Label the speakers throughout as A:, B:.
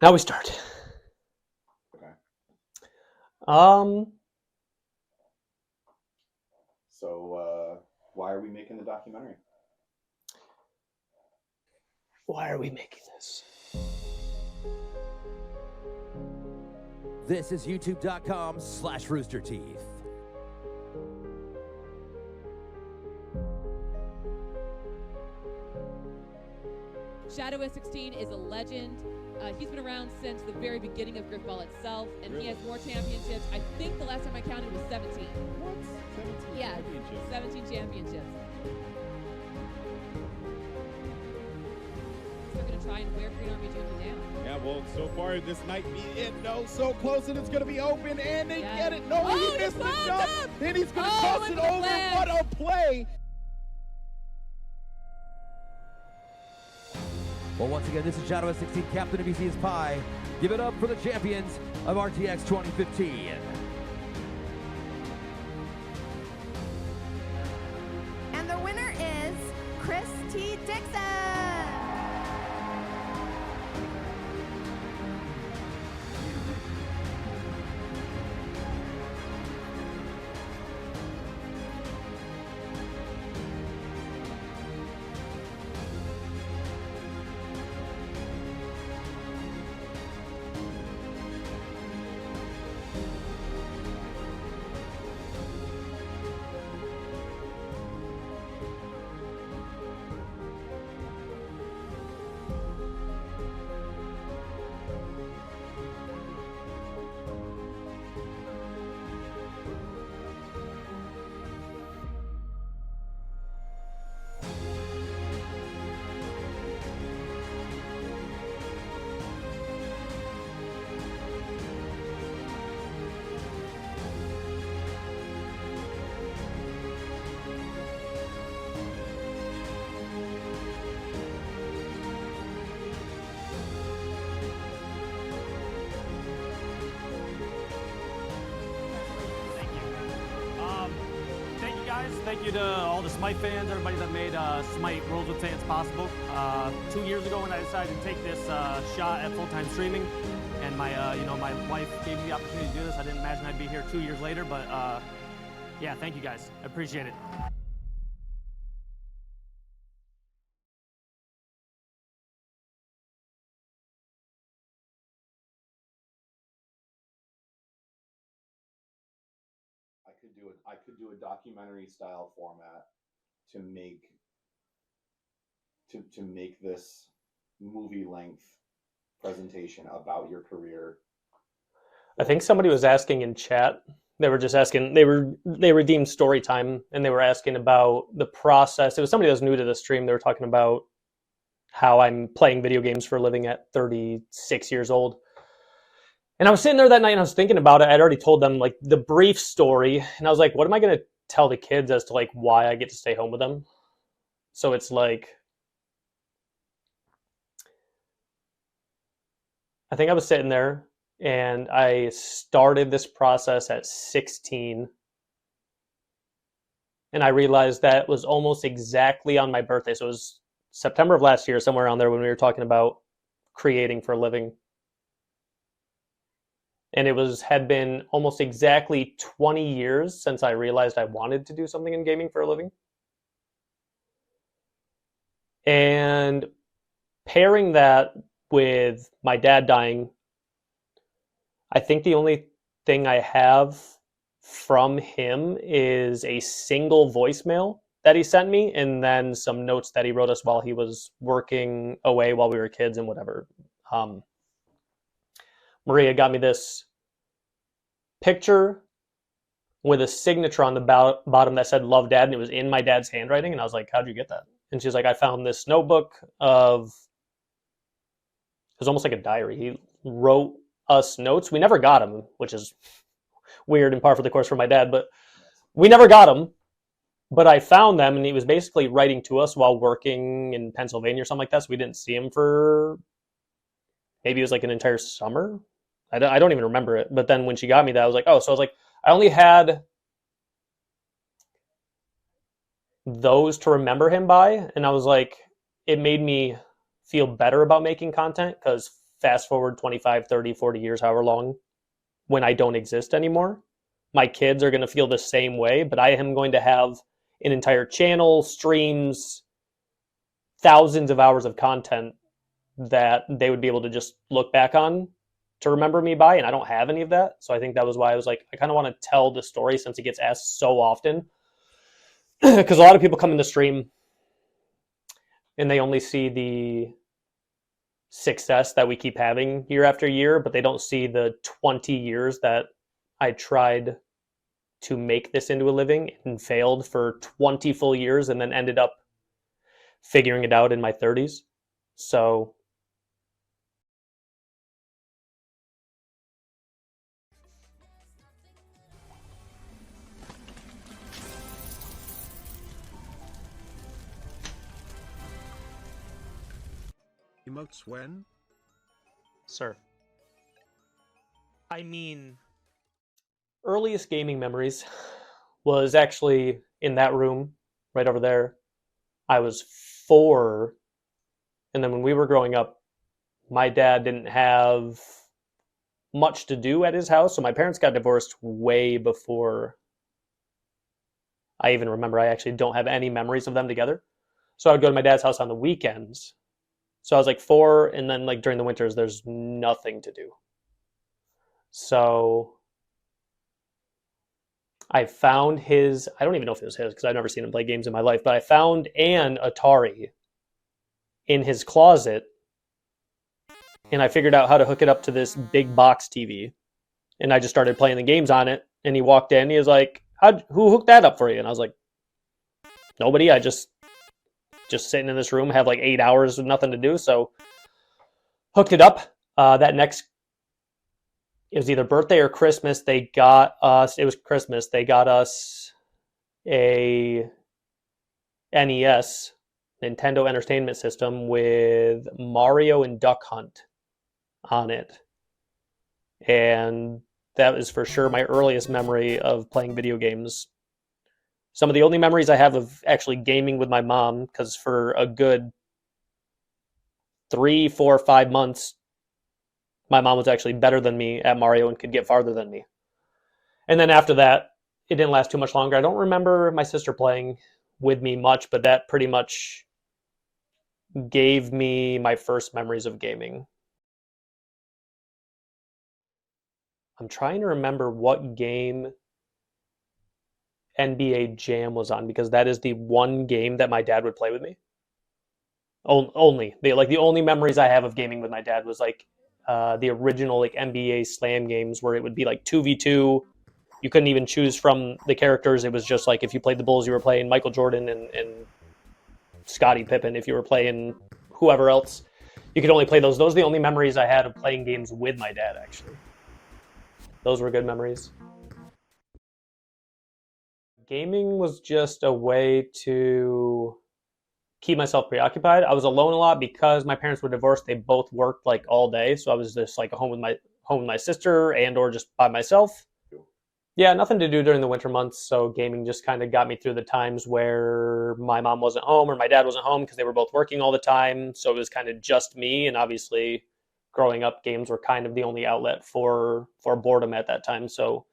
A: Now we start.
B: Okay. So, why are we making the documentary?
A: Why are we making this?
C: This is youtube.com/roosterteeth.
D: Shadow16 is a legend. He's been around since the very beginning of Grifball itself, and He has more championships. I think the last time I counted was 17.
B: What? 17
D: Yeah,
B: championships?
D: 17 championships. They're going to try and wear Green Army Junior down.
E: Yeah, well, so far this might be it. No, so close, and it's going to be open, and they get it. No, he missed the jump, and he's going to toss it over. What a play!
C: Well, once again, this is Shadow16, Captain of EC's Pie. Give it up for the champions of RTX 2015.
F: And the winner is ChrisTDickson.
G: Thank you to all the Smite fans, everybody that made Smite Worlds with Fans possible. 2 years ago, when I decided to take this shot at full-time streaming, and my my wife gave me the opportunity to do this, I didn't imagine I'd be here 2 years later. But yeah, thank you guys. I appreciate it.
B: I could do a documentary style format to make this movie length presentation about your career.
A: I think somebody was asking in chat. They were just asking. They redeemed story time, and they were asking about the process. It was somebody that was new to the stream. They were talking about how I'm playing video games for a living at 36 years old. And I was sitting there that night and I was thinking about it. I'd already told them like the brief story, and I was like, what am I going to tell the kids as to like why I get to stay home with them? So it's like, I think I was sitting there and I started this process at 16. And I realized that was almost exactly on my birthday. So it was September of last year, somewhere around there, when we were talking about creating for a living. And it had been almost exactly 20 years since I realized I wanted to do something in gaming for a living. And pairing that with my dad dying, I think the only thing I have from him is a single voicemail that he sent me, and then some notes that he wrote us while he was working away while we were kids and whatever. Maria got me this picture with a signature on the bottom that said "Love Dad," and it was in my dad's handwriting. And I was like, "How'd you get that?" And she's like, "I found this notebook of." It was almost like a diary. He wrote us notes. We never got them, which is weird and par for the course for my dad. But we never got them. But I found them, and he was basically writing to us while working in Pennsylvania or something like that. So we didn't see him for maybe it was like an entire summer. I don't even remember it. But then when she got me that, I was like, oh, so I was like, I only had those to remember him by. And I was like, it made me feel better about making content because fast forward 25, 30, 40 years, however long, when I don't exist anymore, my kids are going to feel the same way, but I am going to have an entire channel, streams, thousands of hours of content that they would be able to just look back on to remember me by, and I don't have any of that. So I think that was why I was like, I kind of want to tell the story since it gets asked so often. Because a lot of people come in the stream and they only see the success that we keep having year after year, but they don't see the 20 years that I tried to make this into a living and failed for 20 full years and then ended up figuring it out in my 30s. So
E: Emotes when?
A: sir, I mean, earliest gaming memories was actually in that room right over there. I was 4, and then when we were growing up, my dad didn't have much to do at his house, so my parents got divorced way before I even remember. I actually don't have any memories of them together. So I would go to my dad's house on the weekends. So I was like 4, and then like during the winters, there's nothing to do. So I found his, I don't even know if it was his because I've never seen him play games in my life, but I found an Atari in his closet, and I figured out how to hook it up to this big box TV, and I just started playing the games on it. And he walked in, he was like, who hooked that up for you? And I was like, nobody. I just sitting in this room, have like 8 hours with nothing to do, so hooked it up. That next, it was either birthday or Christmas, they got us, it was Christmas, they got us a NES, Nintendo Entertainment System, with Mario and Duck Hunt on it. And that is for sure my earliest memory of playing video games. Some of the only memories I have of actually gaming with my mom, because for a good 3, 4, 5 months, my mom was actually better than me at Mario and could get farther than me. And then after that, it didn't last too much longer. I don't remember my sister playing with me much, but that pretty much gave me my first memories of gaming. I'm trying to remember what game NBA Jam was on, because that is the one game that my dad would play with me. Only the only memories I have of gaming with my dad was like the original like NBA Slam games where it would be like 2v2. You couldn't even choose from the characters. It was just like if you played the Bulls, you were playing Michael Jordan and Scottie Pippen. If you were playing whoever else, you could only play those. Those are the only memories I had of playing games with my dad, actually. Those were good memories. Gaming was just a way to keep myself preoccupied. I was alone a lot because my parents were divorced. They both worked like all day, so I was just like home with my sister and or just by myself. Yeah, nothing to do during the winter months, so gaming just kind of got me through the times where my mom wasn't home or my dad wasn't home because they were both working all the time. So it was kind of just me, and obviously growing up, games were kind of the only outlet for boredom at that time. So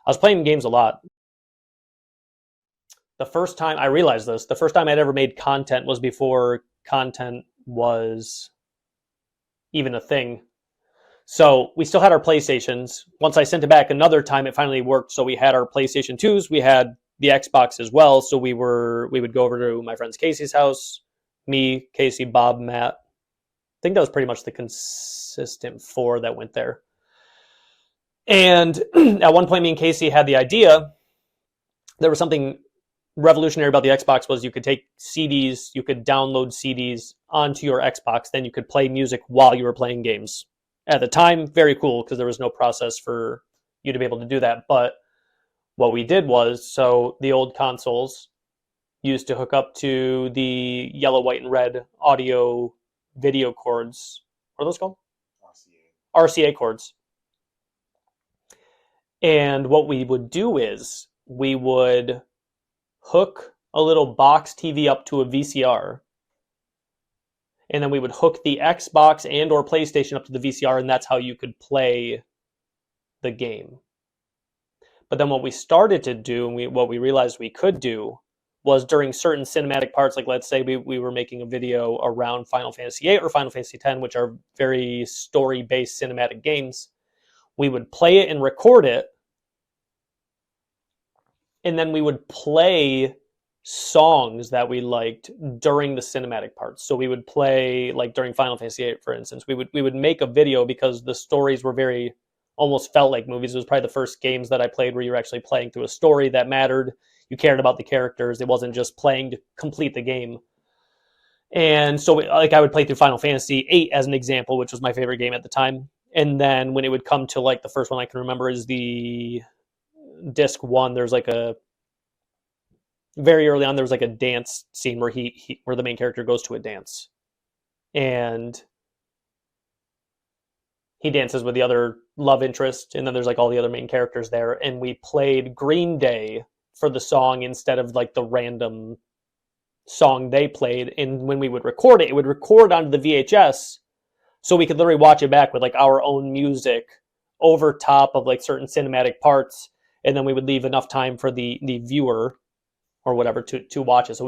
A: I was playing games a lot. The first time I realized this, the first time I'd ever made content was before content was even a thing. So we still had our PlayStations. Once I sent it back another time, it finally worked. So we had our PlayStation 2s. We had the Xbox as well. So we would go over to my friend's Casey's house. Me, Casey, Bob, Matt. I think that was pretty much the consistent 4 that went there. And at one point, me and Casey had the idea. There was something revolutionary about the Xbox was you could take CDs, you could download CDs onto your Xbox, then you could play music while you were playing games. At the time, very cool because there was no process for you to be able to do that. But what we did was, so the old consoles used to hook up to the yellow, white, and red audio video cords. What are those called? RCA cords. And what we would do is we would hook a little box TV up to a VCR, and then we would hook the Xbox and or PlayStation up to the VCR, and that's how you could play the game. But then what we started to do, and what we realized we could do, was during certain cinematic parts, like let's say we were making a video around Final Fantasy VIII or Final Fantasy X, which are very story-based cinematic games, we would play it and record it, and then we would play songs that we liked during the cinematic parts. So we would play, like during Final Fantasy VIII, for instance, we would make a video because the stories were very, almost felt like movies. It was probably the first games that I played where you were actually playing through a story that mattered. You cared about the characters. It wasn't just playing to complete the game. And so like I would play through Final Fantasy VIII as an example, which was my favorite game at the time. And then when it would come to like the first one I can remember is the disc 1, there's like a, very early on, there was like a dance scene where where the main character goes to a dance. And he dances with the other love interest, and then there's like all the other main characters there. And we played Green Day for the song instead of like the random song they played. And when we would record it, it would record onto the VHS, so we could literally watch it back with like our own music over top of like certain cinematic parts. And then we would leave enough time for the viewer or whatever to watch it. So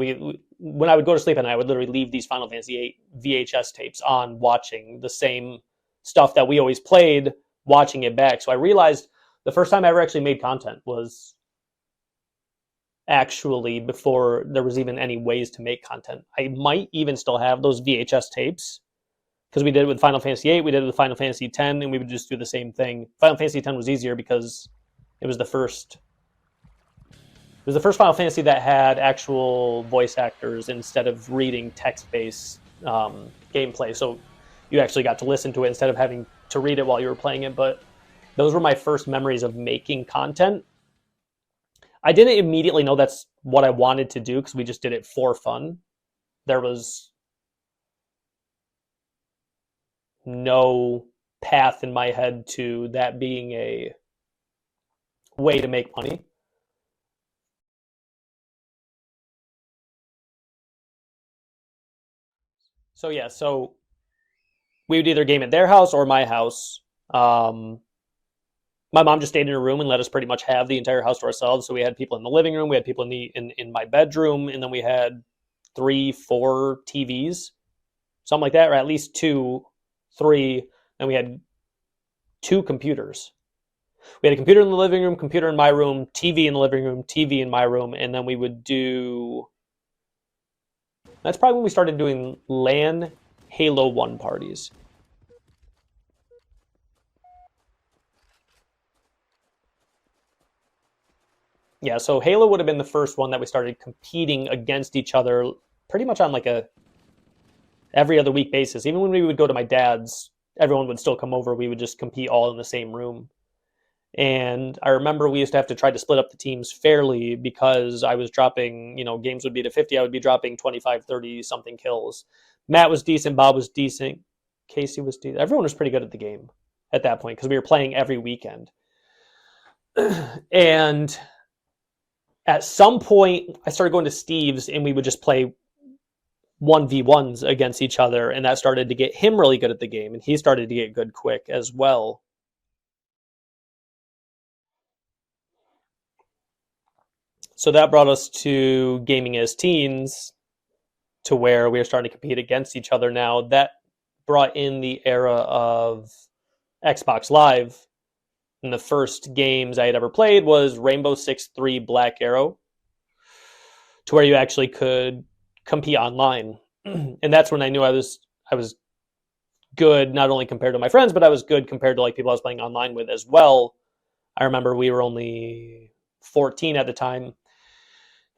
A: when I would go to sleep at night, I would literally leave these Final Fantasy VIII VHS tapes on, watching the same stuff that we always played, watching it back. So I realized the first time I ever actually made content was actually before there was even any ways to make content. I might even still have those VHS tapes, because we did it with Final Fantasy VIII, we did it with Final Fantasy X, and we would just do the same thing. Final Fantasy X was easier because it was the first Final Fantasy that had actual voice actors instead of reading text-based gameplay. So you actually got to listen to it instead of having to read it while you were playing it. But those were my first memories of making content. I didn't immediately know that's what I wanted to do, because we just did it for fun. There was no path in my head to that being a way to make money. So yeah, so we would either game at their house or my house. My mom just stayed in her room and let us pretty much have the entire house to ourselves. So we had people in the living room, we had people in my bedroom, and then we had 3-4 TVs, something like that, or at least 2, 3. And we had 2 computers. We had a computer in the living room, computer in my room, TV in the living room, TV in my room, and then we would do... That's probably when we started doing LAN Halo 1 parties. Yeah, so Halo would have been the first one that we started competing against each other pretty much on like a every other week basis. Even when we would go to my dad's, everyone would still come over. We would just compete all in the same room. And I remember we used to have to try to split up the teams fairly, because I was dropping, games would be to 50. I would be dropping 25, 30 something kills. Matt was decent. Bob was decent. Casey was decent. Everyone was pretty good at the game at that point, because we were playing every weekend. And at some point, I started going to Steve's, and we would just play 1v1s against each other. And that started to get him really good at the game. And he started to get good quick as well. So that brought us to gaming as teens, to where we were starting to compete against each other now. That brought in the era of Xbox Live. And the first games I had ever played was Rainbow Six 3 Black Arrow, to where you actually could compete online. And that's when I knew I was good, not only compared to my friends, but I was good compared to like people I was playing online with as well. I remember we were only 14 at the time,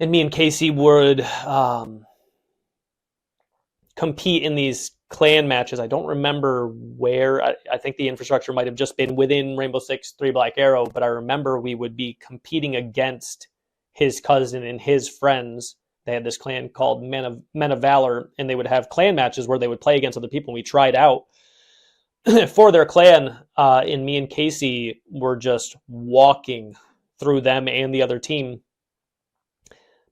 A: and me and Casey would compete in these clan matches. I don't remember where. I think the infrastructure might have just been within Rainbow Six 3 Black Arrow, but I remember we would be competing against his cousin and his friends. They had this clan called Men of Valor, and they would have clan matches where they would play against other people. And we tried out for their clan, and me and Casey were just walking through them and the other team.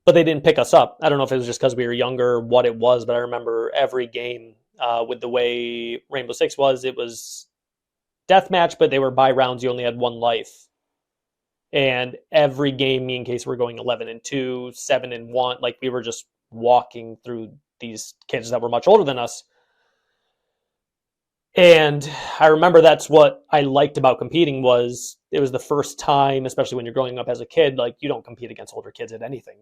A: But they didn't pick us up. I don't know if it was just because we were younger or what it was, but I remember every game with the way Rainbow Six was, it was deathmatch, but they were by rounds. You only had one life. And every game, me and Case were going 11-2, 7-1. Like, we were just walking through these kids that were much older than us. And I remember that's what I liked about competing, was it was the first time, especially when you're growing up as a kid, like, you don't compete against older kids at anything.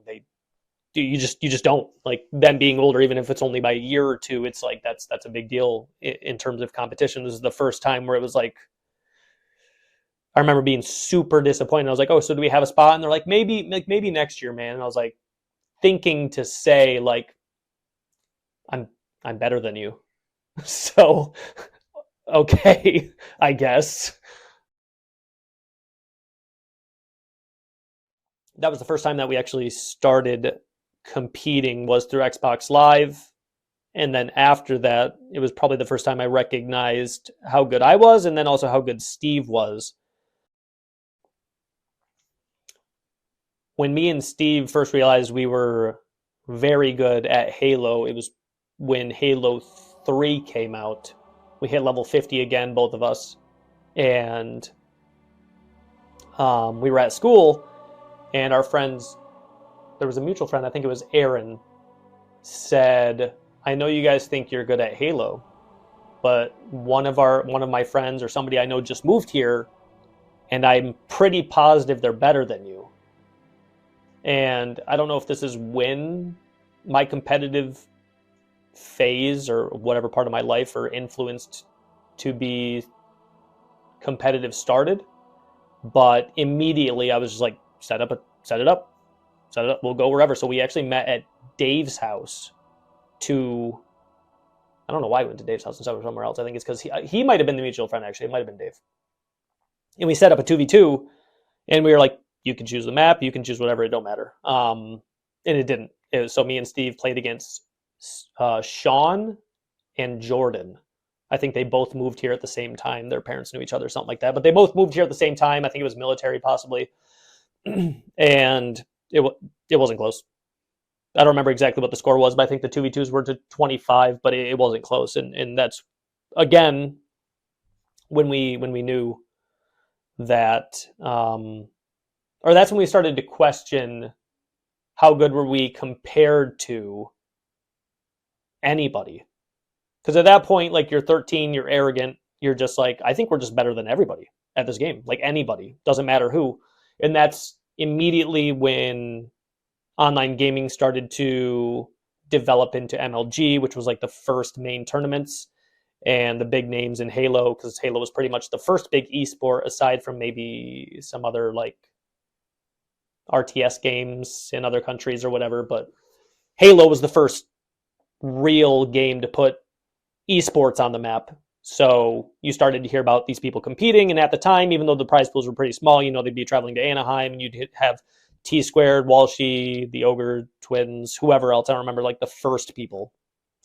A: You just don't. Like, them being older, even if it's only by a year or two, it's like that's a big deal in terms of competition. This is the first time where it was like, I remember being super disappointed. I was like, oh, so do we have a spot? And they're like, maybe next year, man. And I was like, thinking to say, like, I'm better than you. So, okay, I guess. That was the first time that we actually started competing, was through Xbox Live. And then after that, it was probably the first time I recognized how good I was, and then also how good Steve was. When me and Steve first realized we were very good at Halo, it was when Halo 3 came out. We hit level 50 again, both of us. And we were at school, and our friends, there was a mutual friend, I think it was Aaron, said, I know you guys think you're good at Halo, but one of my friends or somebody I know just moved here, and I'm pretty positive they're better than you. And I don't know if this is when my competitive phase or whatever part of my life or influenced to be competitive started, but immediately I was just like, set it up, we'll go wherever. So we actually met at Dave's house to, I don't know why we went to Dave's house instead of somewhere else. I think it's because he might have been the mutual friend, actually. It might have been Dave. And we set up a 2v2, and we were like, you can choose the map, you can choose whatever, it don't matter. And it didn't. So me and Steve played against Sean and Jordan. I think they both moved here at the same time. Their parents knew each other, something like that. But they both moved here at the same time. I think it was military, possibly. And it wasn't close. I don't remember exactly what the score was, but I think the 2v2s were to 25, but it wasn't close. And that's, again, when we knew that, or that's when we started to question how good were we compared to anybody. Because at that point, like, you're 13, you're arrogant, you're just like, I think we're just better than everybody at this game. Like, anybody, doesn't matter who. And that's immediately when online gaming started to develop into MLG, which was like the first main tournaments and the big names in Halo, because Halo was pretty much the first big esport, aside from maybe some other like RTS games in other countries or whatever. But Halo was the first real game to put esports on the map. So you started to hear about these people competing, and at the time, even though the prize pools were pretty small, they'd be traveling to Anaheim, and you'd have T-Squared, Walshy, the Ogre Twins, whoever else. I don't remember like the first people.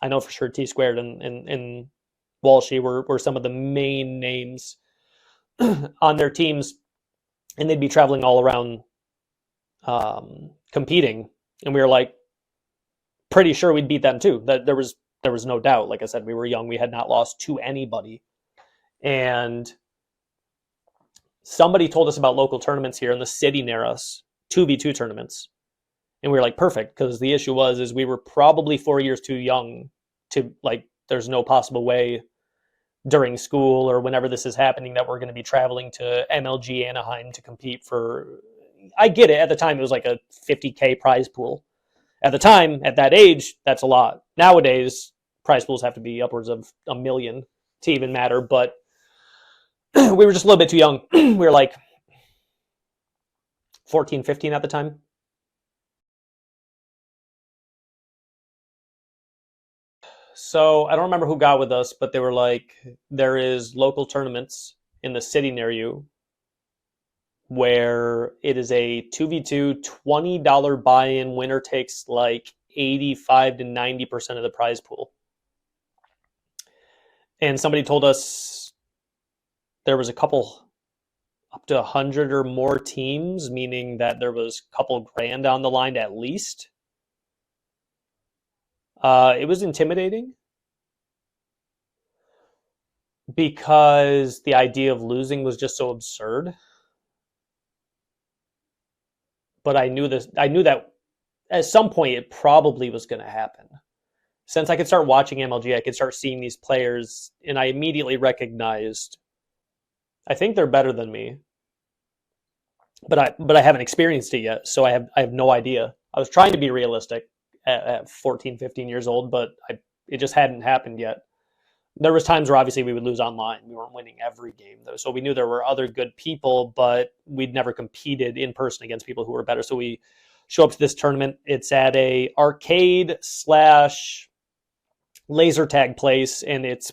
A: I know for sure T-Squared and Walshy were some of the main names on their teams, and they'd be traveling all around competing, and we were like pretty sure we'd beat them too. That there was no doubt. Like I said, we were young, we had not lost to anybody. And somebody told us about local tournaments here in the city near us, 2v2 tournaments. And we were like, perfect, because the issue is we were probably 4 years too young to, like, there's no possible way during school or whenever this is happening that we're going to be traveling to MLG Anaheim to compete for, I get it, at the time it was like a 50K prize pool. At the time, at that age, that's a lot. Nowadays, prize pools have to be upwards of 1 million to even matter, but we were just a little bit too young. We were like 14, 15 at the time. So I don't remember who got with us, but they were like, there is local tournaments in the city near you where it is a 2v2, $20 buy-in. Winner takes like 85 to 90% of the prize pool. And somebody told us there was a couple, up to 100 or more teams, meaning that there was a couple grand on the line at least. It was intimidating. because the idea of losing was just so absurd. But I knew that at some point it probably was going to happen. Since I could start watching MLG, I could start seeing these players, and I immediately recognized, I think they're better than me, but I haven't experienced it yet, so I have no idea. I was trying to be realistic at 14, 15 years old, but it just hadn't happened yet. There was times where obviously we would lose online. We weren't winning every game, though, so we knew there were other good people, but we'd never competed in person against people who were better. So we show up to this tournament. It's at a arcade / laser tag place, and it's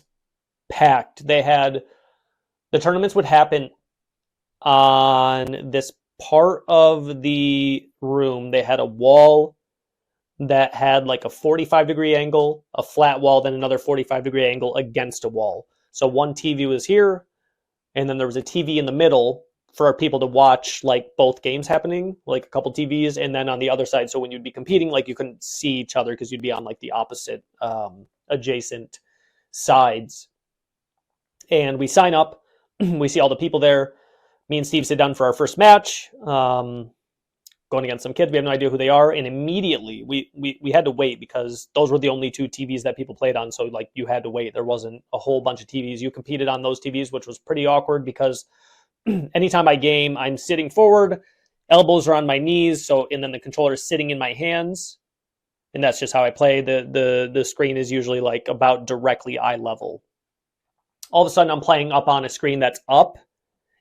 A: packed. The tournaments would happen on this part of the room. They had a wall that had like a 45-degree angle, a flat wall, then another 45-degree angle against a wall. So one TV was here, and then there was a TV in the middle for our people to watch like both games happening, like a couple TVs, and then on the other side, so when you'd be competing, like you couldn't see each other because you'd be on like the opposite adjacent sides. And we sign up, we see all the people there. Me and Steve sit down for our first match, going against some kids. We have no idea who they are, and immediately we had to wait because those were the only 2 TVs that people played on, so like you had to wait. There wasn't a whole bunch of TVs. You competed on those TVs, which was pretty awkward because anytime I game, I'm sitting forward, elbows are on my knees, and then the controller is sitting in my hands, and that's just how I play. The screen is usually like about directly eye level. All of a sudden, I'm playing up on a screen that's up,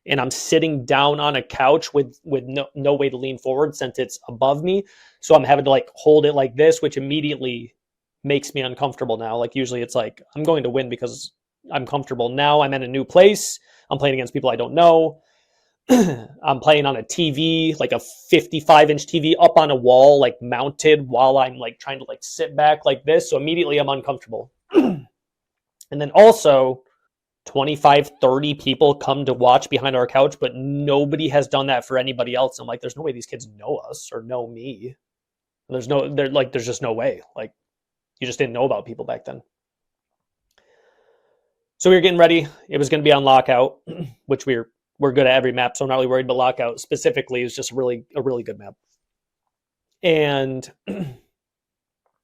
A: and I'm sitting down on a couch with no way to lean forward since it's above me. So I'm having to like hold it like this, which immediately makes me uncomfortable now. Like usually it's like I'm going to win because I'm comfortable. Now I'm in a new place. I'm playing against people I don't know. I'm playing on a TV, like a 55-inch TV up on a wall, like mounted while I'm like trying to like sit back like this. So immediately I'm uncomfortable. And then also 25, 30 people come to watch behind our couch, but nobody has done that for anybody else. I'm like, there's no way these kids know us or know me. There's just no way. Like, you just didn't know about people back then. So we were getting ready. It was going to be on Lockout, which we're good at every map, so I'm not really worried. But Lockout specifically is just a really good map. And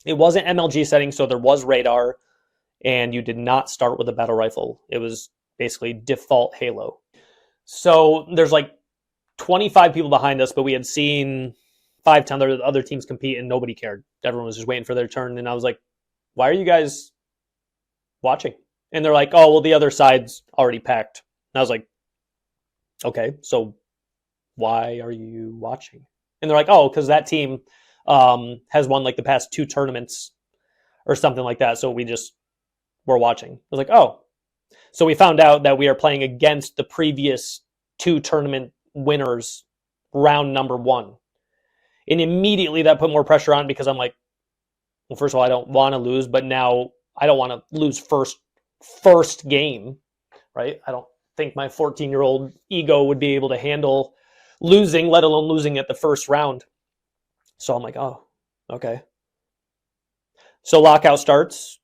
A: it wasn't MLG setting, so there was radar. And you did not start with a battle rifle. It was basically default Halo. So there's like 25 people behind us, but we had seen 5 other teams compete and nobody cared. Everyone was just waiting for their turn. And I was like, why are you guys watching? And they're like, oh, well, the other side's already packed. And I was like, okay, so why are you watching? And they're like, oh, because that team has won like the past 2 tournaments or something like that. So we're watching. I was like, oh. So we found out that we are playing against the previous 2 tournament winners, round number 1. And immediately that put more pressure on because I'm like, well, first of all, I don't want to lose, but now I don't want to lose first game, right? I don't think my 14-year-old ego would be able to handle losing, let alone losing at the first round. So I'm like, oh, okay. So Lockout starts.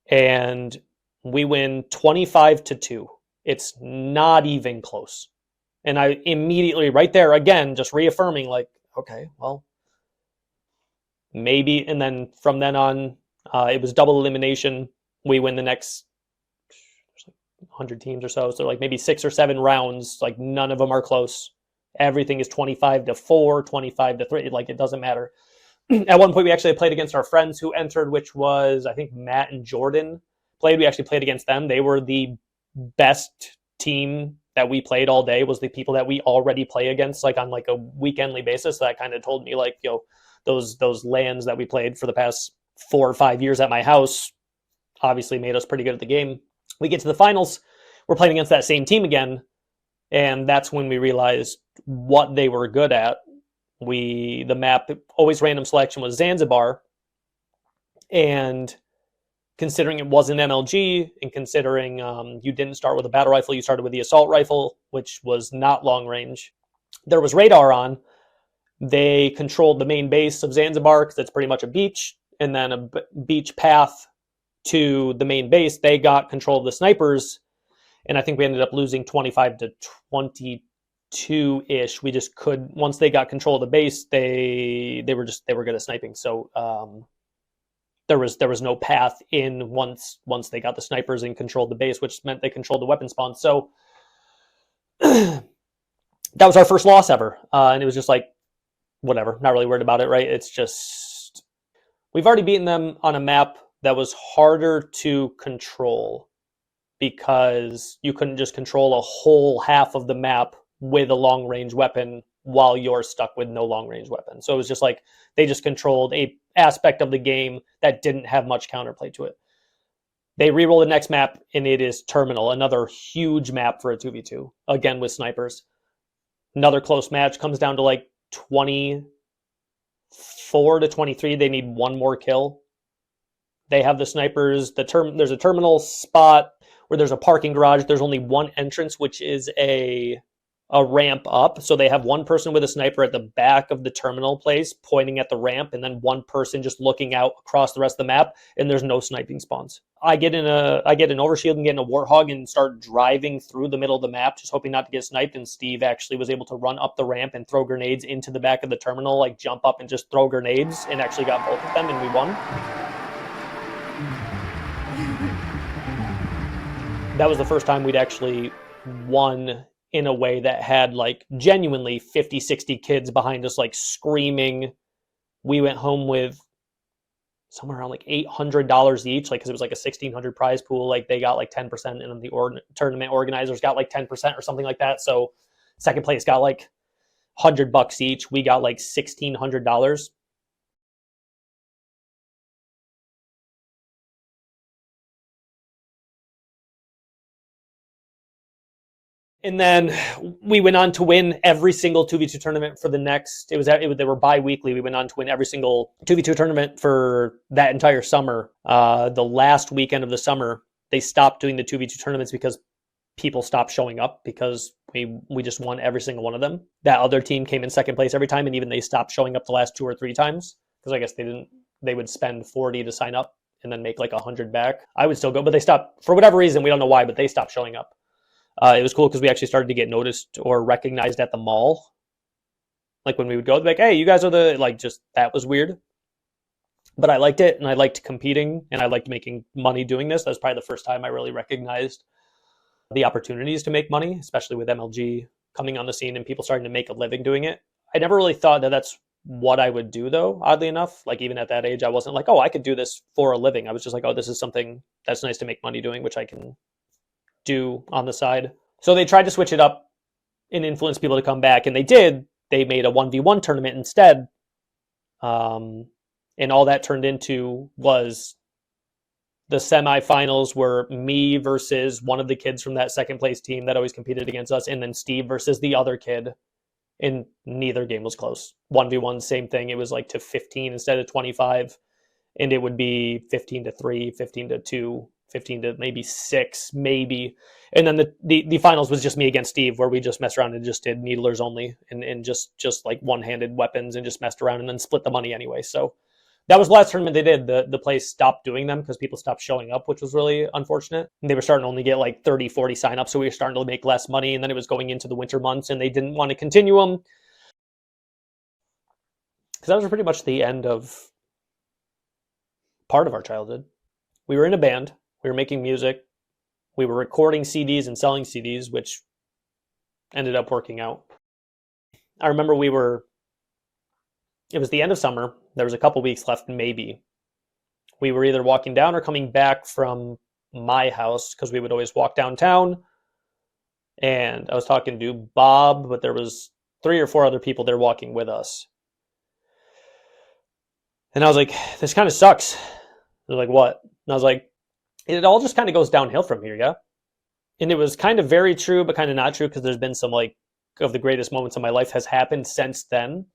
A: And we win 25-2. It's not even close. And I immediately, right there, again, just reaffirming, like, okay, well, maybe. And then from then on, it was double elimination. We win the next 100 teams or so. So like maybe 6 or 7 rounds, like none of them are close. Everything is 25-4, 25-3. Like it doesn't matter. At one point, we actually played against our friends who entered, which was, I think, Matt and Jordan played. We actually played against them. They were the best team that we played all day, was the people that we already play against, like on like a weekendly basis. That kind of told me, like, those LANs that we played for the past 4 or 5 years at my house obviously made us pretty good at the game. We get to the finals. We're playing against that same team again. And that's when we realized what they were good at. The map, always random selection, was Zanzibar, and considering it wasn't MLG, and considering you didn't start with a battle rifle, you started with the assault rifle, which was not long range. There was radar on. They controlled the main base of Zanzibar because it's pretty much a beach, and then a beach path to the main base. They got control of the snipers, and I think we ended up losing 25 to 22-ish. We just could, once they got control of the base, they were good at sniping. So there was no path in once they got the snipers and controlled the base, which meant they controlled the weapon spawn. So that was our first loss ever, and it was just like, whatever, not really worried about it, right? It's just, we've already beaten them on a map that was harder to control because you couldn't just control a whole half of the map with a long range weapon while you're stuck with no long range weapon. So it was just like they just controlled a aspect of the game that didn't have much counterplay to it. They reroll the next map, and it is Terminal, another huge map for a 2v2, again with snipers. Another close match, comes down to like 24 to 23. They need one more kill. They have the snipers. There's a terminal spot where there's a parking garage. There's only one entrance, which is a ramp up. So they have one person with a sniper at the back of the terminal place pointing at the ramp, and then one person just looking out across the rest of the map, and there's no sniping spawns. I get an overshield and get in a warthog and start driving through the middle of the map, just hoping not to get sniped, and Steve actually was able to run up the ramp and throw grenades into the back of the terminal, like jump up and just throw grenades, and actually got both of them, and we won. That was the first time we'd actually won in a way that had like genuinely 50, 60 kids behind us, like screaming. We went home with somewhere around like $800 each, like, because it was like a 1,600 prize pool. Like they got like 10%, and then the tournament organizers got like 10% or something like that. So second place got like $100 each. We got like $1,600. And then we went on to win every single 2v2 tournament for the next, they were bi-weekly. We went on to win every single 2v2 tournament for that entire summer. The last weekend of the summer, they stopped doing the 2v2 tournaments because people stopped showing up, because we just won every single one of them. That other team came in second place every time, and even they stopped showing up the last 2 or 3 times, because I guess they would spend 40 to sign up and then make like 100 back. I would still go, but they stopped for whatever reason. We don't know why, but they stopped showing up. It was cool because we actually started to get noticed or recognized at the mall. Like when we would go, like, hey, you guys are the, like, just, that was weird. But I liked it, and I liked competing, and I liked making money doing this. That was probably the first time I really recognized the opportunities to make money, especially with MLG coming on the scene and people starting to make a living doing it. I never really thought that that's what I would do, though, oddly enough. Like, even at that age, I wasn't like, oh, I could do this for a living. I was just like, oh, this is something that's nice to make money doing, which I can do on the side. So they tried to switch it up and influence people to come back, and they did. They made a 1v1 tournament instead, and all that turned into was the semifinals were me versus one of the kids from that second place team that always competed against us, and then Steve versus the other kid, and neither game was close. 1v1, same thing. It was like to 15 instead of 25, and it would be 15 to 3, 15 to 2, 15 to maybe 6, maybe. And then the finals was just me against Steve, where we just messed around and just did needlers only, and just like one-handed weapons, and just messed around and then split the money anyway. So that was the last tournament they did. The place stopped doing them because people stopped showing up, which was really unfortunate. And they were starting to only get like 30, 40 signups, so we were starting to make less money, and then it was going into the winter months, and they didn't want to continue them. Because that was pretty much the end of part of our childhood. We were in a band. We were making music. We were recording CDs and selling CDs, which ended up working out. I remember it was the end of summer. There was a couple weeks left, maybe. We were either walking down or coming back from my house, because we would always walk downtown. And I was talking to Bob, but there was 3 or 4 other people there walking with us. And I was like, this kind of sucks. They're like, what? And I was like, it all just kind of goes downhill from here, yeah? And it was kind of very true, but kind of not true, because there's been some, like, of the greatest moments of my life has happened since then.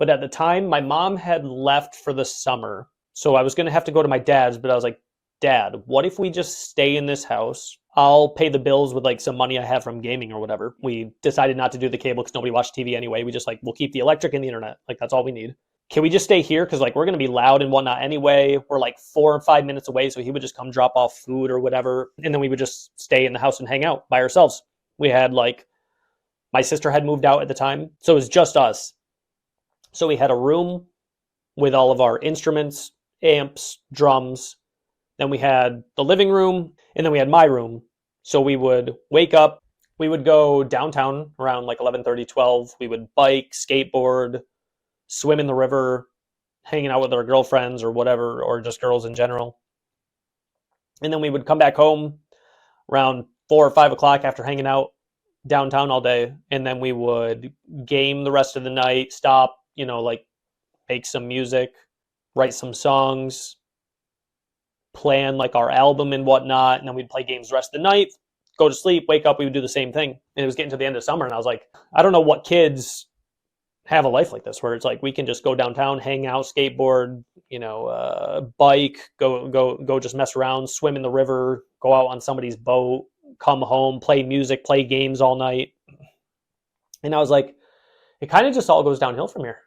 A: But at the time, my mom had left for the summer. So I was going to have to go to my dad's, but I was like, Dad, what if we just stay in this house? I'll pay the bills with like some money I have from gaming or whatever. We decided not to do the cable because nobody watched TV anyway. We just like, we'll keep the electric and the internet. Like, that's all we need. can we just stay here? Because like we're going to be loud and whatnot anyway. We're like 4 or 5 minutes away. So he would just come drop off food or whatever. And then we would just stay in the house and hang out by ourselves. We had like, my sister had moved out at the time. So it was just us. So we had a room with all of our instruments, amps, drums. Then we had the living room, and then we had my room. So we would wake up, we would go downtown around like 11:30, 12. We would bike, skateboard, swim in the river, hanging out with our girlfriends or whatever, or just girls in general. And then we would come back home around 4 or 5 o'clock after hanging out downtown all day. And then we would game the rest of the night, stop, like make some music, write some songs, plan like our album and whatnot. And then we'd play games the rest of the night, go to sleep, wake up, we would do the same thing. And it was getting to the end of summer. And I was like, I don't know what kids have a life like this, where it's like, we can just go downtown, hang out, skateboard, bike, go just mess around, swim in the river, go out on somebody's boat, come home, play music, play games all night. And I was like, it kind of just all goes downhill from here.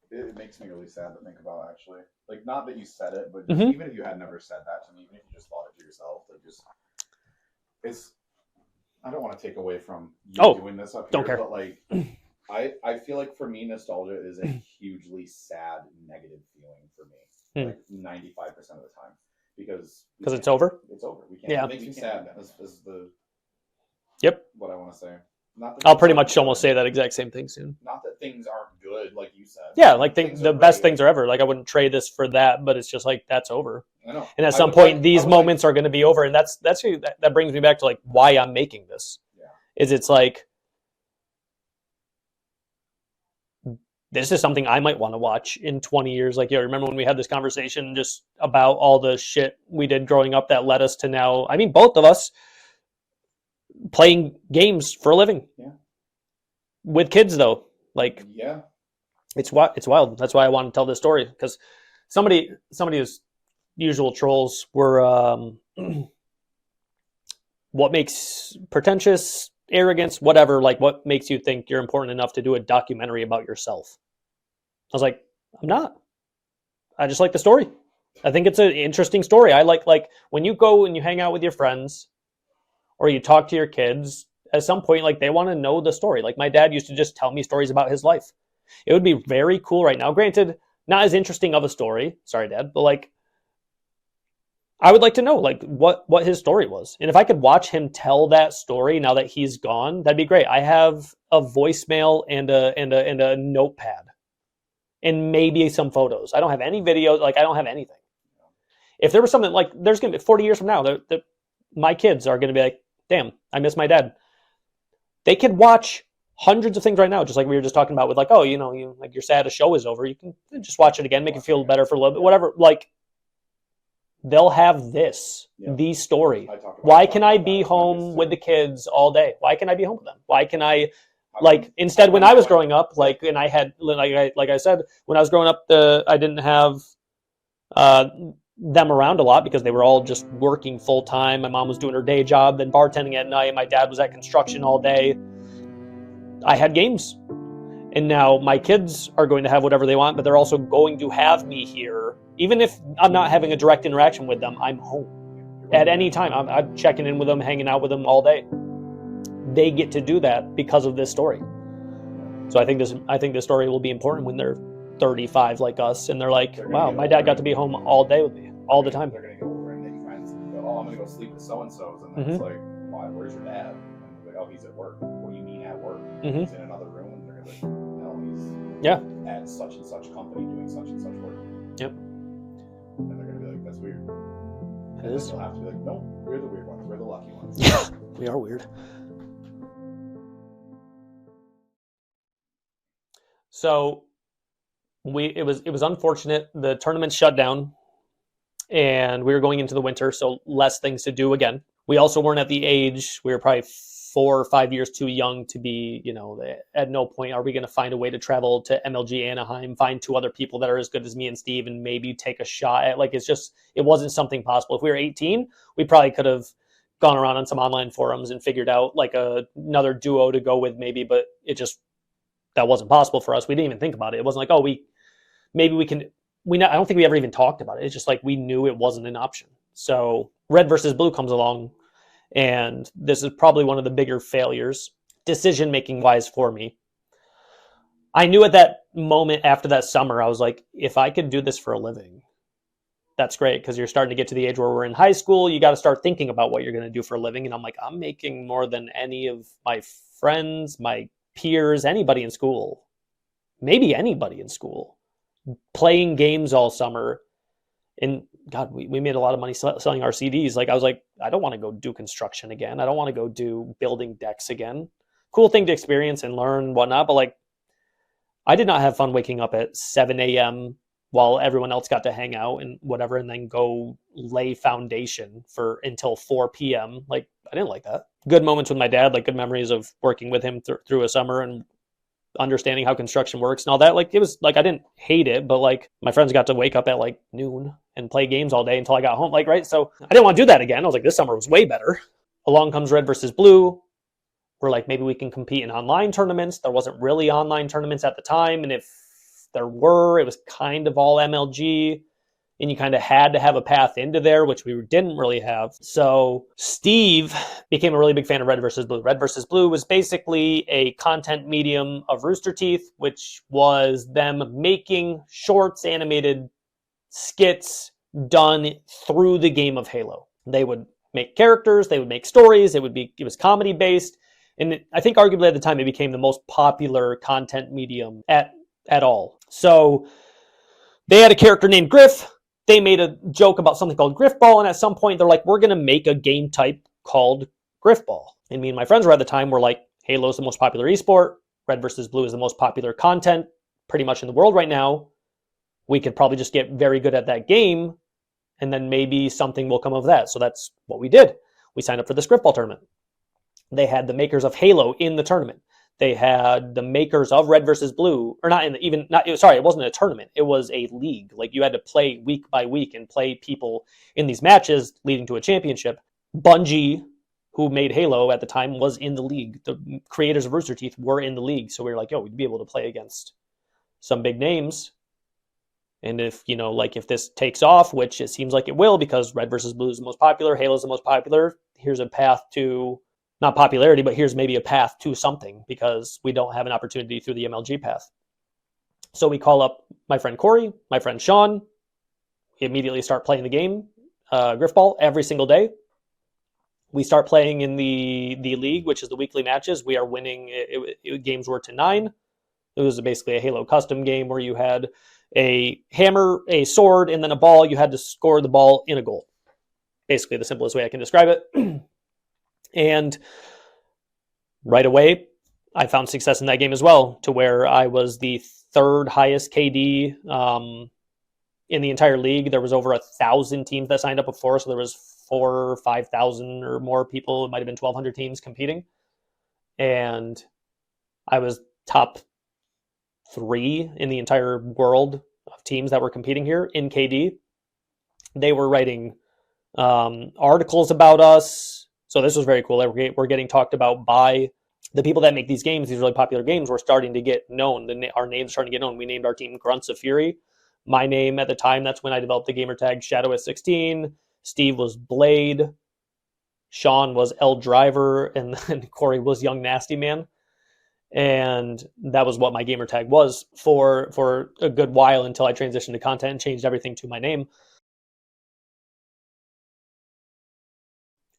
B: It makes me really sad to think about, actually. Like, not that you said it, but
A: Mhm.
B: even if you had never said that to me, even if you just thought it to yourself, it's. I don't want to take away from you doing this up here,
A: don't care.
B: but like, I feel like for me, nostalgia is a hugely sad, negative feeling for me. Like 95% of the time, because
A: it's over.
B: It's over. We can't.
A: Yeah.
B: It makes me sad. Is the.
A: Yep.
B: What I want to say. Not that
A: I'll pretty much
B: good.
A: almost say that exact same thing soon.
B: Not that things aren't good, like you said.
A: Yeah, like
B: Things
A: the
B: are
A: best
B: great.
A: things are ever. Like I wouldn't trade this for that, but it's just like that's over.
B: I know.
A: And at
B: I
A: some
B: would
A: point,
B: like-
A: these
B: I would
A: moments are going to be over, and that brings me back to like why I'm making this.
B: Yeah.
A: It's like this is something I might want to watch in 20 years. Like, remember when we had this conversation just about all the shit we did growing up that led us to now? I mean, both of us playing games for a living.
B: Yeah.
A: With kids, though, like
B: Yeah.
A: it's wild. That's why I want to tell this story, because somebody's usual trolls were what makes pretentious, arrogance, whatever, like what makes you think you're important enough to do a documentary about yourself? I was like, I'm not. I just like the story. I think it's an interesting story. I like when you go and you hang out with your friends or you talk to your kids, at some point, like they want to know the story. Like my dad used to just tell me stories about his life. It would be very cool right now. Granted, not as interesting of a story. Sorry, Dad, but like I would like to know like what his story was. And if I could watch him tell that story now that he's gone, that'd be great. I have a voicemail and a notepad and maybe some photos. I don't have any videos. Like I don't have anything. If there was something like there's going to be 40 years from now, my kids are going to be like, damn, I miss my dad. They could watch hundreds of things right now, just like we were just talking about with like, oh, like you're sad a show is over. You can just watch it again, make it feel better for a little bit, whatever. Like they'll have the story. Why can I be home with the kids all day? Why can I be home with them? Why can I like instead when I was growing up, like, and I had like I said, when I was growing up, I didn't have them around a lot because they were all just working full time. My mom was doing her day job, then bartending at night. My dad was at construction all day. I had games. And now my kids are going to have whatever they want, but they're also going to have me here. Even if I'm not having a direct interaction with them, I'm home. At any time, I'm checking in with them, hanging out with them all day. They get to do that because of this story. So I think this story will be important when they're 35 like us, and they're like, wow, my dad got to be home all day with me, all the time.
B: They're going to go over and make friends and go, oh, I'm going to go sleep with so-and-so's. And then it's like, why, where's your dad? And like, oh, he's at work. What do you mean at work? He's in another room. And they're going to be like, no, he's at such and such company doing such and such work.
A: Yep.
B: And they're going to be like, that's weird.
A: It is.
B: You'll have to be like, no, we're the weird ones. We're the lucky ones.
A: Yeah, we are weird. So it was unfortunate. The tournament shut down and we were going into the winter, so less things to do again. We also weren't at the age, we were probably 4 or 5 years too young to be, at no point are we going to find a way to travel to MLG Anaheim, find 2 other people that are as good as me and Steve and maybe take a shot at, like, it wasn't something possible. If we were 18, we probably could have gone around on some online forums and figured out like another duo to go with maybe, but that wasn't possible for us. We didn't even think about it. It wasn't like, oh, maybe we can. I don't think we ever even talked about it. It's just like we knew it wasn't an option. So red versus blue comes along, and this is probably one of the bigger failures, decision-making wise, for me. I knew at that moment after that summer, I was like, if I could do this for a living, that's great, because you're starting to get to the age where we're in high school. You got to start thinking about what you're going to do for a living. And I'm like, I'm making more than any of my friends, my peers, anybody in school, maybe anybody in school, playing games all summer. And God, we made a lot of money selling our CDs. Like, I was like, I don't want to go do construction again. I don't want to go do building decks again. Cool thing to experience and learn and whatnot. But like, I did not have fun waking up at 7 a.m. while everyone else got to hang out and whatever, and then go lay foundation for until 4 p.m. Like, I didn't like that. Good moments with my dad, like good memories of working with him through a summer and understanding how construction works and all that. Like, it was like, I didn't hate it, but like my friends got to wake up at like noon and play games all day until I got home. Like, right. So I didn't want to do that again. I was like, this summer was way better. Along comes red versus blue. We're like, maybe we can compete in online tournaments. There wasn't really online tournaments at the time. And if there were, it was kind of all MLG. And you kind of had to have a path into there, which we didn't really have. So Steve became a really big fan of red versus blue. Red versus blue was basically a content medium of Rooster Teeth, which was them making shorts, animated skits done through the game of Halo. They would make characters, they would make stories, it was comedy based. And I think arguably at the time it became the most popular content medium at all. So they had a character named Griff. They made a joke about something called Grifball, and at some point they're like, we're going to make a game type called Grifball. And me and my friends were at the time were like, Halo's the most popular esport. Red versus blue is the most popular content pretty much in the world right now. We could probably just get very good at that game, and then maybe something will come of that. So that's what we did. We signed up for this Grifball tournament. They had the makers of Halo in the tournament. They had the makers of Red versus Blue, or it wasn't a tournament. It was a league. Like, you had to play week by week and play people in these matches leading to a championship. Bungie, who made Halo at the time, was in the league. The creators of Rooster Teeth were in the league. So we were like, yo, we'd be able to play against some big names. And if this takes off, which it seems like it will, because Red versus Blue is the most popular, Halo is the most popular, here's a path to, not popularity, but here's maybe a path to something, because we don't have an opportunity through the MLG path. So we call up my friend Corey, my friend Sean. We immediately start playing the game, Grifball, every single day. We start playing in the league, which is the weekly matches. We are winning. Games were to 9. It was basically a Halo custom game where you had a hammer, a sword, and then a ball. You had to score the ball in a goal. Basically the simplest way I can describe it. And right away, I found success in that game as well, to where I was the 3rd highest KD in the entire league. There was over 1,000 teams that signed up before, so there was 4,000 or 5,000 or more people. It might have been 1,200 teams competing. And I was top 3 in the entire world of teams that were competing here in KD. They were writing articles about us. So this was very cool. We're getting talked about by the people that make these games, these really popular games. We're starting to get known. Our names starting to get known. We named our team Grunts of Fury. My name at the time, that's when I developed the gamer tag Shadow16. Steve was Blade. Sean was L Driver, and then Corey was Young Nasty Man. And that was what my gamer tag was for a good while, until I transitioned to content and changed everything to my name.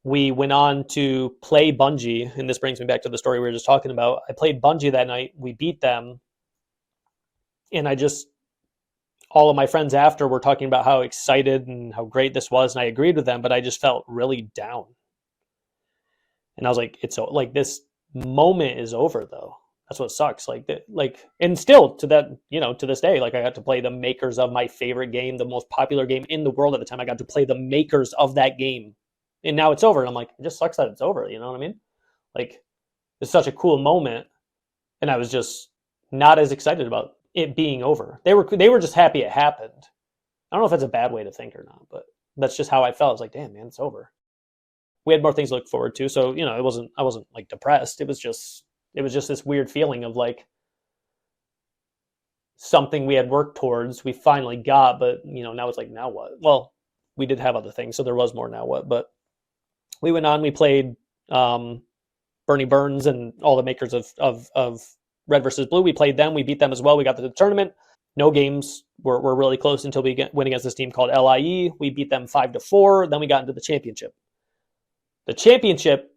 A: We went on to play Bungie, and this brings me back to the story we were just talking about. I played Bungie that night. We beat them. And all of my friends after were talking about how excited and how great this was, and I agreed with them, but I just felt really down. And I was like, this moment is over, though. That's what sucks. And still to this day, I got to play the makers of my favorite game, the most popular game in the world at the time. I got to play the makers of that game. And now it's over. And I'm like, it just sucks that it's over. You know what I mean? It's such a cool moment. And I was just not as excited about it being over. They were just happy it happened. I don't know if that's a bad way to think or not, but that's just how I felt. I was like, damn, man, it's over. We had more things to look forward to. So, I wasn't depressed. It was just this weird feeling of something we had worked towards, we finally got, but now it's like, now what? Well, we did have other things, so there was more now what, but we went on, we played Bernie Burns and all the makers of Red versus Blue. We played them, we beat them as well. We got to the tournament. No games were really close until we went against this team called LIE. We beat them 5-4. Then we got into the championship. The championship,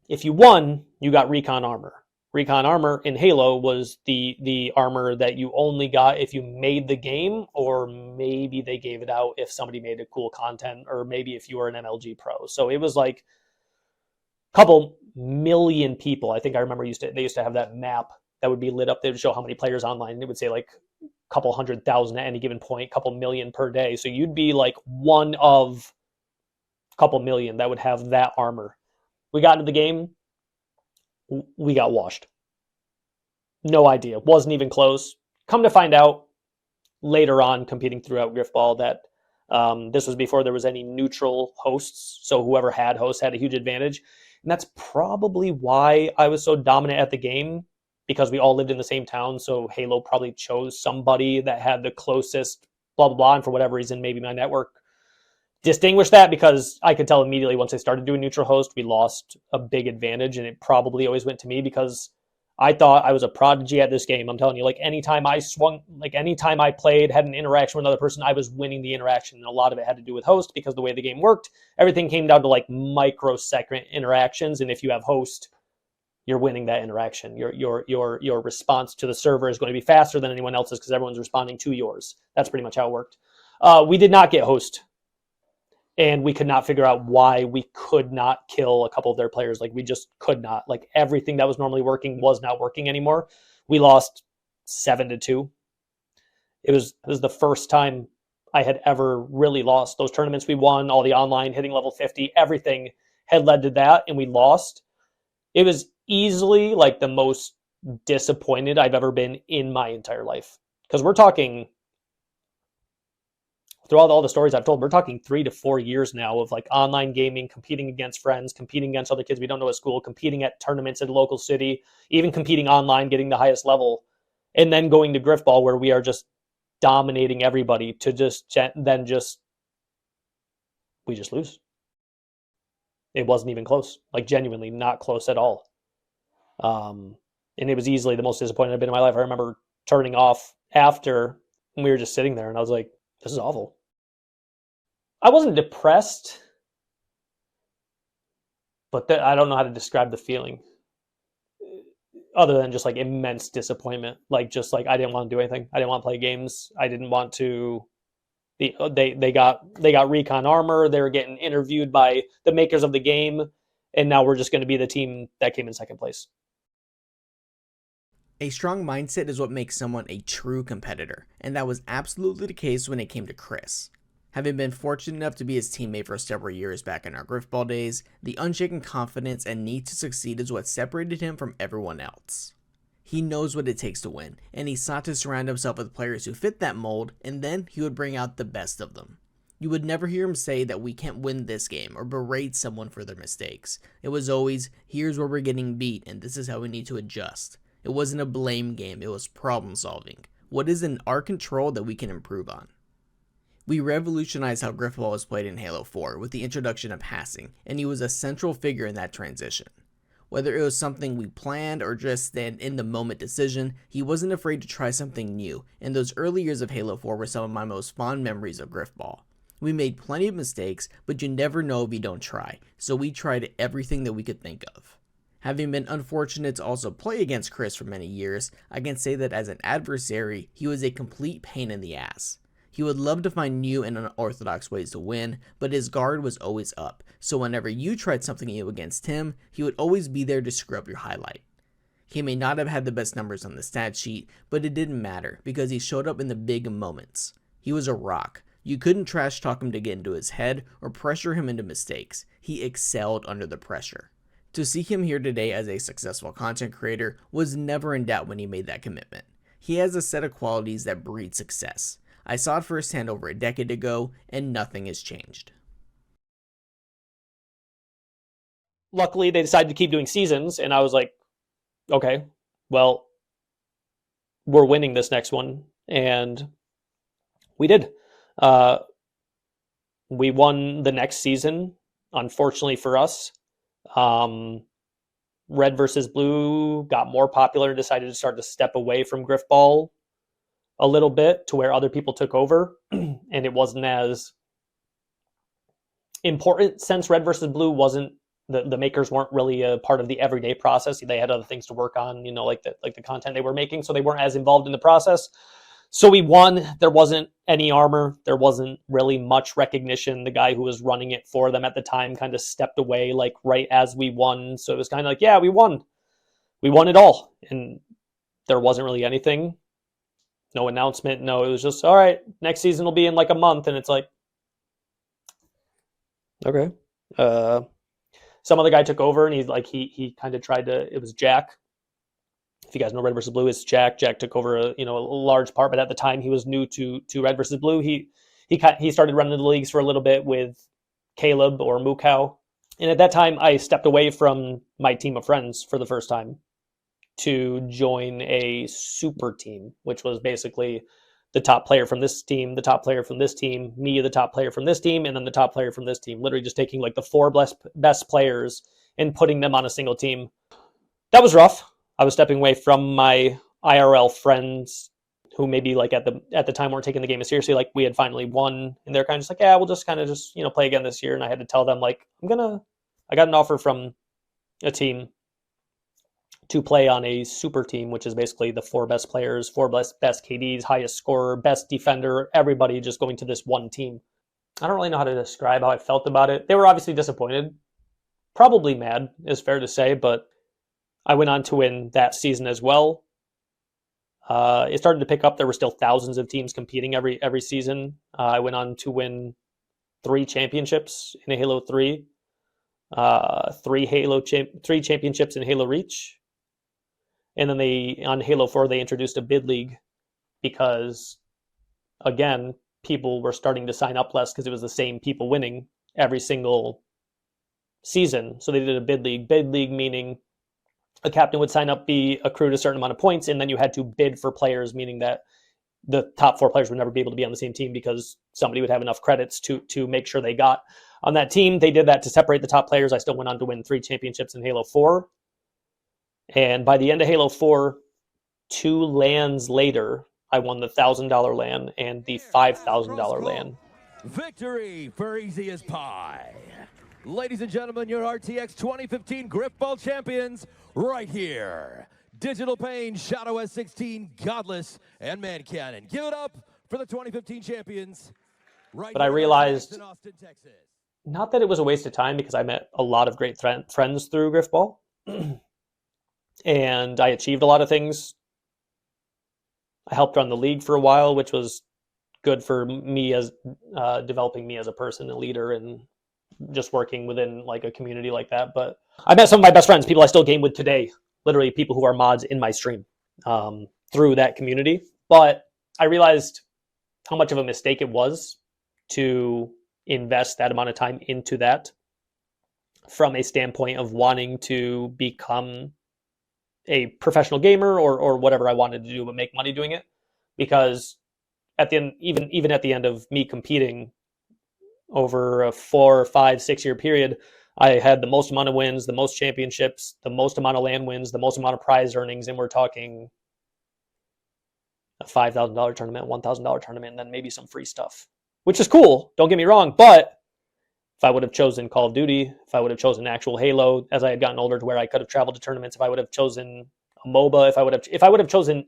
A: if you won, you got Recon Armor. Recon Armor in Halo was the armor that you only got if you made the game, or maybe they gave it out if somebody made a cool content, or maybe if you were an MLG pro. So it was like a couple million people. I think I remember they used to have that map that would be lit up. They would show how many players online, and it would say like a couple 100,000 at any given point, a couple million per day. So you'd be like one of a couple million that would have that armor. We got into the game, we got washed. No idea. Wasn't even close. Come to find out later on, competing throughout Grifball, that this was before there was any neutral hosts. So whoever had hosts had a huge advantage. And that's probably why I was so dominant at the game, because we all lived in the same town. So Halo probably chose somebody that had the closest blah, blah, blah. And for whatever reason, maybe my network distinguished that, because I could tell immediately once I started doing neutral host, we lost a big advantage. And it probably always went to me, because I thought I was a prodigy at this game. I'm telling you, like anytime I played, had an interaction with another person, I was winning the interaction. And a lot of it had to do with host, because the way the game worked, everything came down to like microsecond interactions. And if you have host, you're winning that interaction. Your response to the server is going to be faster than anyone else's, because everyone's responding to yours. That's pretty much how it worked. We did not get host. And we could not figure out why we could not kill a couple of their players. Like, we just could not. Like, everything that was normally working was not working anymore. We lost 7-2. It was the first time I had ever really lost. Those tournaments we won, all the online, hitting level 50, everything had led to that, and we lost. It was easily like the most disappointed I've ever been in my entire life. Because we're talking, throughout all the stories I've told, we're talking 3 to 4 years now of like online gaming, competing against friends, competing against other kids we don't know at school, competing at tournaments in the local city, even competing online, getting the highest level, and then going to Grifball, where we are just dominating everybody, to we just lose. It wasn't even close, like genuinely not close at all. And it was easily the most disappointed I've been in my life. I remember turning off after, and we were just sitting there, and I was like, this is awful. I wasn't depressed, but I don't know how to describe the feeling other than just like immense disappointment. Like, just like I didn't want to do anything. I didn't want to play games. I didn't want to. They got Recon Armor. They were getting interviewed by the makers of the game, and now we're just going to be the team that came in second place.
H: A strong mindset is what makes someone a true competitor, and that was absolutely the case when it came to Chris. Having been fortunate enough to be his teammate for several years back in our Grifball days, the unshaken confidence and need to succeed is what separated him from everyone else. He knows what it takes to win, and he sought to surround himself with players who fit that mold, and then he would bring out the best of them. You would never hear him say that we can't win this game or berate someone for their mistakes. It was always, here's where we're getting beat, and this is how we need to adjust. It wasn't a blame game, it was problem solving. What is in our control that we can improve on? We revolutionized how Grifball was played in Halo 4 with the introduction of passing, and he was a central figure in that transition. Whether it was something we planned or just an in-the-moment decision, he wasn't afraid to try something new, and those early years of Halo 4 were some of my most fond memories of Grifball. We made plenty of mistakes, but you never know if you don't try, so we tried everything that we could think of. Having been unfortunate to also play against Chris for many years, I can say that as an adversary, he was a complete pain in the ass. He would love to find new and unorthodox ways to win, but his guard was always up, so whenever you tried something new against him, he would always be there to screw up your highlight. He may not have had the best numbers on the stat sheet, but it didn't matter because he showed up in the big moments. He was a rock. You couldn't trash talk him to get into his head or pressure him into mistakes. He excelled under the pressure. To see him here today as a successful content creator was never in doubt when he made that commitment. He has a set of qualities that breed success. I saw it firsthand over a decade ago, and nothing has changed.
A: Luckily, they decided to keep doing seasons, and I was like, okay, well, we're winning this next one. And we did. We won the next season, unfortunately for us. Red versus Blue got more popular and decided to start to step away from Grifball a little bit to where other people took over. And it wasn't as important since Red versus Blue wasn't, the makers weren't really a part of the everyday process. They had other things to work on, like the content they were making, so they weren't as involved in the process. So we won. There wasn't any armor. There wasn't really much recognition. The guy who was running it for them at the time kind of stepped away like right as we won. So it was kind of like, yeah, we won. We won it all. And there wasn't really anything. No announcement. No, it was just, all right, next season will be in like a month. And it's like, okay. Some other guy took over and he kind of tried to, it was Jack. If you guys know Red versus Blue, it's Jack. Jack took over a large part, but at the time he was new to Red versus Blue. He started running the leagues for a little bit with Caleb or Mukau. And at that time I stepped away from my team of friends for the first time to join a super team, which was basically the top player from this team, the top player from this team, me, the top player from this team, and then the top player from this team. Literally just taking like the 4 best players and putting them on a single team. That was rough. I was stepping away from my IRL friends who maybe like at the time weren't taking the game as seriously. Like we had finally won, and they're kind of just like, yeah, we'll just kind of just play again this year. And I had to tell them like, I got an offer from a team to play on a super team, which is basically the 4 best players, 4 best KDs, highest scorer, best defender, everybody just going to this one team. I don't really know how to describe how I felt about it. They were obviously disappointed, probably mad, is fair to say, but I went on to win that season as well. It started to pick up. There were still thousands of teams competing every season. I went on to win 3 championships in Halo 3, 3 championships in Halo Reach, and then on Halo 4 they introduced a bid league because, again, people were starting to sign up less because it was the same people winning every single season. So they did a bid league. Bid league meaning a captain would sign up, be accrued a certain amount of points, and then you had to bid for players, meaning that the top 4 players would never be able to be on the same team because somebody would have enough credits to make sure they got on that team. They did that to separate the top players. I still went on to win 3 championships in Halo 4. And by the end of Halo 4, 2 LANs later, I won the $1,000 LAN and the $5,000 LAN.
C: Victory for Easy as Pie. Ladies and gentlemen, your RTX 2015 Grifball champions right here. Digital Pain, Shadow S16, Godless, and Man Cannon. Give it up for the 2015 champions. Right.
A: But I realized, Austin, Texas. Not that it was a waste of time because I met a lot of great friends through Grifball. And I achieved a lot of things. I helped run the league for a while, which was good for me as developing me as a person, a leader, and just working within like a community like that. But I met some of my best friends, people I still game with today, literally people who are mods in my stream through that community. But I realized how much of a mistake it was to invest that amount of time into that from a standpoint of wanting to become a professional gamer or whatever I wanted to do, but make money doing it. Because at the end, even at the end of me competing over a 4, 5, 6 year period, I had the most amount of wins, the most championships, the most amount of LAN wins, the most amount of prize earnings, and we're talking a $5,000 tournament, $1,000 tournament, and then maybe some free stuff, which is cool. Don't get me wrong, but if I would have chosen Call of Duty, if I would have chosen actual Halo, as I had gotten older to where I could have traveled to tournaments, if I would have chosen a MOBA, if I would have chosen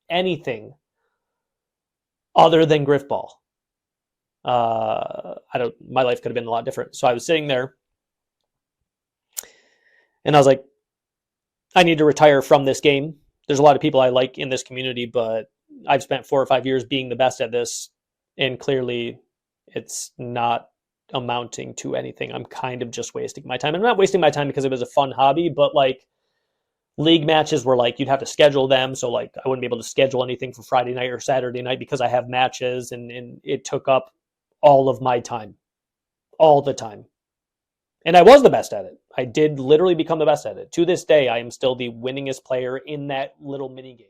A: anything other than Grifball, my life could have been a lot different. So I was sitting there and I was like, I need to retire from this game. There's a lot of people I like in this community, but I've spent 4 or 5 years being the best at this, and clearly it's not amounting to anything. I'm kind of just wasting my time. I'm not wasting my time because it was a fun hobby, but like league matches were like, you'd have to schedule them. So like I wouldn't be able to schedule anything for Friday night or Saturday night because I have matches, and it took up all of my time, all the time. And I was the best at it. I did literally become the best at it. To this day, I am still the winningest player in that little mini game.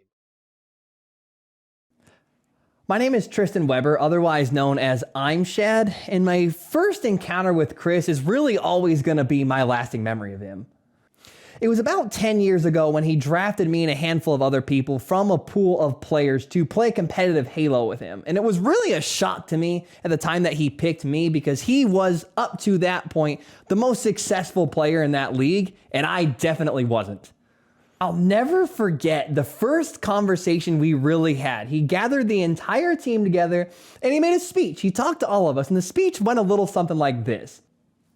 I: My name is Tristan Weber, otherwise known as I'm Shad, and my first encounter with Chris is really always going to be my lasting memory of him. It was about 10 years ago when he drafted me and a handful of other people from a pool of players to play competitive Halo with him. And it was really a shock to me at the time that he picked me, because he was, up to that point, the most successful player in that league, and I definitely wasn't. I'll never forget the first conversation we really had. He gathered the entire team together and he made a speech. He talked to all of us, and the speech went a little something like this.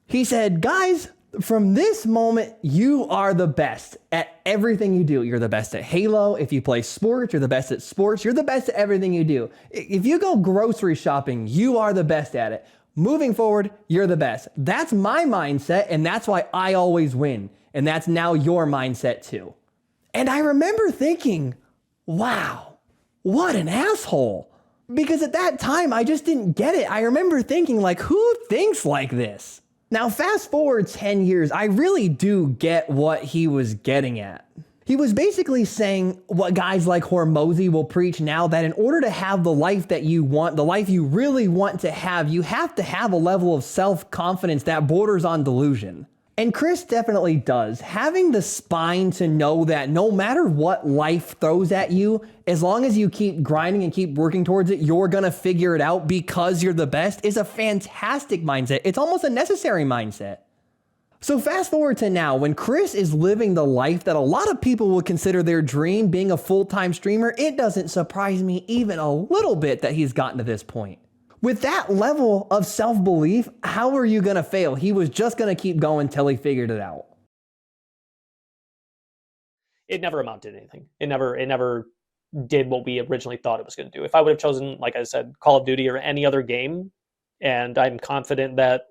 I: He said, "Guys, from this moment, you are the best at everything you do. You're the best at Halo. If you play sports, you're the best at sports. You're the best at everything you do. If you go grocery shopping, you are the best at it. Moving forward, you're the best." That's my mindset, and that's why I always win. And that's now your mindset too. And I remember thinking, wow, what an asshole. Because at that time, I just didn't get it. I remember thinking, like, who thinks like this? Now, fast forward 10 years, I really do get what he was getting at. He was basically saying what guys like Hormozy will preach now, that in order to have the life that you want, the life you really want to have a level of self-confidence that borders on delusion. And Chris definitely does. Having the spine to know that no matter what life throws at you, as long as you keep grinding and keep working towards it, you're going to figure it out because you're the best, is a fantastic mindset. It's almost a necessary mindset. So fast forward to now, when Chris is living the life that a lot of people would consider their dream, being a full-time streamer, it doesn't surprise me even a little bit that he's gotten to this point. With that level of self-belief, how are you going to fail? He was just going to keep going till he figured it out.
A: It never amounted to anything. It never did what we originally thought it was going to do. If I would have chosen, like I said, Call of Duty or any other game, and I'm confident that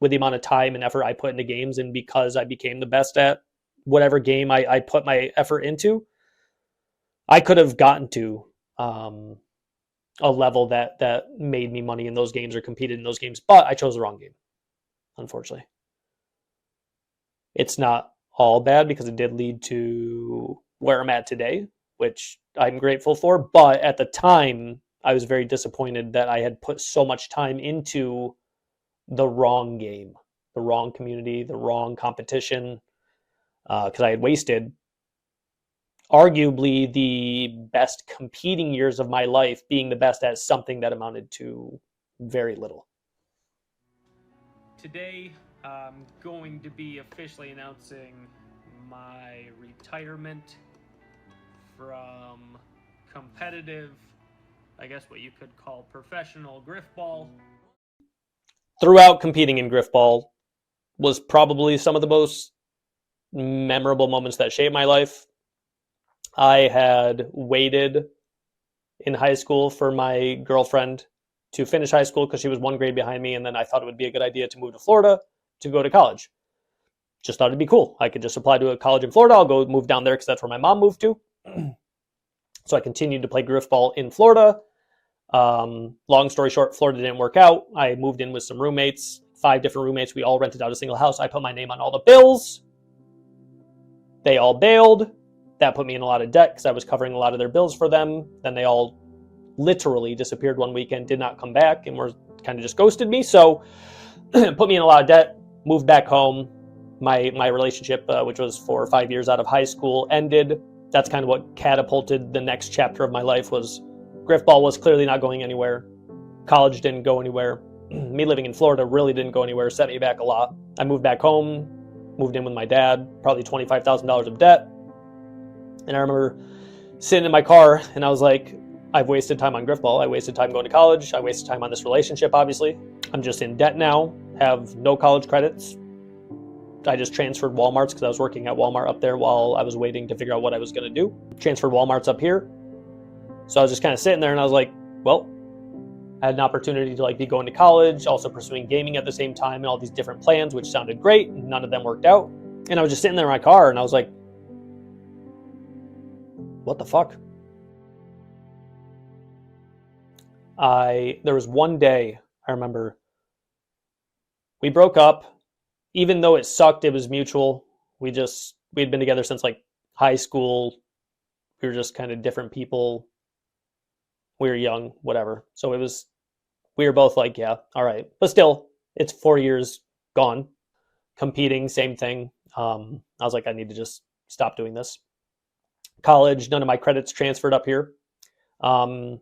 A: with the amount of time and effort I put into games, and because I became the best at whatever game I put my effort into, I could have gotten to a level that made me money in those games or competed in those games, but I chose the wrong game, unfortunately. It's not all bad because it did lead to where I'm at today, which I'm grateful for, but at the time, I was very disappointed that I had put so much time into the wrong game, the wrong community, the wrong competition, because I had wasted arguably the best competing years of my life being the best at something that amounted to very little.
J: Today, I'm going to be officially announcing my retirement from competitive, I guess what you could call professional Grifball.
A: Throughout competing in Grifball was probably some of the most memorable moments that shaped my life. I had waited in high school for my girlfriend to finish high school because she was one grade behind me, and then I thought it would be a good idea to move to Florida to go to college. Just thought it'd be cool. I could just apply to a college in Florida. I'll go move down there because that's where my mom moved to. So I continued to play Grifball in Florida. Long story short, Florida didn't work out. I moved in with some roommates, 5 different roommates. We all rented out a single house. I put my name on all the bills. They all bailed. That put me in a lot of debt because I was covering a lot of their bills for them. Then they all literally disappeared one weekend, did not come back, and were kind of just ghosted me. So put me in a lot of debt, moved back home. My relationship, which was 4 or 5 years out of high school, ended. That's kind of what catapulted the next chapter of my life. Was Grifball was clearly not going anywhere. College didn't go anywhere. Me living in Florida really didn't go anywhere, set me back a lot. I moved back home, moved in with my dad, probably $25,000 of debt. And I remember sitting in my car and I was like, I've wasted time on Grifball. I wasted time going to college. I wasted time on this relationship, obviously. I'm just in debt now, have no college credits. I just transferred Walmarts because I was working at Walmart up there while I was waiting to figure out what I was going to do. Transferred Walmarts up here. So I was just kind of sitting there and I was like, well, I had an opportunity to be going to college, also pursuing gaming at the same time, and all these different plans, which sounded great. None of them worked out. And I was just sitting there in my car and I was like, what the fuck? There was one day I remember we broke up. Even though it sucked, it was mutual. We'd been together since high school. We were just kind of different people. we were young, whatever. So we were both like, yeah, all right. But still, it's 4 years gone. Competing, same thing. I was like, I need to just stop doing this. College, none of my credits transferred up here. And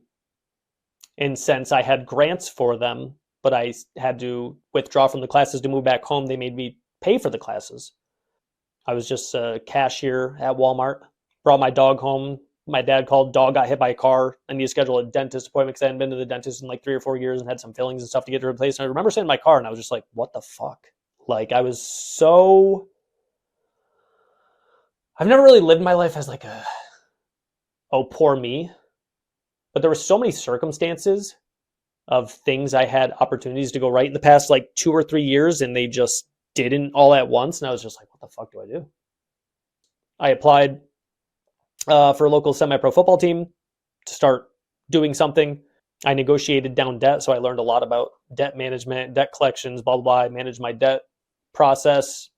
A: since I had grants for them, but I had to withdraw from the classes to move back home, they made me pay for the classes. I was just a cashier at Walmart, brought my dog home. My dad called, dog got hit by a car. I need to schedule a dentist appointment because I hadn't been to the dentist in like 3 or 4 years and had some fillings and stuff to get replaced. And I remember sitting in my car and I was just like, what the fuck? Like, I was so... I've never really lived my life as like a, oh, poor me. But there were so many circumstances of things I had opportunities to go right in the past like 2 or 3 years, and they just didn't all at once. And I was just like, what the fuck do I do? I applied for a local semi-pro football team to start doing something. I negotiated down debt, so I learned a lot about debt management, debt collections, blah, blah, blah. I managed my debt process.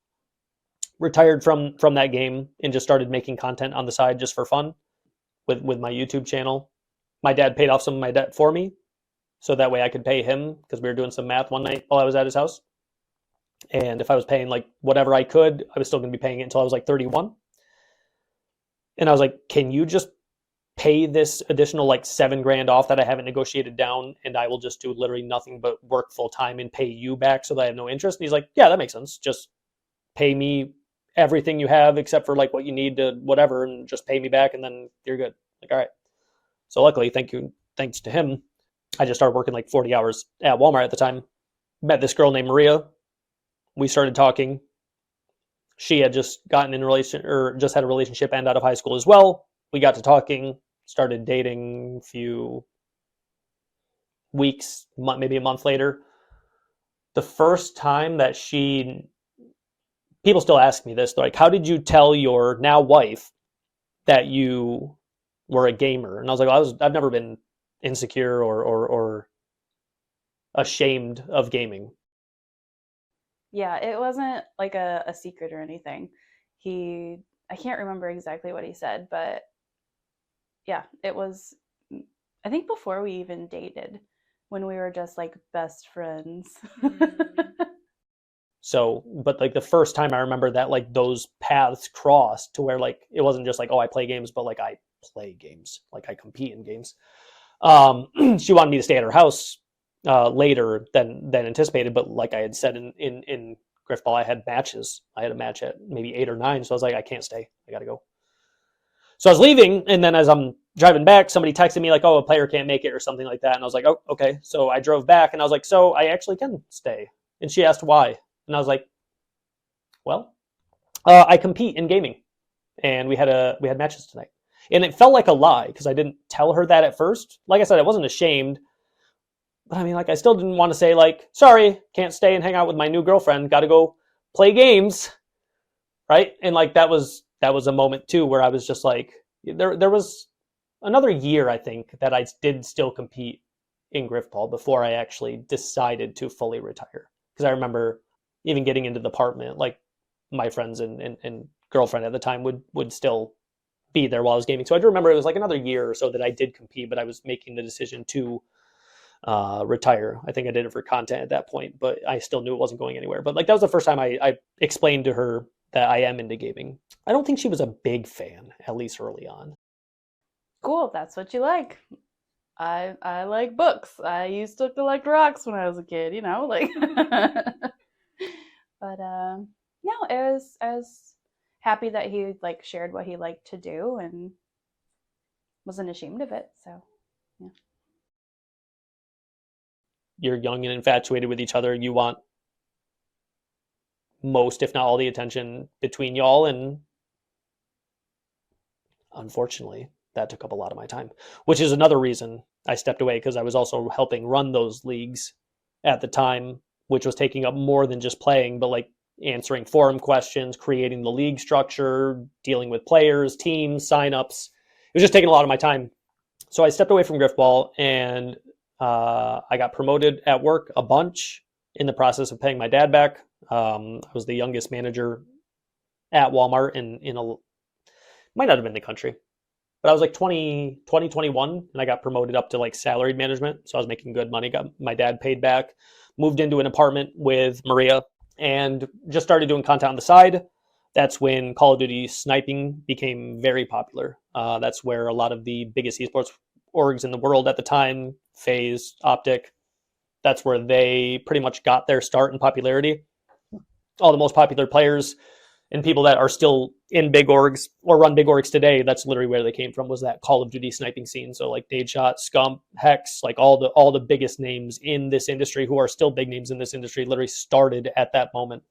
A: Retired from that game and just started making content on the side just for fun with my YouTube channel. My dad paid off some of my debt for me, so that way I could pay him, because we were doing some math one night while I was at his house. And if I was paying like whatever I could, I was still going to be paying it until I was like 31. And I was like, can you just pay this additional like $7,000 off that I haven't negotiated down, and I will just do literally nothing but work full time and pay you back so that I have no interest? And he's like, yeah, that makes sense. Just pay me everything you have except for like what you need to whatever, and just pay me back, and then you're good. Like, all right. So luckily, thanks to him, I just started working like 40 hours at Walmart at the time. Met this girl named Maria. We started talking. She had just gotten in just had a relationship and out of high school as well. We got to talking, started dating a few weeks, maybe a month later. The first time that people still ask me this, they're like, how did you tell your now wife that you were a gamer? And I was like, well, I've never been insecure or ashamed of gaming.
K: Yeah, it wasn't like a secret or anything. I can't remember exactly what he said, but yeah, it was, I think before we even dated, when we were just like best friends.
A: So, but like the first time I remember that like those paths crossed to where like it wasn't just like, oh, I play games, but like I play games, like I compete in games. She wanted me to stay at her house later than anticipated, but like I had said in Grifball, I had matches. I had a match at maybe 8 or 9, so I was like, I can't stay. I gotta go. So I was leaving, and then as I'm driving back, somebody texted me like, oh, a player can't make it or something like that, and I was like, oh, okay. So I drove back, and I was like, so I actually can stay. And she asked why. And I was like, well, I compete in gaming, and we had matches tonight. And it felt like a lie because I didn't tell her that at first. Like I said, I wasn't ashamed, but I mean, like I still didn't want to say like, sorry, can't stay and hang out with my new girlfriend. Got to go play games, right? And like that was a moment too where I was just like, there was another year I think that I did still compete in Grifball before I actually decided to fully retire. Because I remember even getting into the apartment, like my friends and girlfriend at the time would still be there while I was gaming. So I do remember it was like another year or so that I did compete, but I was making the decision to retire. I think I did it for content at that point, but I still knew it wasn't going anywhere. But like that was the first time I explained to her that I am into gaming. I don't think she was a big fan, at least early on.
K: Cool, that's what you like. I like books. I used to collect rocks when I was a kid, like. But no, I was happy that he like shared what he liked to do and wasn't ashamed of it. So, yeah.
A: You're young and infatuated with each other. You want most, if not all, the attention between y'all, and unfortunately, that took up a lot of my time, which is another reason I stepped away, because I was also helping run those leagues at the time, which was taking up more than just playing, but like answering forum questions, creating the league structure, dealing with players, teams, signups. It was just taking a lot of my time. So I stepped away from Grifball, and I got promoted at work a bunch in the process of paying my dad back. I was the youngest manager at Walmart in might not have been the country, But I was like 21, and I got promoted up to like salaried management. So I was making good money. Got my dad paid back, moved into an apartment with Maria, and just started doing content on the side. That's when Call of Duty sniping became very popular. That's where a lot of the biggest esports orgs in the world at the time, FaZe, Optic, that's where they pretty much got their start in popularity. All the most popular players and people that are still in big orgs or run big orgs today, that's literally where they came from, was that Call of Duty sniping scene. So like Nadeshot, Scump, Hex, like all the biggest names in this industry who are still big names in this industry literally started at that moment.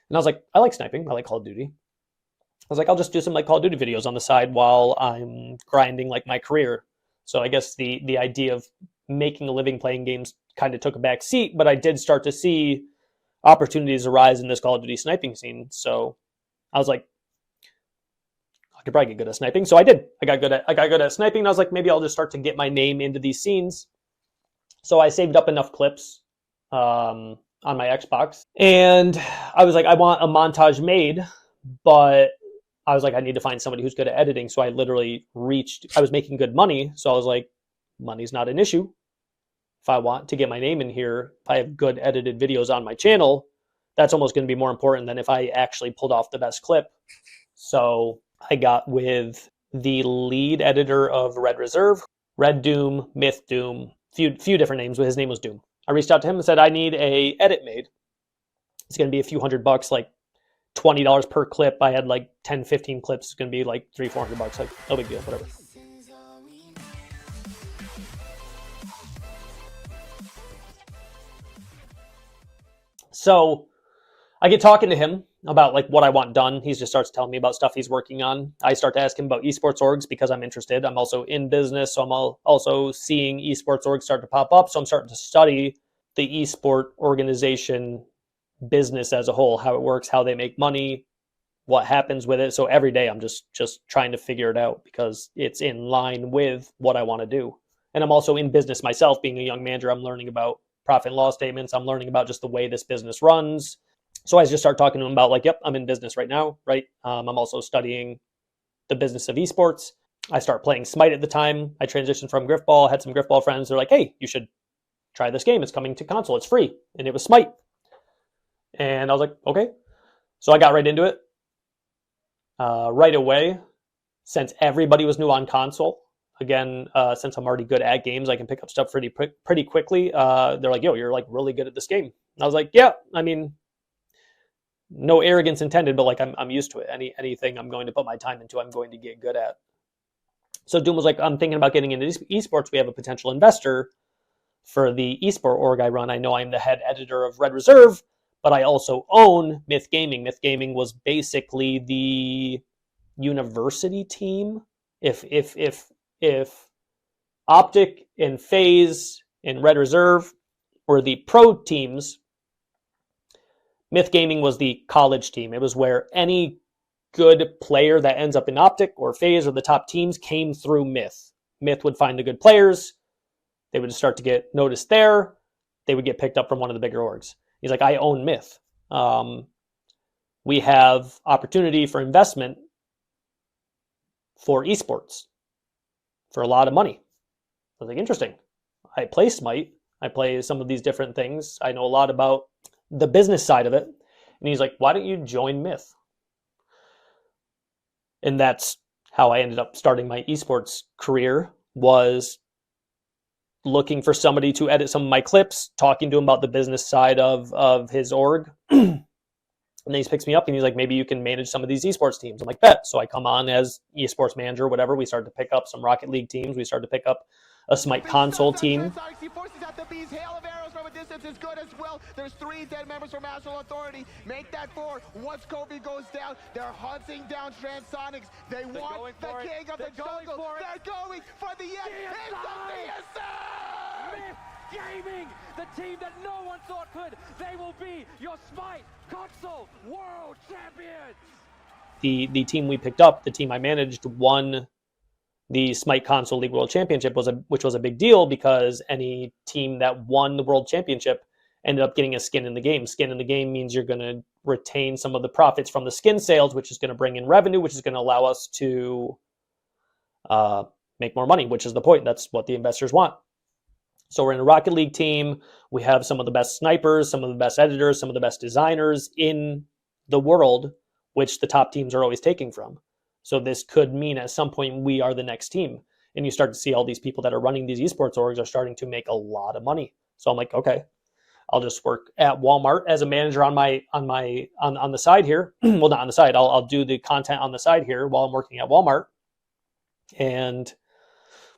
A: And I was like, I like sniping. I like Call of Duty. I was like, I'll just do some like Call of Duty videos on the side while I'm grinding like my career. So I guess the idea of making a living playing games kind of took a back seat, but I did start to see opportunities arise in this Call of Duty sniping scene. So I was like, I could probably get good at sniping. So I did. I got good at sniping. And I was like, maybe I'll just start to get my name into these scenes. So I saved up enough clips on my Xbox, and I was like, I want a montage made, but I was like, I need to find somebody who's good at editing. So I literally I was making good money. So I was like, money's not an issue. If I want to get my name in here, if I have good edited videos on my channel, that's almost going to be more important than if I actually pulled off the best clip. So I got with the lead editor of Red Reserve, Red Doom, Myth Doom, few different names, but his name was Doom. I reached out to him and said, I need a edit made. It's going to be a few $100, like $20 per clip. I had like 10, 15 clips. It's going to be like $300-$400. Like, no big deal, whatever. So I get talking to him about like what I want done. He just starts telling me about stuff he's working on. I start to ask him about esports orgs because I'm interested. I'm also in business, so I'm also seeing esports orgs start to pop up. So I'm starting to study the esport organization business as a whole, how it works, how they make money, what happens with it. So every day I'm just trying to figure it out because it's in line with what I want to do. And I'm also in business myself, being a young manager. I'm learning about profit and loss statements. I'm learning about just the way this business runs. So I just start talking to him about like, yep, I'm in business right now, right? I'm also studying the business of esports. I start playing Smite at the time. I transitioned from Grifball, had some Grifball friends. They're like, hey, you should try this game. It's coming to console. It's free. And it was Smite. And I was like, okay. So I got right into it. Right away, since everybody was new on console, again, since I'm already good at games, I can pick up stuff pretty quickly. They're like, yo, you're like really good at this game. And I was like, yeah, I mean, no arrogance intended, but like I'm used to it. Anything I'm going to put my time into, I'm going to get good at. So Doom was like, I'm thinking about getting into esports. We have a potential investor for the esport org I run. I know I'm the head editor of Red Reserve, but I also own Myth Gaming. Myth Gaming was basically the university team. If Optic and FaZe and Red Reserve were the pro teams, Myth Gaming was the college team. It was where any good player that ends up in Optic or FaZe or the top teams came through Myth. Myth would find the good players. They would start to get noticed there. They would get picked up from one of the bigger orgs. He's like, I own Myth. We have opportunity for investment for esports for a lot of money. I was like, interesting. I play Smite. I play some of these different things. I know a lot about the business side of it. And he's like, why don't you join Myth? And that's how I ended up starting my esports career, was looking for somebody to edit some of my clips, talking to him about the business side of his org. And then he picks me up and he's like, maybe you can manage some of these esports teams. I'm like, bet. So I come on as esports manager, whatever. We started to pick up some Rocket League teams. We started to pick up a Smite console team.
E: He forces out the bees. Hail of arrows from a distance is good as well. There's 3 dead members from National Authority. Make that 4. Once Kobe goes down, they're hunting down Transonics. They want the king of the jungle. They're going for the end. It's the VSM!
C: Gaming, the team that no one thought could. They will be your Smite console world champions.
A: The team we picked up, the team I managed, won the Smite Console League World Championship, which was a big deal because any team that won the World Championship ended up getting a skin in the game. Skin in the game means you're going to retain some of the profits from the skin sales, which is going to bring in revenue, which is going to allow us to make more money, which is the point. That's what the investors want. So we're in a Rocket League team. We have some of the best snipers, some of the best editors, some of the best designers in the world, which the top teams are always taking from. So this could mean at some point we are the next team. And you start to see all these people that are running these esports orgs are starting to make a lot of money. So I'm like, okay, I'll just work at Walmart as a manager on the side here. Well, not on the side. I'll do the content on the side here while I'm working at Walmart, and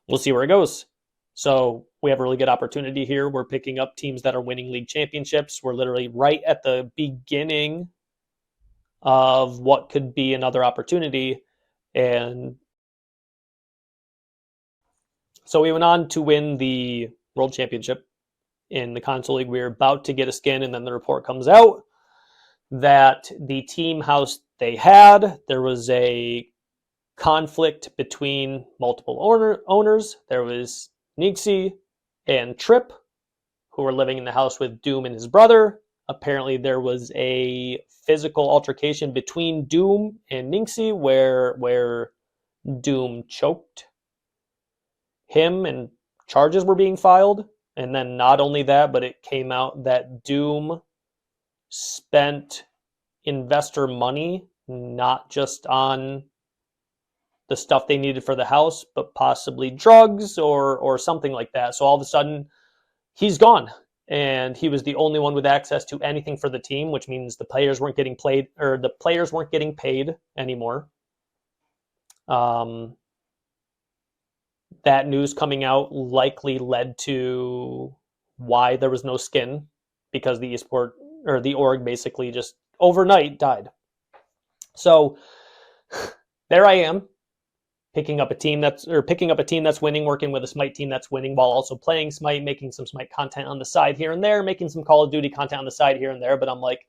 A: we'll see where it goes. So we have a really good opportunity here. We're picking up teams that are winning league championships. We're literally right at the beginning of what could be another opportunity. And so we went on to win the World Championship in the console league. We were about to get a skin, and then the report comes out that the team house they had, there was a conflict between multiple owners. There was Nixie and Trip, who were living in the house with Doom and his brother. Apparently there was a physical altercation between Doom and Nixie where Doom choked him and charges were being filed. And then not only that, but it came out that Doom spent investor money, not just on the stuff they needed for the house, but possibly drugs or something like that. So all of a sudden, he's gone. And he was the only one with access to anything for the team, which means the players weren't getting paid anymore. That news coming out likely led to why there was no skin, because the esport or the org basically just overnight died. So there I am, picking up a team that's winning, working with a Smite team that's winning while also playing Smite, making some Smite content on the side here and there, making some Call of Duty content on the side here and there. But I'm like,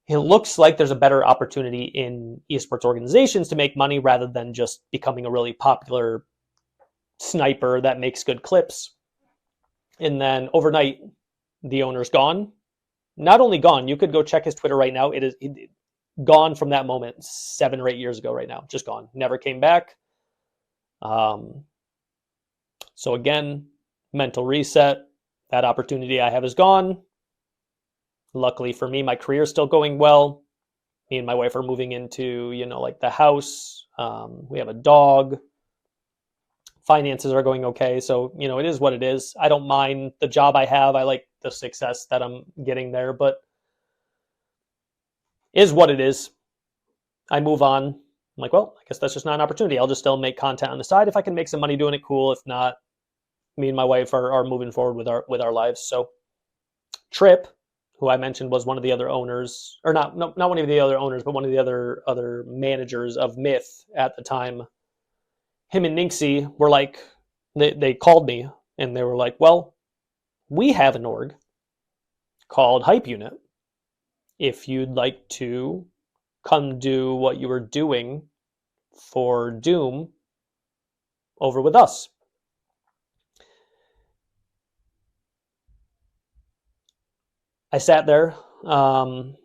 A: it looks like there's a better opportunity in esports organizations to make money rather than just becoming a really popular sniper that makes good clips. And then overnight, the owner's gone. Not only gone, you could go check his Twitter right now. It is gone from that moment 7 or 8 years ago right now. Just gone. Never came back. So again, mental reset. That opportunity I have is gone. Luckily for me, my career is still going well. Me and my wife are moving into, like the house. We have a dog. Finances are going okay. So, it is what it is. I don't mind the job I have. I like the success that I'm getting there, but is what it is. I move on. I'm like, well, I guess that's just not an opportunity. I'll just still make content on the side. If I can make some money doing it, cool. If not, me and my wife are moving forward with our lives. So Trip, who I mentioned was one of the other owners, or not one of the other owners, but one of the other managers of Myth at the time, him and Nixie were like, they called me and they were like, well, we have an org called Hype Unit. If you'd like to come do what you were doing for Doom over with us. I sat there,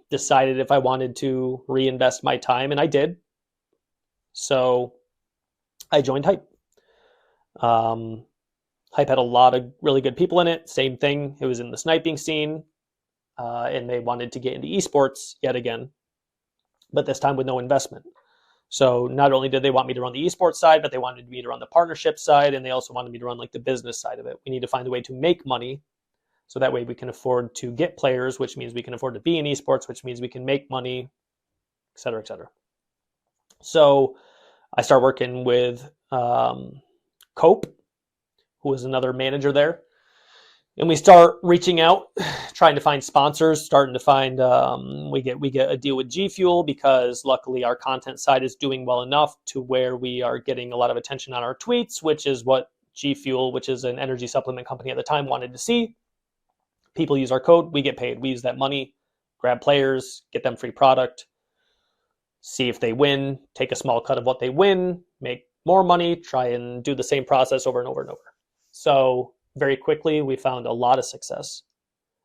A: decided if I wanted to reinvest my time, and I did. So I joined Hype. Hype had a lot of really good people in it. Same thing. It was in the sniping scene. And they wanted to get into esports yet again, but this time with no investment. So not only did they want me to run the esports side, but they wanted me to run the partnership side, and they also wanted me to run like the business side of it. We need to find a way to make money, so that way we can afford to get players, which means we can afford to be in esports, which means we can make money, et cetera, et cetera. So I start working with Cope, who is another manager there. And we start reaching out, trying to find sponsors, starting to find, we get a deal with G Fuel, because luckily our content side is doing well enough to where we are getting a lot of attention on our tweets, which is what G Fuel, which is an energy supplement company at the time, wanted to see. People use our code, we get paid. We use that money, grab players, get them free product, see if they win, take a small cut of what they win, make more money, try and do the same process over and over and over. So very quickly, we found a lot of success.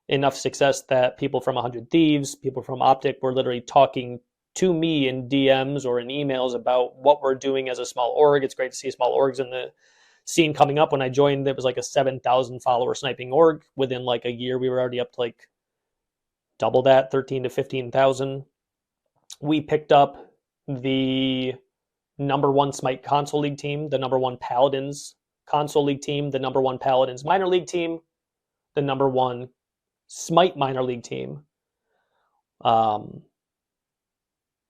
A: Enough success that people from 100 Thieves, people from Optic were literally talking to me in DMs or in emails about what we're doing as a small org. It's great to see small orgs in the scene coming up. When I joined, it was like a 7,000 follower sniping org. Within like a year, we were already up to like double that, 13 to 15,000. We picked up the #1 Smite console league team, the #1 Paladins console league team, the #1 Paladins minor league team, the #1 Smite minor league team.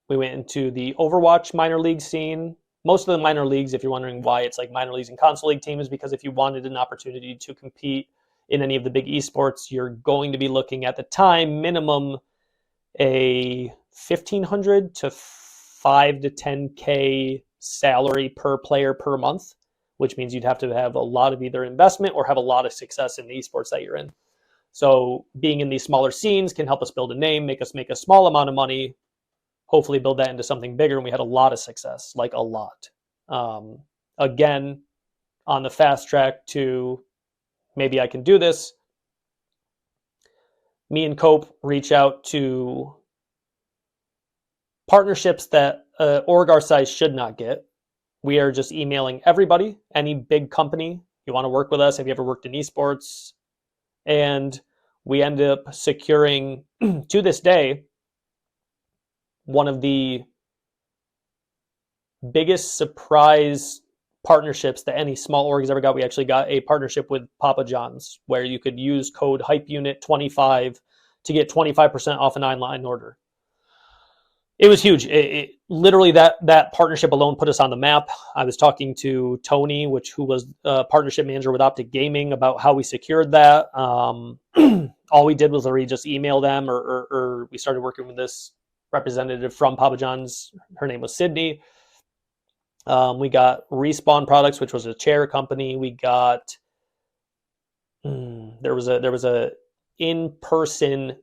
A: We went into the Overwatch minor league scene. Most of the minor leagues, if you're wondering why it's like minor leagues and console league teams, because if you wanted an opportunity to compete in any of the big esports, you're going to be looking at the time minimum a 1,500 to 5 to 10K salary per player per month, which means you'd have to have a lot of either investment or have a lot of success in the esports that you're in. So being in these smaller scenes can help us build a name, make us make a small amount of money, hopefully build that into something bigger. And we had a lot of success, like a lot. Again, on the fast track to maybe I can do this, me and Cope reach out to partnerships that org our size should not get. We are just emailing everybody, any big company, you want to work with us? Have you ever worked in esports? And we ended up securing, to this day, one of the biggest surprise partnerships that any small org has ever got. We actually got a partnership with Papa John's where you could use code HYPEUNIT25 to get 25% off an online order. It was huge. It literally that partnership alone put us on the map. I was talking to Tony, who was a partnership manager with Optic Gaming, about how we secured that. All we did was literally just email them, or we started working with this representative from Papa John's. Her name was Sydney. We got Respawn Products, which was a chair company. We got there was a in-person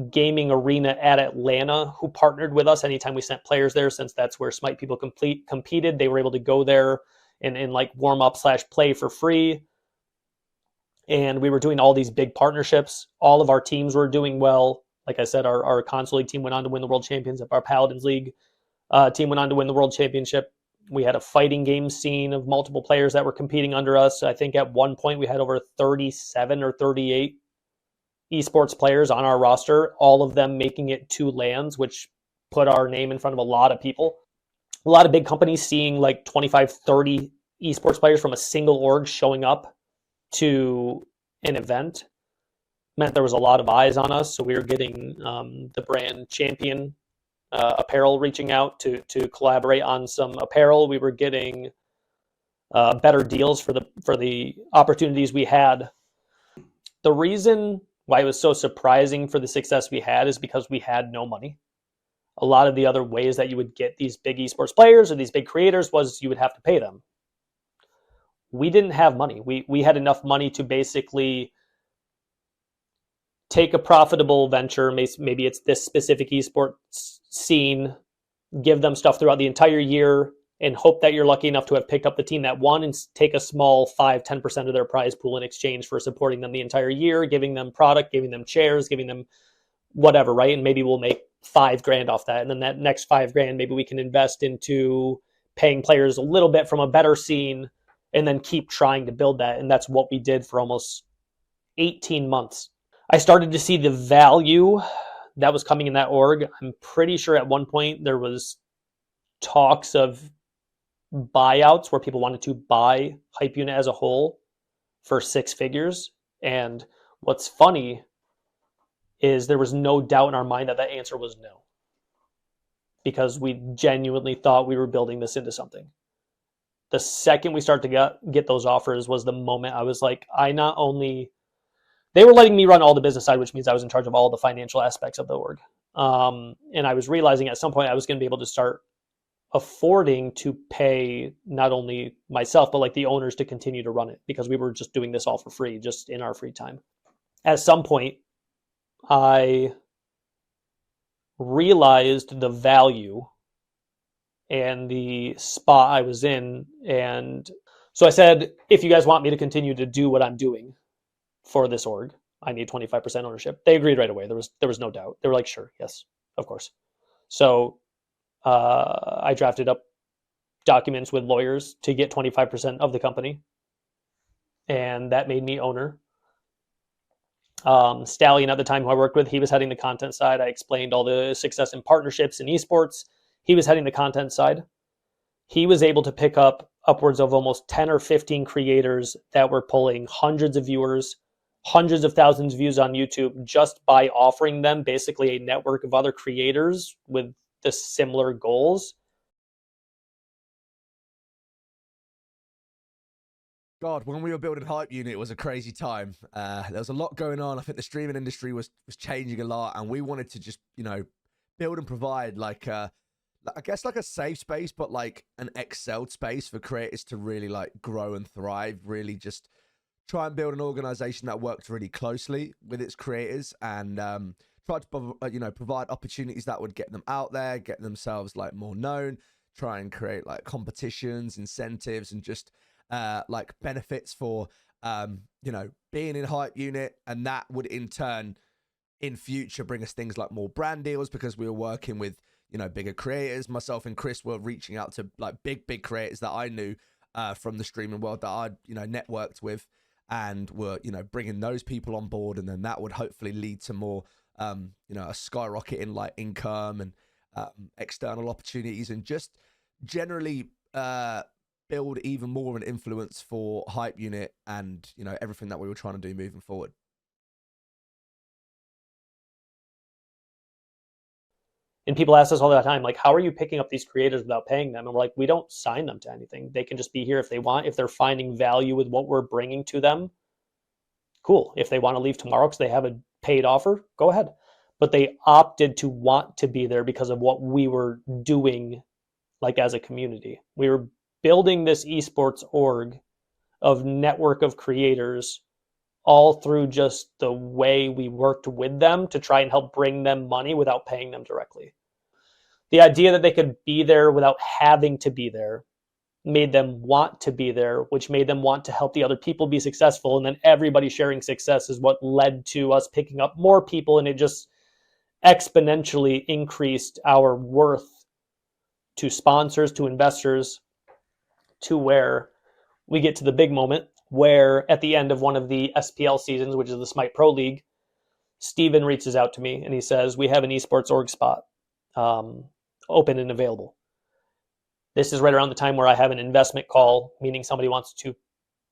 A: gaming arena at Atlanta who partnered with us anytime we sent players there, since that's where Smite people competed. They were able to go there and like warm up / play for free. And we were doing all these big partnerships. All of our teams were doing well. Like I said, our console league team went on to win the World Championship. Our Paladins League team went on to win the World Championship. We had a fighting game scene of multiple players that were competing under us. I think at one point we had over 37 or 38 esports players on our roster, all of them making it to LANs, which put our name in front of a lot of people. A lot of big companies seeing like 25, 30 esports players from a single org showing up to an event meant there was a lot of eyes on us. So we were getting the brand Champion apparel reaching out to collaborate on some apparel. We were getting better deals for the opportunities we had. The reason why it was so surprising for the success we had is because we had no money. A lot of the other ways that you would get these big esports players or these big creators was you would have to pay them. We didn't have money. We had enough money to basically take a profitable venture, maybe it's this specific esports scene, give them stuff throughout the entire year, and hope that you're lucky enough to have picked up the team that won and take a small 5-10% of their prize pool in exchange for supporting them the entire year, giving them product, giving them chairs, giving them whatever, right? And maybe we'll make $5,000 off that. And then that next $5,000, maybe we can invest into paying players a little bit from a better scene and then keep trying to build that. And that's what we did for almost 18 months. I started to see the value that was coming in that org. I'm pretty sure at one point there was talks of buyouts where people wanted to buy Hype Unit as a whole for 6 figures. And what's funny is there was no doubt in our mind that answer was no, because we genuinely thought we were building this into something. The second we started to get those offers was the moment I was like, they were letting me run all the business side, which means I was in charge of all the financial aspects of the org. And I was realizing at some point I was going to be able to start affording to pay not only myself, but like the owners to continue to run it, because we were just doing this all for free, just in our free time. At some point, I realized the value and the spot I was in. And so I said, if you guys want me to continue to do what I'm doing for this org, I need 25% ownership. They agreed right away. There was no doubt. They were like, sure, yes, of course. So I drafted up documents with lawyers to get 25% of the company, and that made me owner. Stallion at the time, who I worked with, he was heading the content side. I explained all the success in partnerships in esports. He was heading the content side. He was able to pick up upwards of almost 10 or 15 creators that were pulling hundreds of viewers, hundreds of thousands of views on YouTube, just by offering them basically a network of other creators with the similar goals.
L: God, when we were building Hype Unit, it was a crazy time. There was a lot going on. I think the streaming industry was changing a lot, and we wanted to just, you know, build and provide like I guess like a safe space, but like an excelled space for creators to really like grow and thrive. Really, just try and build an organization that works really closely with its creators, and try to provide opportunities that would get them out there, get themselves like more known. Try and create like competitions, incentives, and just like benefits for being in Hype Unit, and that would in turn in future bring us things like more brand deals, because we were working with bigger creators. Myself and Chris were reaching out to like big creators that I knew from the streaming world that I'd networked with, and were bringing those people on board, and then that would hopefully lead to more a skyrocket in like income and external opportunities, and just generally build even more of an influence for Hype Unit and everything that we were trying to do moving forward.
A: And people ask us all the time, like, how are you picking up these creators without paying them? And we're like, we don't sign them to anything. They can just be here if they want. If they're finding value with what we're bringing to them, cool. If they want to leave tomorrow because they have a paid offer, go ahead. But they opted to want to be there because of what we were doing, like as a community. We were building this esports org of network of creators, all through just the way we worked with them to try and help bring them money without paying them directly. The idea that they could be there without having to be there made them want to be there, which made them want to help the other people be successful. And then everybody sharing success is what led to us picking up more people, and it just exponentially increased our worth to sponsors, to investors, to where we get to the big moment where at the end of one of the SPL seasons, which is the Smite Pro League, Steven reaches out to me and he says, we have an esports org spot open and available. This is right around the time where I have an investment call, meaning somebody wants to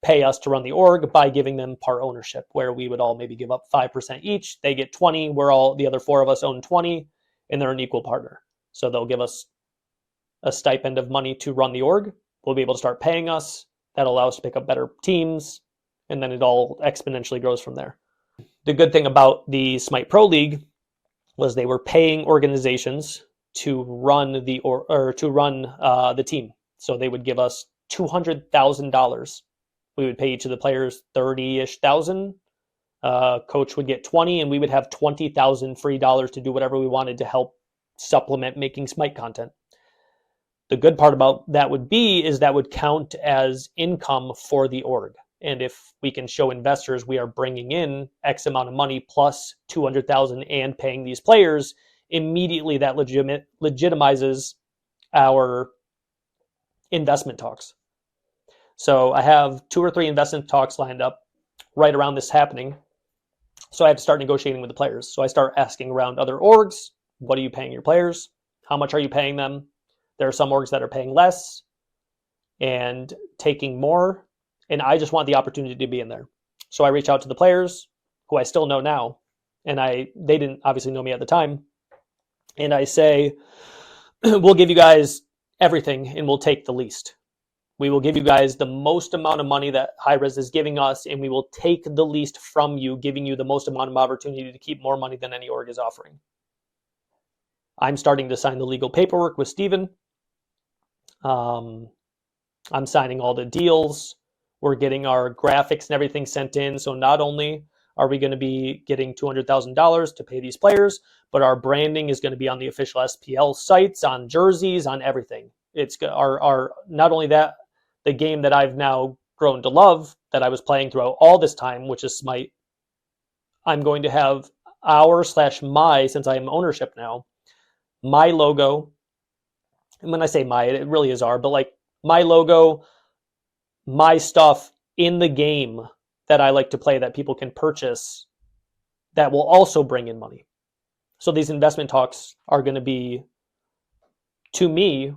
A: pay us to run the org by giving them part ownership, where we would all maybe give up 5% each. They get 20, the other 4 of us own 20, and they're an equal partner. So they'll give us a stipend of money to run the org. We'll be able to start paying us. That'll allow us to pick up better teams, and then it all exponentially grows from there. The good thing about the Smite Pro League was they were paying organizations to run the team. So they would give us $200,000. We would pay each of the players $30,000-ish. Coach would get 20, and we would have $20,000 free dollars to do whatever we wanted to help supplement making Smite content. The good part about that is that would count as income for the org. And if we can show investors we are bringing in X amount of money plus $200,000 and paying these players, immediately that legitimizes our investment talks. So I have 2 or 3 investment talks lined up right around this happening. So I have to start negotiating with the players. So I start asking around other orgs, what are you paying your players? How much are you paying them? There are some orgs that are paying less and taking more, and I just want the opportunity to be in there. So I reach out to the players, who I still know now, and they didn't obviously know me at the time, and I say, we'll give you guys everything and we'll take the least. We will give you guys the most amount of money that Hi-Rez is giving us, and we will take the least from you, giving you the most amount of opportunity to keep more money than any org is offering. I'm starting to sign the legal paperwork with Steven. I'm signing all the deals. We're getting our graphics and everything sent in. So not only are we going to be getting $200,000 to pay these players, but our branding is going to be on the official SPL sites, on jerseys, on everything. It's our not only that, the game that I've now grown to love, that I was playing throughout all this time, which is Smite, I'm going to have my, since I am ownership now, my logo, and when I say my, it really is our, but like my logo, my stuff in the game that I like to play that people can purchase that will also bring in money. So these investment talks are going to be, to me,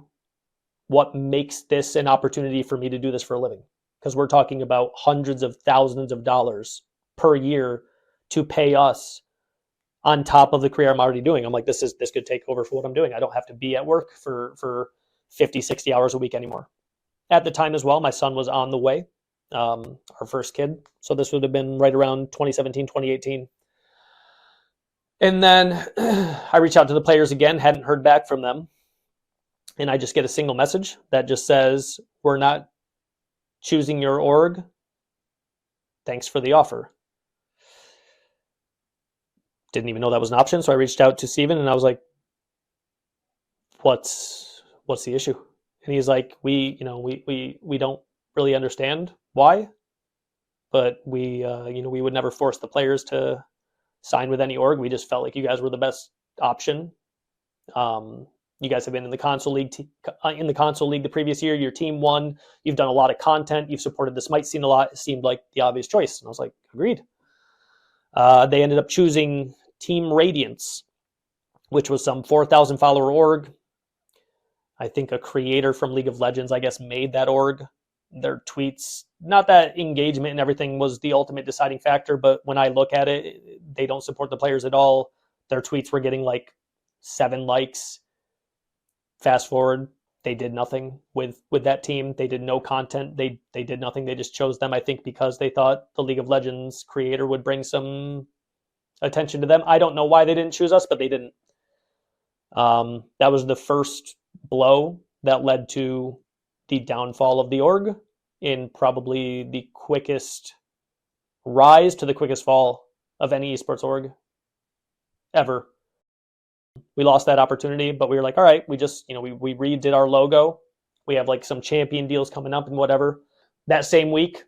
A: what makes this an opportunity for me to do this for a living. Because we're talking about hundreds of thousands of dollars per year to pay us on top of the career I'm already doing. I'm like, this could take over for what I'm doing. I don't have to be at work for 50, 60 hours a week anymore. At the time as well, my son was on the way, our first kid. So this would have been right around 2017, 2018. And then I reached out to the players again, hadn't heard back from them. And I just get a single message that just says, we're not choosing your org. Thanks for the offer. Didn't even know that was an option. So I reached out to Steven and I was like, what's the issue? And he's like, we don't really understand why, but we would never force the players to sign with any org. We just felt like you guys were the best option. You guys have been in the console league the previous year. Your team won. You've done a lot of content. You've supported the Smite scene a lot. It seemed like the obvious choice. And I was like, agreed. They ended up choosing Team Radiance, which was some 4,000 follower org. I think a creator from League of Legends, I guess, made that org. Their tweets, not that engagement and everything was the ultimate deciding factor, but when I look at it, they don't support the players at all. Their tweets were getting like 7 likes. Fast forward, they did nothing with that team. They did no content. They did nothing. They just chose them, I think, because they thought the League of Legends creator would bring some attention to them. I don't know why they didn't choose us, but they didn't. That was the first blow that led to the downfall of the org in probably the quickest rise to the quickest fall of any esports org ever. We lost that opportunity, but we were like, all right, we just, we redid our logo. We have like some champion deals coming up and whatever. That same week,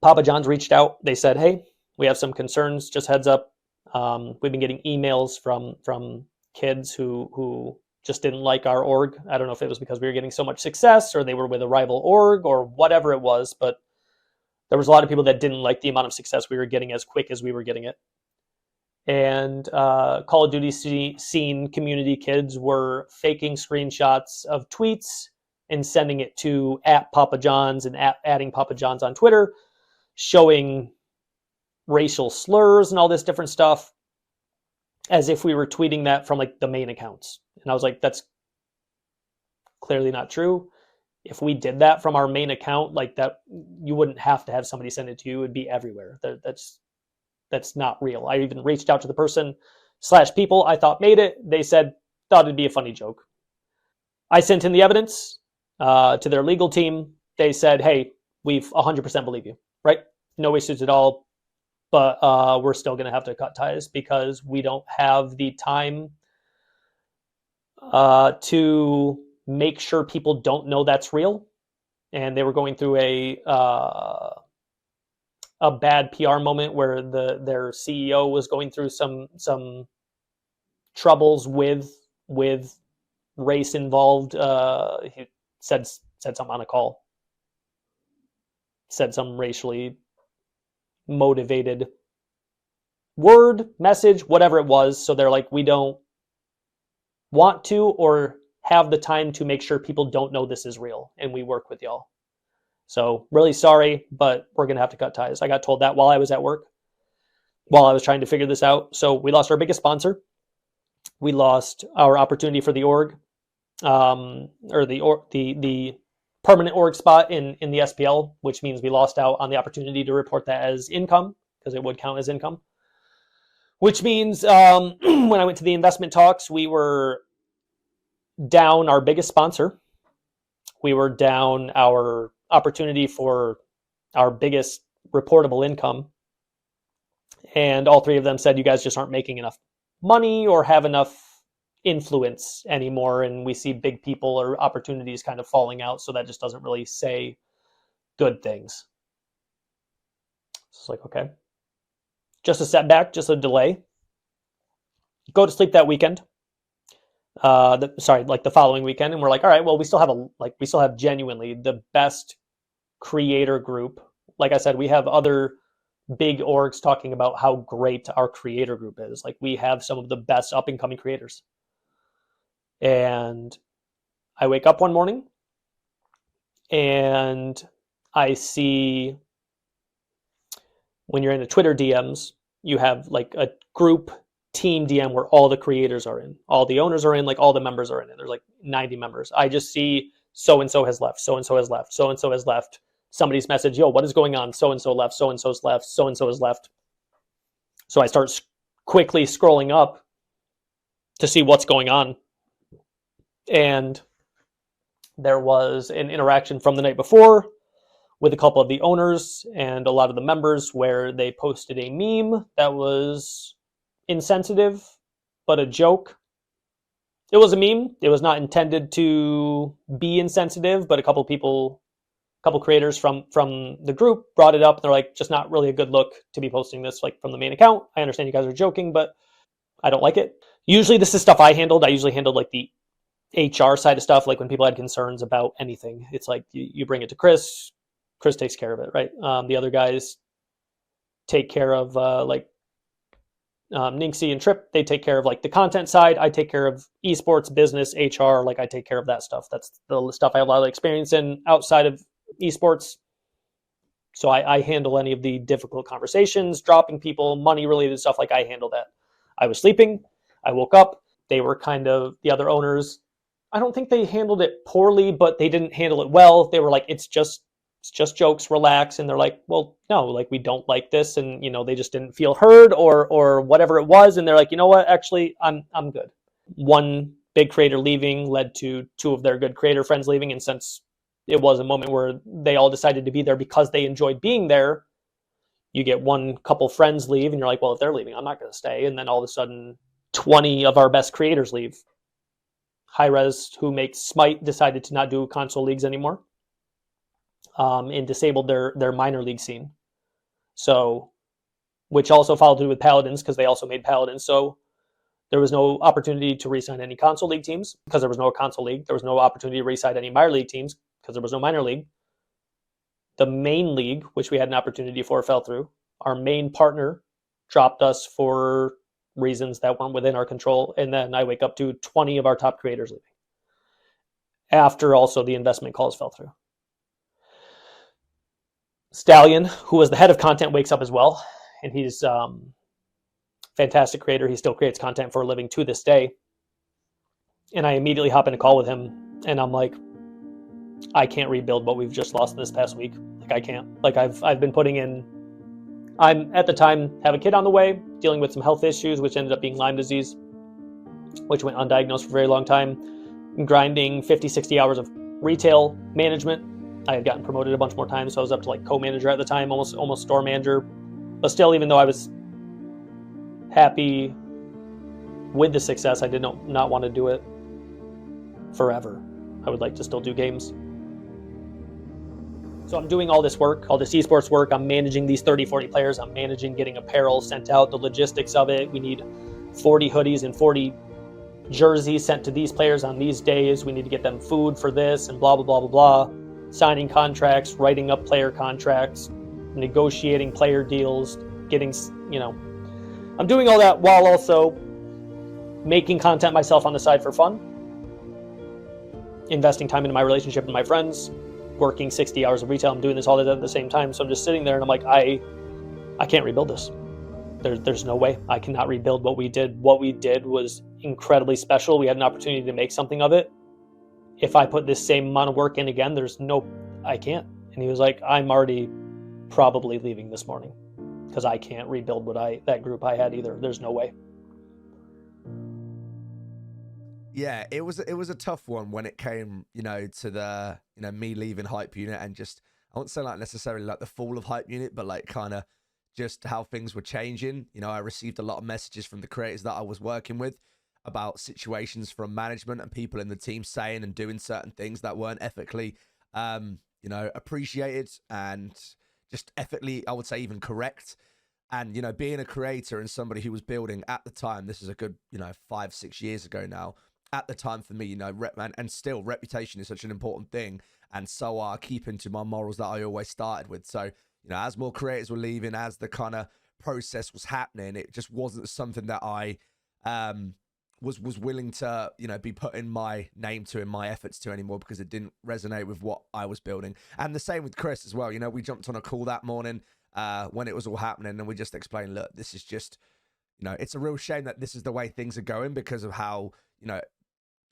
A: Papa John's reached out. They said, hey, we have some concerns, just heads up. We've been getting emails from kids who just didn't like our org. I don't know if it was because we were getting so much success or they were with a rival org or whatever it was, but there was a lot of people that didn't like the amount of success we were getting as quick as we were getting it. And Call of Duty scene community kids were faking screenshots of tweets and sending it to @Papa John's and adding Papa John's on Twitter, showing racial slurs and all this different stuff as if we were tweeting that from like the main accounts. And I was like, that's clearly not true. If we did that from our main account, like that, you wouldn't have to have somebody send it to you. It would be everywhere. That's not real. I even reached out to the person / people I thought made it. They said, thought it'd be a funny joke. I sent in the evidence to their legal team. They said, hey, we've 100% believe you, right? No issues at all. But we're still going to have to cut ties because we don't have the time to make sure people don't know that's real. And they were going through a bad PR moment where their CEO was going through some troubles with race involved. He said something on a call, said some racially motivated word, message, whatever it was. So they're like, we don't want to or have the time to make sure people don't know this is real, and we work with y'all. So really sorry, but we're going to have to cut ties. I got told that while I was at work, while I was trying to figure this out. So we lost our biggest sponsor. We lost our opportunity for the org, or the permanent org spot in the SPL, which means we lost out on the opportunity to report that as income because it would count as income. Which means when I went to the investment talks, we were down our biggest sponsor. We were down our opportunity for our biggest reportable income. And all three of them said, you guys just aren't making enough money or have enough influence anymore. And we see big people or opportunities kind of falling out. So that just doesn't really say good things. It's like, okay, just a setback, just a delay. Go to sleep that weekend. like the following weekend, and we're like, all right, well, we still have genuinely the best creator group. Like I said, we have other big orgs talking about how great our creator group is. Like, we have some of the best up and coming creators. And I wake up one morning and I see, when you're in the Twitter DMs, you have like a group team DM where all the creators are in, all the owners are in, like all the members are in it. There's like 90 members. I just see so-and-so has left, so-and-so has left, so-and-so has left. Somebody's message, yo, what is going on? So-and-so left, so-and-so's left, so-and-so has left. So I start quickly scrolling up to see what's going on. And there was an interaction from the night before with a couple of the owners and a lot of the members where they posted a meme that was insensitive, but a joke. It was a meme. It was not intended to be insensitive, but a couple creators from the group brought it up, and they're like, just not really a good look to be posting this like from the main account. I understand you guys are joking, but I don't like it. Usually this is stuff I handled. I usually handled like the HR side of stuff. Like when people had concerns about anything, it's like you bring it to Chris. Chris takes care of it, right? The other guys take care of Ninxie and Trip. They take care of like the content side. I take care of esports, business, HR. Like I take care of that stuff. That's the stuff I have a lot of experience in outside of esports. So I handle any of the difficult conversations, dropping people, money related stuff. Like I handle that. I was sleeping. I woke up. They were the other owners. I don't think they handled it poorly, but they didn't handle it well. They were like, it's just jokes, relax. And they're like, well, no, like we don't like this. And, they just didn't feel heard or whatever it was. And they're like, you know what, actually, I'm good. One big creator leaving led to two of their good creator friends leaving. And since it was a moment where they all decided to be there because they enjoyed being there, you get one couple friends leave and you're like, well, if they're leaving, I'm not going to stay. And then all of a sudden 20 of our best creators leave. Hi-Res, who makes Smite, decided to not do console leagues anymore. And disabled their minor league scene. So, which also followed through with Paladins because they also made Paladins. So there was no opportunity to re-sign any console league teams because there was no console league. There was no opportunity to re-sign any minor league teams because there was no minor league. The main league, which we had an opportunity for, fell through. Our main partner dropped us for reasons that weren't within our control. And then I wake up to 20 of our top creators leaving. After also the investment calls fell through. Stallion, who was the head of content, wakes up as well. And he's fantastic creator. He still creates content for a living to this day. And I immediately hop in a call with him. And I'm like, I can't rebuild what we've just lost this past week. Like I can't. Like I've been putting in. I'm at the time have a kid on the way, dealing with some health issues, which ended up being Lyme disease, which went undiagnosed for a very long time. I'm grinding 50, 60 hours of retail management. I had gotten promoted a bunch more times, so I was up to like co-manager at the time, almost store manager. But still, even though I was happy with the success, I did not want to do it forever. I would like to still do games. So I'm doing all this work, all this esports work. I'm managing these 30, 40 players. I'm managing getting apparel sent out, the logistics of it. We need 40 hoodies and 40 jerseys sent to these players on these days. We need to get them food for this and blah, blah, blah, blah, blah. Signing contracts, writing up player contracts, negotiating player deals, getting, I'm doing all that while also making content myself on the side for fun, investing time into my relationship with my friends, working 60 hours of retail. I'm doing this all at the same time. So I'm just sitting there and I'm like, I can't rebuild this. There's no way. I cannot rebuild what we did. What we did was incredibly special. We had an opportunity to make something of it. If I put this same amount of work in again, I can't. And he was like, I'm already probably leaving this morning because I can't rebuild that group I had either. There's no way.
L: Yeah, it was a tough one when it came, to the, me leaving Hype Unit and just, I won't say like necessarily like the fall of Hype Unit, but like kind of just how things were changing. I received a lot of messages from the creators that I was working with about situations from management and people in the team saying and doing certain things that weren't ethically, appreciated and just ethically, I would say, even correct. And, being a creator and somebody who was building at the time, this is a good, 5-6 years ago now, at the time for me, you know, and still reputation is such an important thing. And so are keeping to my morals that I always started with. So, you know, as more creators were leaving, as the kind of process was happening, it just wasn't something that I was willing to, you know, be putting my name to and my efforts to anymore, because it didn't resonate with what I was building. And the same with Chris as well. You know, we jumped on a call that morning when it was all happening, and we just explained, look, this is just, you know, it's a real shame that this is the way things are going because of how, you know,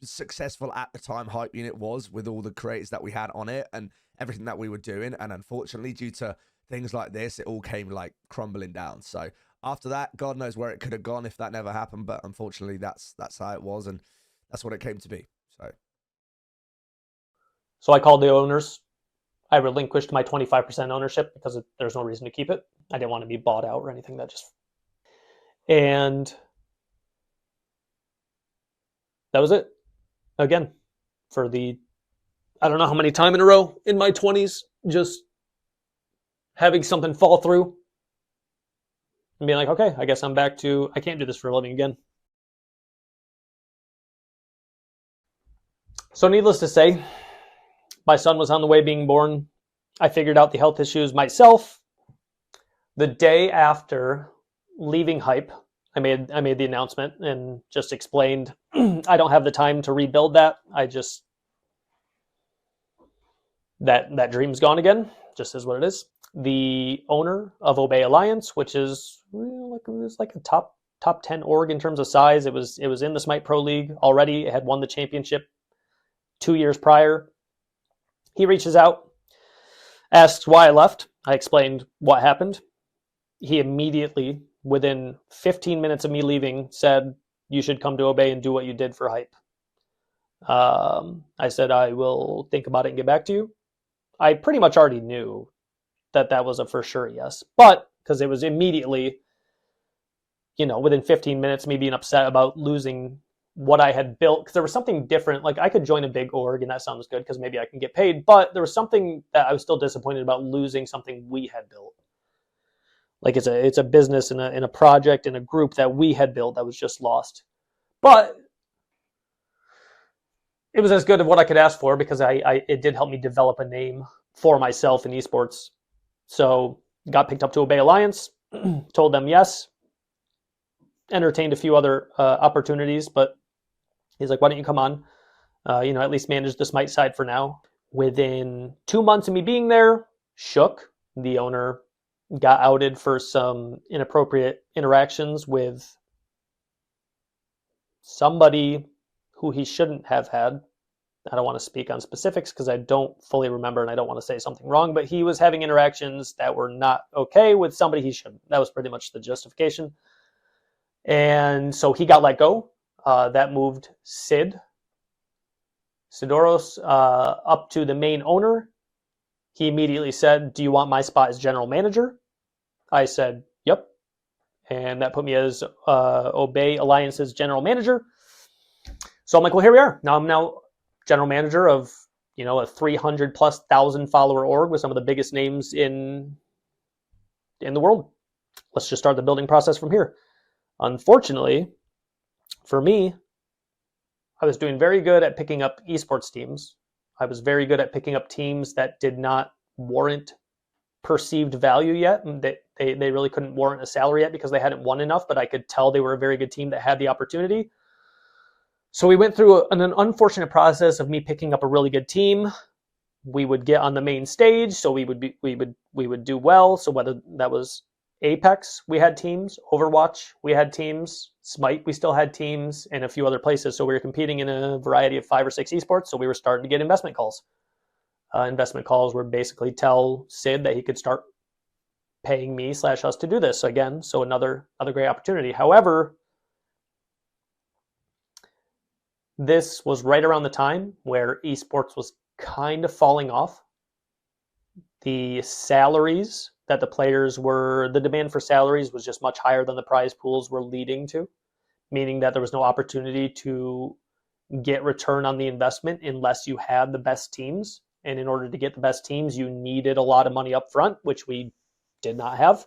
L: successful at the time Hype Unit was with all the creators that we had on it and everything that we were doing. And unfortunately, due to things like this, it all came like crumbling down. So after that, God knows where it could have gone if that never happened. But unfortunately, that's how it was, and that's what it came to be.
A: So I called the owners. I relinquished my 25% ownership because there's no reason to keep it. I didn't want to be bought out or anything. And that was it. Again, for the, I don't know how many times in a row in my 20s, just having something fall through and being like, okay, I guess I'm back to, I can't do this for a living again. So needless to say, my son was on the way being born. I figured out the health issues myself. The day after leaving Hype, I made the announcement and just explained I don't have the time to rebuild that. I just, that dream's gone again, just is what it is. The owner of Obey Alliance, which is like a top 10 org in terms of size. It was in the Smite Pro League already. It had won the championship 2 years prior. He reaches out, asks why I left. I explained what happened. He immediately, within 15 minutes of me leaving, said, you should come to Obey and do what you did for Hype. I said, I will think about it and get back to you. I pretty much already knew that was a for sure yes. But because it was immediately, you know, within 15 minutes, me being upset about losing what I had built, because there was something different. Like, I could join a big org and that sounds good because maybe I can get paid, but there was something that I was still disappointed about losing something we had built. Like, it's a business and a project and a group that we had built that was just lost. But it was as good of what I could ask for, because it did help me develop a name for myself in esports. So got picked up to Obey Alliance, told them yes, entertained a few other opportunities, but he's like, why don't you come on? You know, at least manage the Smite side for now. Within 2 months of me being there, Shook, the owner, got outed for some inappropriate interactions with somebody who he shouldn't have had. I don't want to speak on specifics because I don't fully remember and I don't want to say something wrong, but he was having interactions that were not okay with somebody he shouldn't. That was pretty much the justification. And so he got let go. That moved Sidoros up to the main owner. He immediately said, do you want my spot as general manager? I said, yep. And that put me as Obey Alliance's general manager. So I'm like, well, here we are. I'm now general manager of, you know, a 300,000+ follower org with some of the biggest names in the world. Let's just start the building process from here. Unfortunately, for me, I was doing very good at picking up esports teams. I was very good at picking up teams that did not warrant perceived value yet. They really couldn't warrant a salary yet because they hadn't won enough, but I could tell they were a very good team that had the opportunity. So we went through an unfortunate process of me picking up a really good team. We would get on the main stage, so we would do well. So whether that was Apex, we had teams. Overwatch, we had teams. Smite, we still had teams, and a few other places. So we were competing in a variety of 5 or 6 esports. So we were starting to get investment calls. Investment calls were basically tell Sid that he could start paying me / us to do this again. So another great opportunity. However, this was right around the time where esports was kind of falling off. The salaries that the players were, the demand for salaries was just much higher than the prize pools were leading to, meaning that there was no opportunity to get return on the investment unless you had the best teams. And in order to get the best teams, you needed a lot of money up front, which we did not have.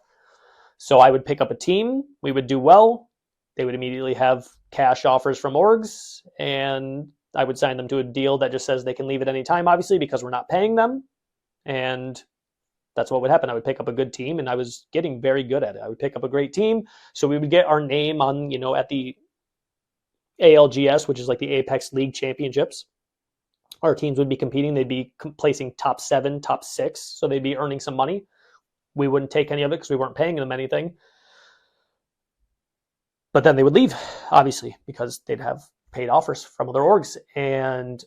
A: So I would pick up a team, we would do well, they would immediately have cash offers from orgs, and I would sign them to a deal that just says they can leave at any time, obviously, because we're not paying them. And that's what would happen. I would pick up a good team, and I was getting very good at it. I would pick up a great team. So we would get our name on, at the ALGS, which is like the Apex League Championships. Our teams would be competing. They'd be placing top 7, top 6. So they'd be earning some money. We wouldn't take any of it because we weren't paying them anything. But then they would leave, obviously, because they'd have paid offers from other orgs. And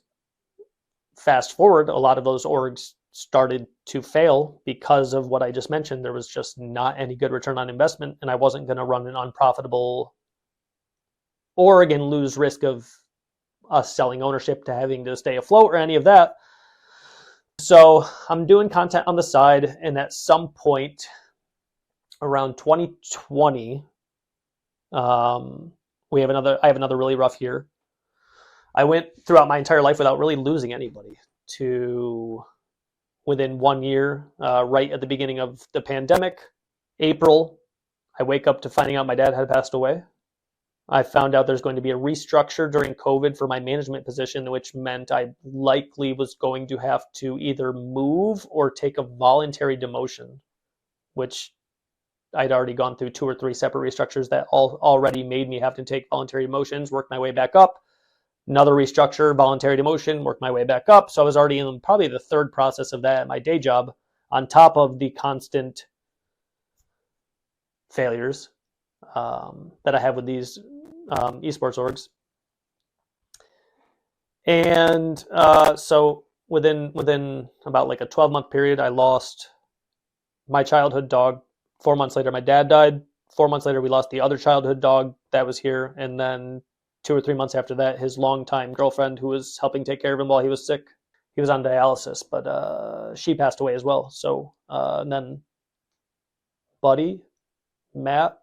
A: fast forward, a lot of those orgs started to fail because of what I just mentioned. There was just not any good return on investment, and I wasn't going to run an unprofitable org and lose risk of us selling ownership to having to stay afloat or any of that. So I'm doing content on the side, and at some point around 2020, I have another really rough year. I went throughout my entire life without really losing anybody to within 1 year, right at the beginning of the pandemic, April, I wake up to finding out my dad had passed away. I found out there's going to be a restructure during COVID for my management position, which meant I likely was going to have to either move or take a voluntary demotion, which I'd already gone through 2 or 3 separate restructures that already made me have to take voluntary demotions, work my way back up. Another restructure, voluntary demotion, work my way back up. So I was already in probably the 3rd process of that at my day job, on top of the constant failures that I have with these esports orgs. And so within about like a 12-month period, I lost my childhood dog. 4 months later, my dad died. 4 months later, we lost the other childhood dog that was here. And then 2 or 3 months after that, his longtime girlfriend, who was helping take care of him while he was sick, he was on dialysis, but she passed away as well. So and then Buddy, Matt,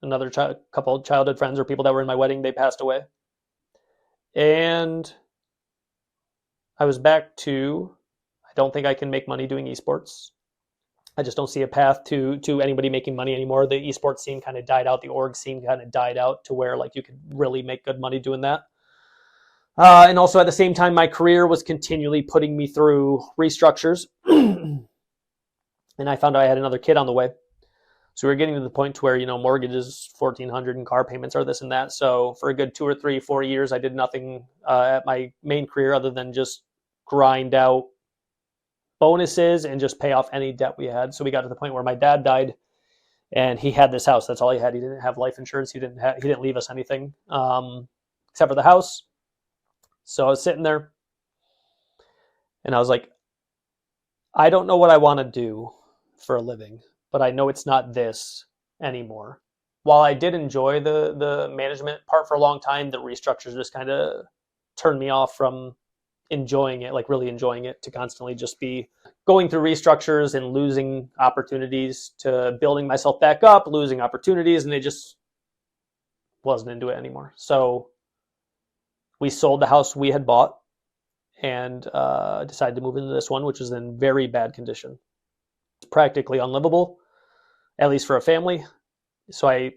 A: another couple of childhood friends or people that were in my wedding, they passed away. And I was back to, I don't think I can make money doing esports. I just don't see a path to anybody making money anymore. The esports scene kind of died out. The org scene kind of died out to where like you could really make good money doing that. And also at the same time, my career was continually putting me through restructures. And I found out I had another kid on the way. So we were getting to the point to where, mortgage is $1,400 and car payments are this and that. So for a good 2 or 3, 4 years, I did nothing at my main career other than just grind out bonuses and just pay off any debt we had. So we got to the point where my dad died and he had this house. That's all he had. He didn't have life insurance. He didn't leave us anything except for the house. So I was sitting there and I was like, I don't know what I want to do for a living, but I know it's not this anymore. While I did enjoy the management part for a long time, the restructures just kind of turned me off from enjoying it, like really enjoying it, to constantly just be going through restructures and losing opportunities to building myself back up, losing opportunities, and it just wasn't into it anymore. So we sold the house we had bought and decided to move into this one, which was in very bad condition. It's practically unlivable, at least for a family. So I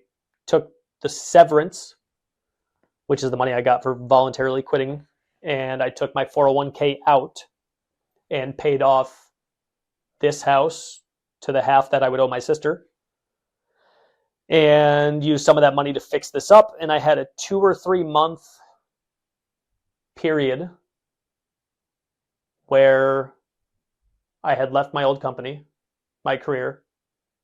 A: took the severance, which is the money I got for voluntarily quitting, and I took my 401k out and paid off this house to the half that I would owe my sister, and used some of that money to fix this up. And I had a 2 or 3 month period where I had left my old company, my career,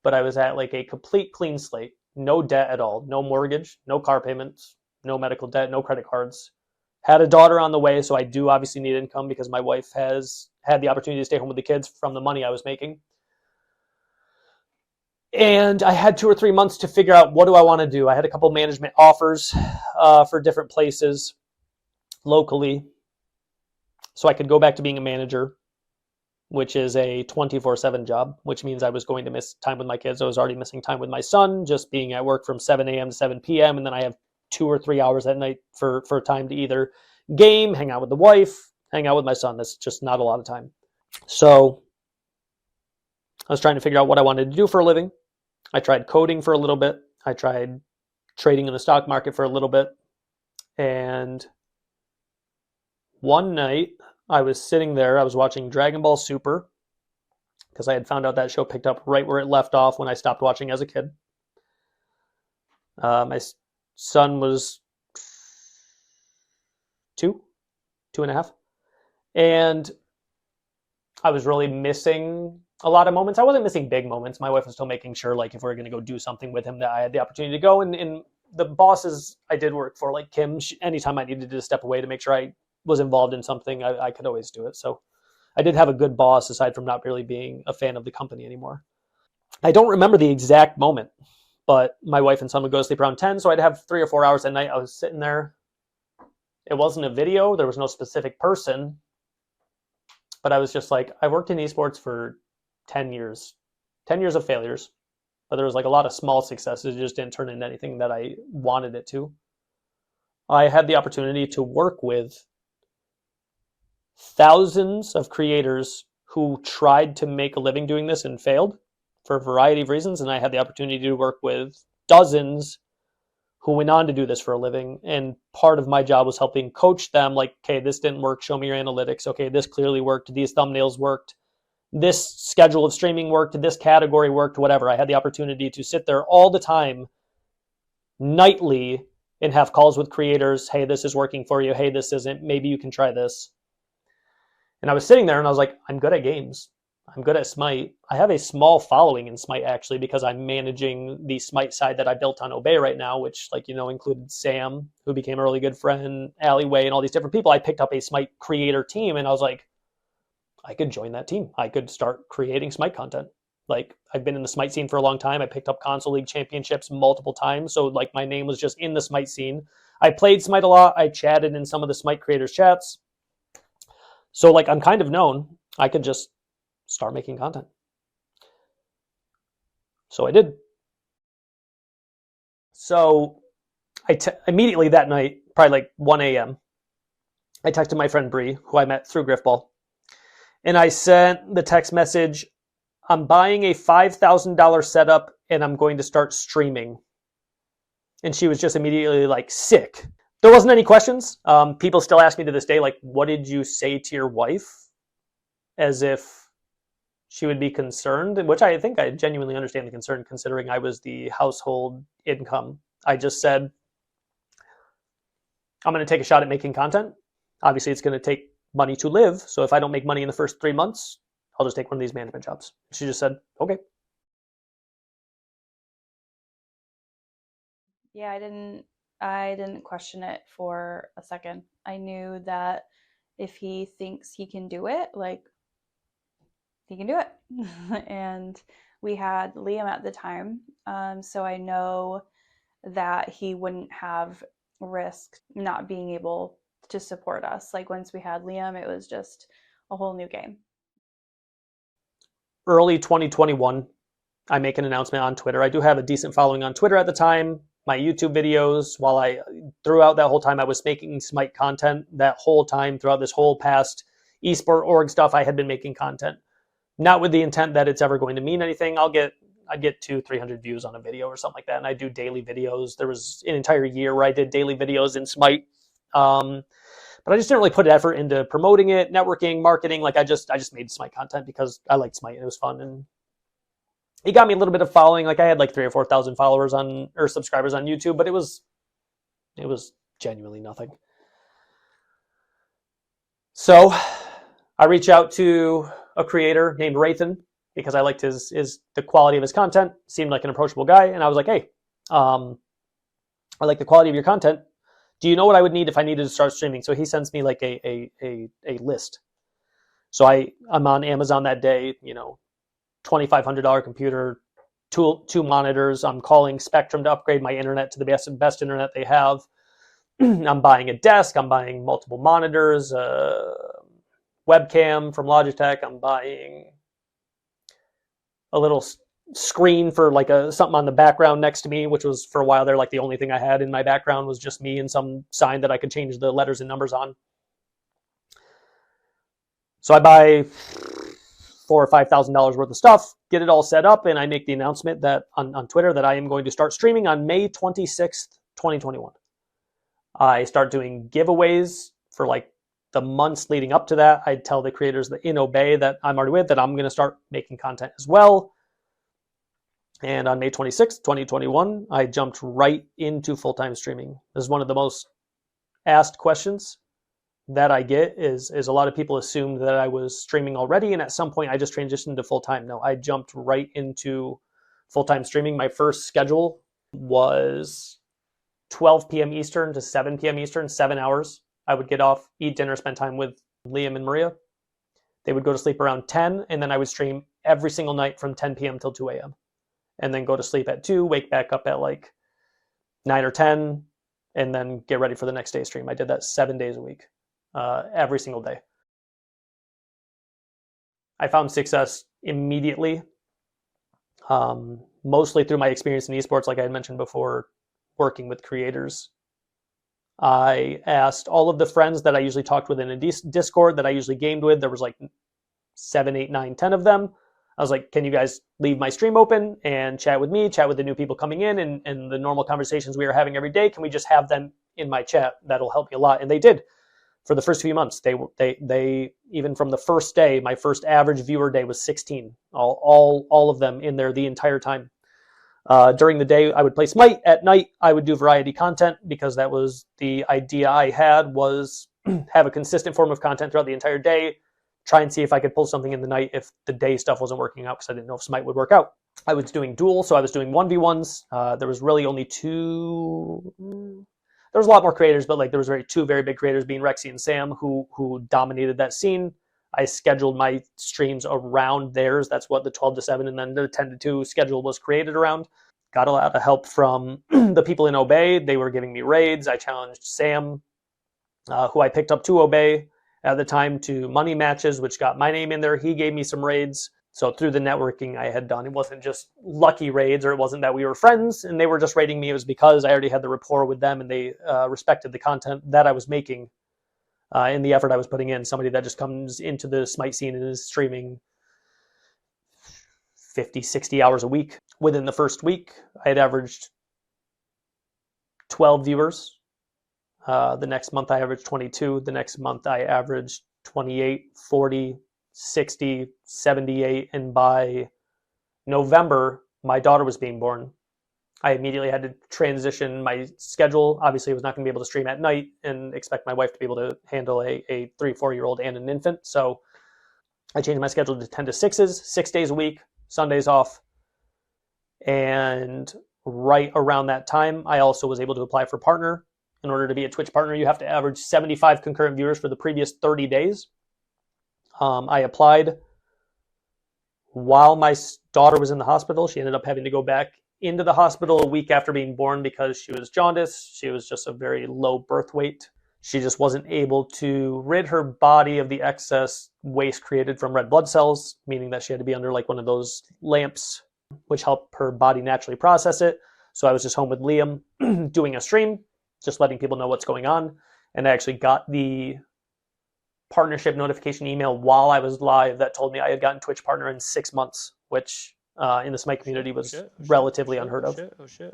A: but I was at like a complete clean slate, no debt at all, no mortgage, no car payments, no medical debt, no credit cards. Had a daughter on the way, so I do obviously need income because my wife has had the opportunity to stay home with the kids from the money I was making. And I had 2 or 3 months to figure out, what do I want to do? I had a couple management offers for different places locally, so I could go back to being a manager, which is a 24/7 job, which means I was going to miss time with my kids. I was already missing time with my son, just being at work from 7 a.m. to 7 p.m. And then I have 2 or 3 hours at night for time to either game, hang out with the wife, hang out with my son. That's just not a lot of time. So I was trying to figure out what I wanted to do for a living. I tried coding for a little bit. I tried trading in the stock market for a little bit. And one night I was sitting there, I was watching Dragon Ball Super, because I had found out that show picked up right where it left off when I stopped watching as a kid. My son was 2.5. And I was really missing a lot of moments. I wasn't missing big moments. My wife was still making sure, like, if we were going to go do something with him, that I had the opportunity to go. And the bosses I did work for, like Kim, anytime I needed to step away to make sure I was involved in something, I could always do it. So I did have a good boss, aside from not really being a fan of the company anymore. I don't remember the exact moment, but my wife and son would go to sleep around 10, so I'd have 3 or 4 hours at night. I was sitting there. It wasn't a video. There was no specific person. But I was just like, I worked in esports for 10 years. 10 years of failures. But there was like a lot of small successes. It just didn't turn into anything that I wanted it to. I had the opportunity to work with thousands of creators who tried to make a living doing this and failed for a variety of reasons. And I had the opportunity to work with dozens who went on to do this for a living. And part of my job was helping coach them, like, okay, this didn't work. Show me your analytics. Okay, this clearly worked. These thumbnails worked. This schedule of streaming worked. This category worked, whatever. I had the opportunity to sit there all the time, nightly, and have calls with creators. Hey, this is working for you. Hey, this isn't. Maybe you can try this. And I was sitting there and I was like, I'm good at games. I'm good at Smite. I have a small following in Smite, actually, because I'm managing the Smite side that I built on Obey right now, which, like, included Sam, who became a really good friend, Alleyway, and all these different people. I picked up a Smite creator team, and I was like, I could join that team. I could start creating Smite content. Like, I've been in the Smite scene for a long time. I picked up Console League championships multiple times, so, like, my name was just in the Smite scene. I played Smite a lot. I chatted in some of the Smite creators' chats. So, like, I'm kind of known. I could just start making content. So I did. So immediately that night, probably like 1 a.m., I texted my friend Bree, who I met through Grifball, and I sent the text message, I'm buying a $5,000 setup and I'm going to start streaming. And she was just immediately like, sick. There wasn't any questions. People still ask me to this day, like, what did you say to your wife? As if she would be concerned, which I think I genuinely understand the concern, considering I was the household income. I just said, I'm going to take a shot at making content. Obviously, it's going to take money to live. So if I don't make money in the first 3 months, I'll just take one of these management jobs. She just said, okay.
K: Yeah, I didn't question it for a second. I knew that if he thinks he can do it, like, he can do it. And we had Liam at the time, so I know that he wouldn't have risked not being able to support us. Like, once we had Liam, it was just a whole new game.
A: Early 2021, I make an announcement on Twitter. I do have a decent following on Twitter at the time. My YouTube videos, throughout that whole time, I was making Smite content. That whole time, throughout this whole past eSport org stuff, I had been making content. Not with the intent that it's ever going to mean anything. I'd get 200-300 views on a video or something like that. And I do daily videos. There was an entire year where I did daily videos in Smite. But I just didn't really put effort into promoting it, networking, marketing. Like, I just made Smite content because I liked Smite and it was fun. And it got me a little bit of following. Like, I had like 3,000 or 4,000 followers or subscribers on YouTube, but it was genuinely nothing. So I reach out to a creator named Rathan because I liked the quality of his content. Seemed like an approachable guy, and I was like, hey, I like the quality of your content. Do you know what I would need if I needed to start streaming? So he sends me like a list. So I'm on Amazon that day, $2,500 computer, two monitors. I'm calling Spectrum to upgrade my internet to the best internet they have. I'm buying a desk. I'm buying multiple monitors, webcam from Logitech. I'm buying a little screen for like something on the background next to me, which was for a while there like the only thing I had in my background was just me and some sign that I could change the letters and numbers on. So I buy or $5,000 worth of stuff, get it all set up, and I make the announcement that on Twitter that I am going to start streaming on May 26th, 2021. I start doing giveaways for like the months leading up to that. I tell the creators that in Obey that I'm already with that I'm going to start making content as well. And on May 26th, 2021, I jumped right into full-time streaming. This is one of the most asked questions that I get is a lot of people assumed that I was streaming already, and at some point I just transitioned to full-time. No, I jumped right into full-time streaming. My first schedule was 12 p.m. Eastern to 7 p.m. Eastern, 7 hours. I would get off, eat dinner, spend time with Liam and Maria. They would go to sleep around 10, and then I would stream every single night from 10 p.m. till 2 a.m. And then go to sleep at 2, wake back up at like 9 or 10, and then get ready for the next day's stream. I did that 7 days a week, every single day. I found success immediately, mostly through my experience in esports, like I had mentioned before, working with creators. I asked all of the friends that I usually talked with in a Discord that I usually gamed with. There was like 7, 8, 9, 10 of them. I was like, can you guys leave my stream open and chat with me, chat with the new people coming in, and the normal conversations we are having every day? Can we just have them in my chat? That'll help me a lot. And they did for the first few months. They even from the first day, my first average viewer day was 16. All of them in there the entire time. During the day, I would play Smite. At night, I would do variety content because that was the idea I had, was have a consistent form of content throughout the entire day. Try and see if I could pull something in the night if the day stuff wasn't working out, because I didn't know if Smite would work out. I was doing duel, so I was doing 1v1s. There was really only two. There was a lot more creators, but like there was two very big creators, being Rexy and Sam, who dominated that scene. I scheduled my streams around theirs. That's what the 12 to 7 and then the 10 to 2 schedule was created around. Got a lot of help from the people in Obey. They were giving me raids. I challenged Sam, who I picked up to Obey at the time, to money matches, which got my name in there. He gave me some raids. So through the networking I had done, it wasn't just lucky raids, or it wasn't that we were friends and they were just raiding me. It was because I already had the rapport with them and they respected the content that I was making and the effort I was putting in. Somebody that just comes into the Smite scene and is streaming 50, 60 hours a week. Within the first week, I had averaged 12 viewers. The next month I averaged 22. The next month I averaged 28, 40, 60, 78. And by November, my daughter was being born. I immediately had to transition my schedule. Obviously, I was not going to be able to stream at night and expect my wife to be able to handle a 3-4-year-old and an infant. So I changed my schedule to 10 to 6s, 6 days a week, Sundays off. And right around that time, I also was able to apply for partner. In order to be a Twitch partner, you have to average 75 concurrent viewers for the previous 30 days. I applied while my daughter was in the hospital. She ended up having to go back into the hospital a week after being born because she was jaundiced. She was just a very low birth weight. She just wasn't able to rid her body of the excess waste created from red blood cells, meaning that she had to be under like one of those lamps, which help her body naturally process it. So I was just home with Liam doing a stream, just letting people know what's going on. And I actually got the partnership notification email while I was live that told me I had gotten Twitch partner in 6 months, which in the Smite community was relatively unheard of.
J: Oh shit.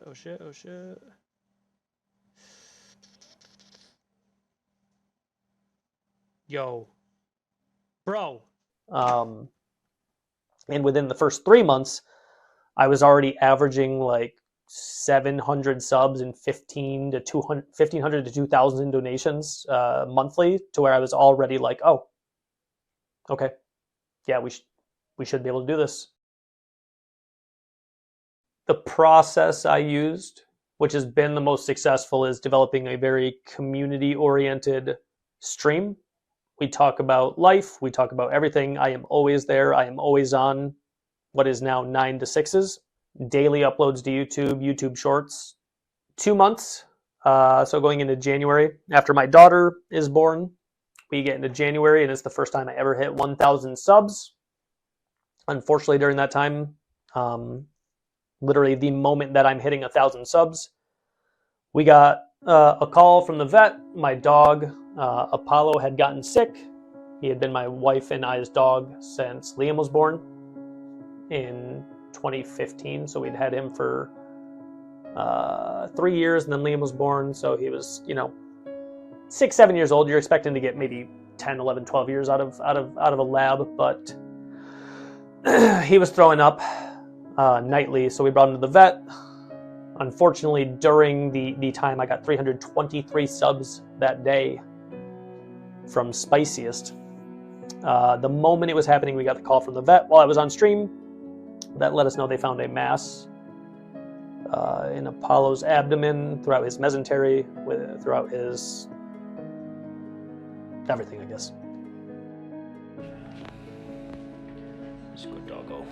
J: Yo. Bro.
A: And within the first 3 months, I was already averaging like 700 subs and 1,500 to 2,000 donations monthly, to where I was already like, oh, okay, yeah, we should be able to do this. The process I used, which has been the most successful, is developing a very community-oriented stream. We talk about life, we talk about everything. I am always there. I am always on what is now 9 to 6s. Daily uploads to YouTube, YouTube Shorts. 2 months, so going into January, after my daughter is born, we get into January, and it's the first time I ever hit 1,000 subs. Unfortunately, during that time, literally the moment that I'm hitting 1,000 subs, we got a call from the vet. My dog, Apollo, had gotten sick. He had been my wife and I's dog since Liam was born in 2015. So we'd had him for 3 years, and then Liam was born. So he was, 6, 7 years old. You're expecting to get maybe 10, 11, 12 years out of a lab, but he was throwing up nightly. So we brought him to the vet. Unfortunately, during the time, I got 323 subs that day from Spiciest. The moment it was happening, we got the call from the vet while I was on stream that let us know they found a mass in Apollo's abdomen, throughout his mesentery, throughout his everything, I guess. It's good doggo.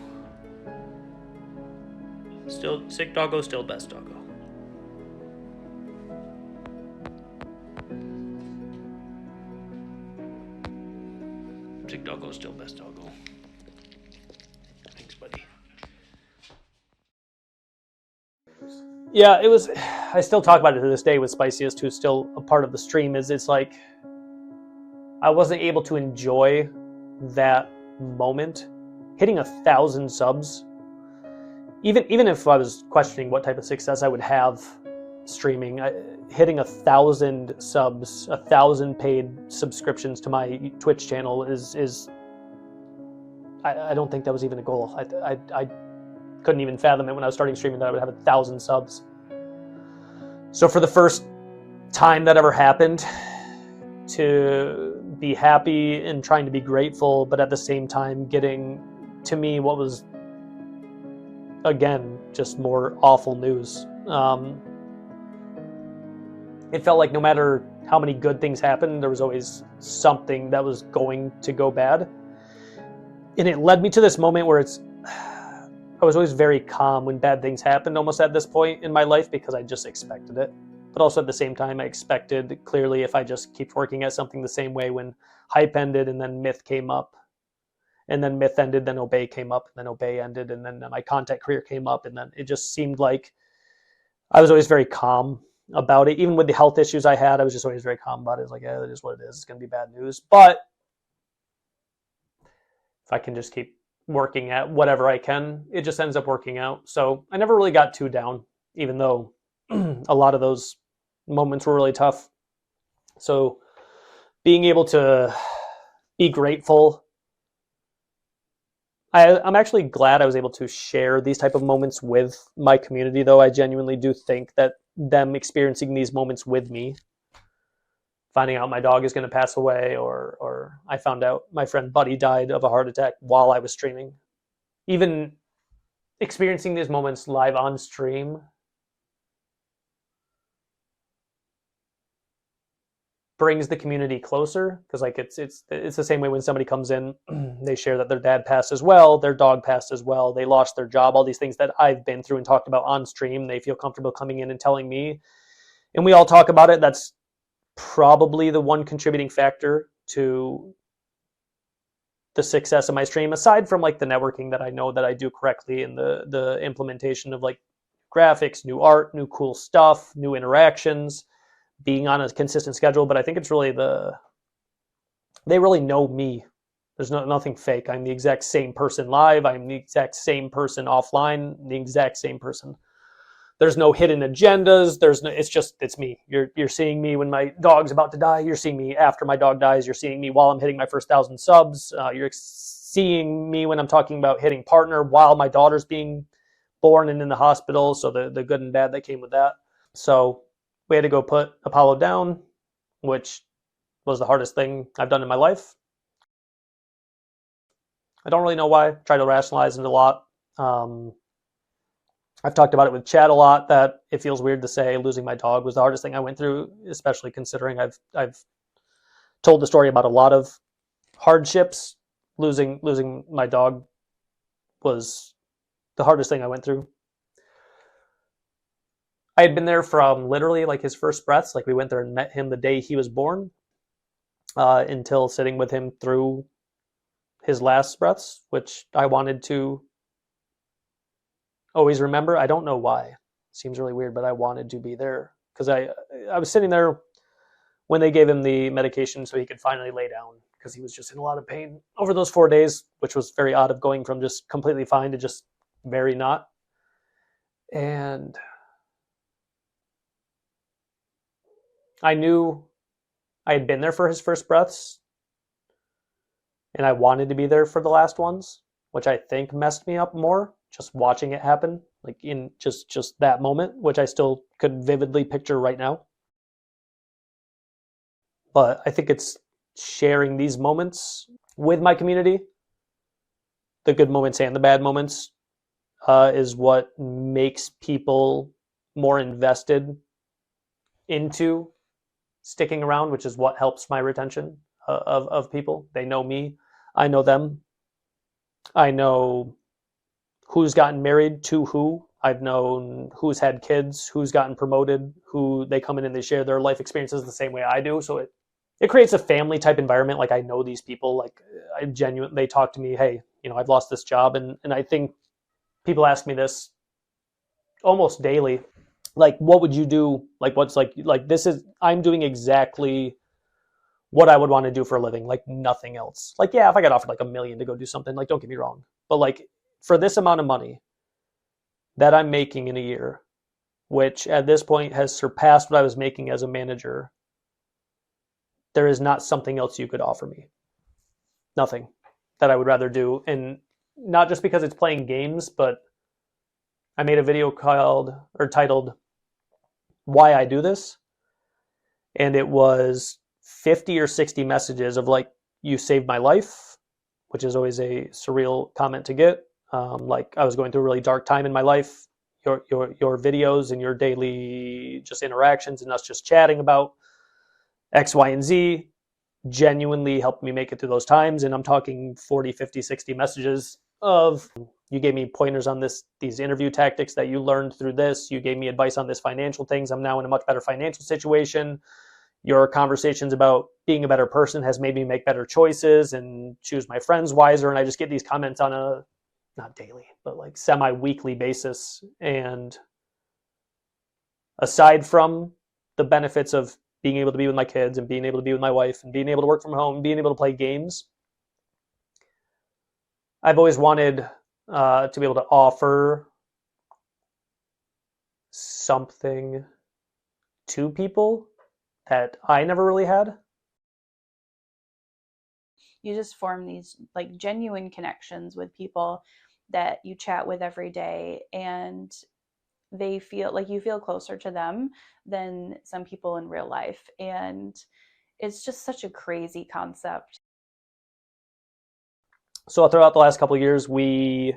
A: Still sick doggo, still best doggo. Sick doggo, still best doggo. Thanks, buddy. Yeah, it was. I still talk about it to this day with Spiciest, who's still a part of the stream. It's like I wasn't able to enjoy that moment. Hitting 1,000 subs, even if I was questioning what type of success I would have streaming, hitting 1,000 subs, 1,000 paid subscriptions to my Twitch channel is I don't think that was even a goal. I couldn't even fathom it when I was starting streaming that I would have 1,000 subs. So for the first time that ever happened, to be happy and trying to be grateful, but at the same time getting to me what was, again, just more awful news. It felt like no matter how many good things happened, there was always something that was going to go bad. And it led me to this moment where I was always very calm when bad things happened, almost at this point in my life, because I just expected it. But also at the same time, I expected clearly if I just keep working at something the same way, when Hype ended and then Myth came up, and then Myth ended, then Obey came up, and then Obey ended, and then my content career came up, and then it just seemed like I was always very calm about it. Even with the health issues I had, I was just always very calm about it. It's like, yeah, it is what it is. It's going to be bad news. But if I can just keep working at whatever I can, it just ends up working out. So I never really got too down, even though a lot of those moments were really tough. So being able to be grateful, I'm actually glad I was able to share these type of moments with my community, though. I genuinely do think that them experiencing these moments with me, finding out my dog is going to pass away, or I found out my friend Buddy died of a heart attack while I was streaming, even experiencing these moments live on stream brings the community closer, because like it's the same way when somebody comes in, they share that their dad passed as well, their dog passed as well, they lost their job, all these things that I've been through and talked about on stream. They feel comfortable coming in and telling me, and we all talk about it. That's probably the one contributing factor to the success of my stream, aside from like the networking that I know that I do correctly, and the implementation of like graphics, new art, new cool stuff, new interactions, being on a consistent schedule. But I think it's really they really know me. There's nothing fake. I'm the exact same person live. I'm the exact same person offline, the exact same person. There's no hidden agendas. It's me. You're seeing me when my dog's about to die. You're seeing me after my dog dies. You're seeing me while I'm hitting my first 1,000 subs. You're seeing me when I'm talking about hitting partner while my daughter's being born and in the hospital. So the good and bad that came with that. So we had to go put Apollo down, which was the hardest thing I've done in my life. I don't really know why. Tried to rationalize it a lot. I've talked about it with Chad a lot, that it feels weird to say losing my dog was the hardest thing I went through, especially considering I've told the story about a lot of hardships. Losing my dog was the hardest thing I went through. I had been there from literally like his first breaths. Like we went there and met him the day he was born, until sitting with him through his last breaths, which I wanted to always remember. I don't know why. Seems really weird, but I wanted to be there, because I was sitting there when they gave him the medication so he could finally lay down, because he was just in a lot of pain over those 4 days, which was very odd of going from just completely fine to just very not. And I knew I had been there for his first breaths, and I wanted to be there for the last ones, which I think messed me up more, just watching it happen, like in just that moment, which I still could vividly picture right now. But I think it's sharing these moments with my community, the good moments and the bad moments, is what makes people more invested into sticking around, which is what helps my retention of people. They know me, I know them, I know who's gotten married to who, I've known who's had kids, who's gotten promoted, who they come in and they share their life experiences the same way I do. So it creates a family type environment. Like, I know these people, like they talk to me, hey, I've lost this job. And I think people ask me this almost daily, like, what would you do? Like, what's like this is, I'm doing exactly what I would want to do for a living, like nothing else. Like, yeah, if I got offered like $1 million to go do something, like, don't get me wrong, but like for this amount of money that I'm making in a year, which at this point has surpassed what I was making as a manager, there is not something else you could offer me. Nothing that I would rather do. And not just because it's playing games, but I made a video titled Why I Do This. And it was 50 or 60 messages of like, you saved my life, which is always a surreal comment to get. Like, I was going through a really dark time in my life. Your videos and your daily just interactions and us just chatting about X, Y, and Z genuinely helped me make it through those times. And I'm talking 40, 50, 60 messages of, you gave me pointers on these interview tactics that you learned through this. You gave me advice on this financial things. I'm now in a much better financial situation. Your conversations about being a better person has made me make better choices and choose my friends wiser. And I just get these comments on a, not daily, but like semi-weekly basis. And aside from the benefits of being able to be with my kids and being able to be with my wife and being able to work from home, being able to play games, I've always wanted to be able to offer something to people that I never really had.
K: You just form these like genuine connections with people that you chat with every day, and they feel like you feel closer to them than some people in real life. And it's just such a crazy concept.
A: So throughout the last couple of years, we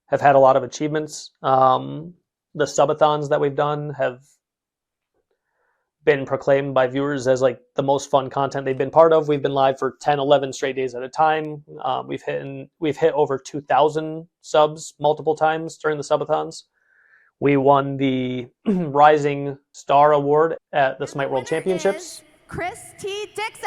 A: have had a lot of achievements. The subathons that we've done have been proclaimed by viewers as like the most fun content they've been part of. We've been live for 10, 11 straight days at a time. We've hit over 2,000 subs multiple times during the subathons. We won the Rising Star Award at the Smite World Championships.
F: ChrisTDickson.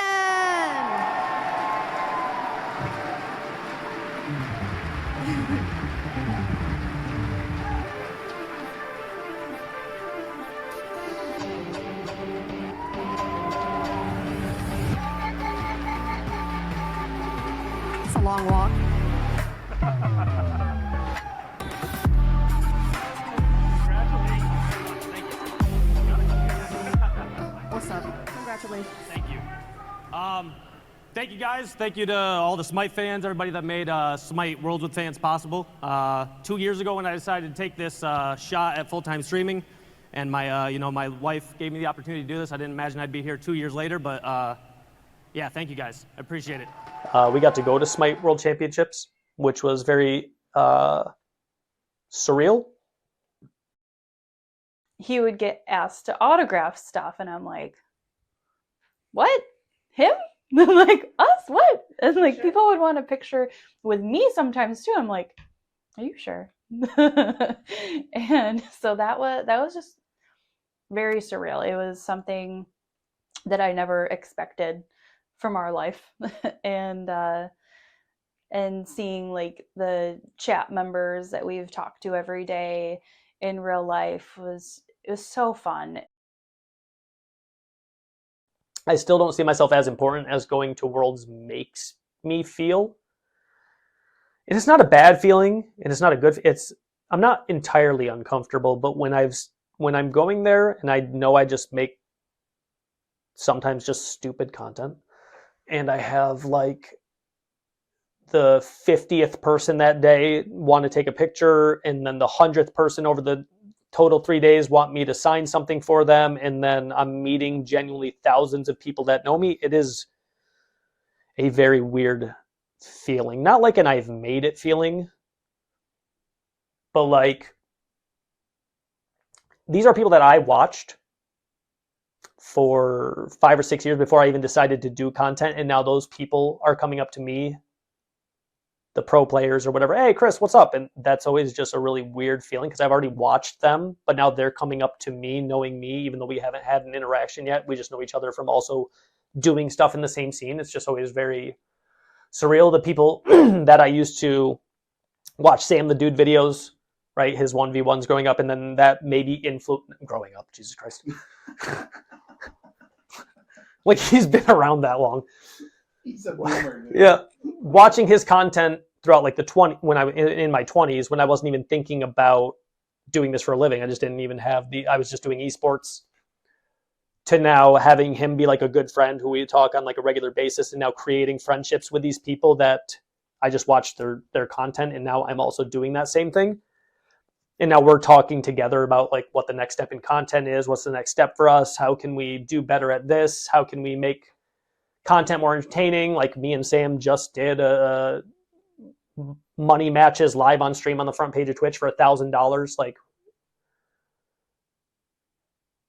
F: It's a long walk. What's up? Congratulations.
G: Thank you. Thank you, guys. Thank you to all the Smite fans, everybody that made Smite Worlds with Fans possible. 2 years ago when I decided to take this shot at full-time streaming, and my wife gave me the opportunity to do this, I didn't imagine I'd be here 2 years later, but yeah, thank you, guys. I appreciate it.
A: We got to go to Smite World Championships, which was very surreal.
K: He would get asked to autograph stuff, and I'm like, what? Him? I'm like, us? What? And like, sure. People would want a picture with me sometimes too. I'm like, are you sure? And so that was just very surreal. It was something that I never expected from our life. And seeing like the chat members that we've talked to every day in real life it was so fun.
A: I still don't see myself as important as going to Worlds makes me feel. And it's not a bad feeling, and it's not a good. I'm not entirely uncomfortable, but when I'm going there and I know I just make sometimes just stupid content, and I have like the 50th person that day want to take a picture, and then the 100th person over the total 3 days want me to sign something for them, and then I'm meeting genuinely thousands of people that know me. It is a very weird feeling. Not like an I've made it feeling, but like these are people that I watched for 5 or 6 years before I even decided to do content, and now those people are coming up to me, the pro players or whatever. Hey, Chris, what's up? And that's always just a really weird feeling because I've already watched them, but now they're coming up to me, knowing me, even though we haven't had an interaction yet. We just know each other from also doing stuff in the same scene. It's just always very surreal. The people that I used to watch Sam the Dude videos, right? His 1v1s growing up, and then that maybe growing up, Jesus Christ. Like he's been around that long.
B: He's a boomer. Dude.
A: Yeah, watching his content throughout like when I in my 20s, when I wasn't even thinking about doing this for a living. I just didn't even have I was just doing esports, to now having him be like a good friend who we talk on like a regular basis, and now creating friendships with these people that I just watched their content, and now I'm also doing that same thing. And now we're talking together about like what the next step in content is, what's the next step for us, how can we do better at this, how can we make content more entertaining. Like me and Sam just did a money matches live on stream on the front page of Twitch for $1,000. Like,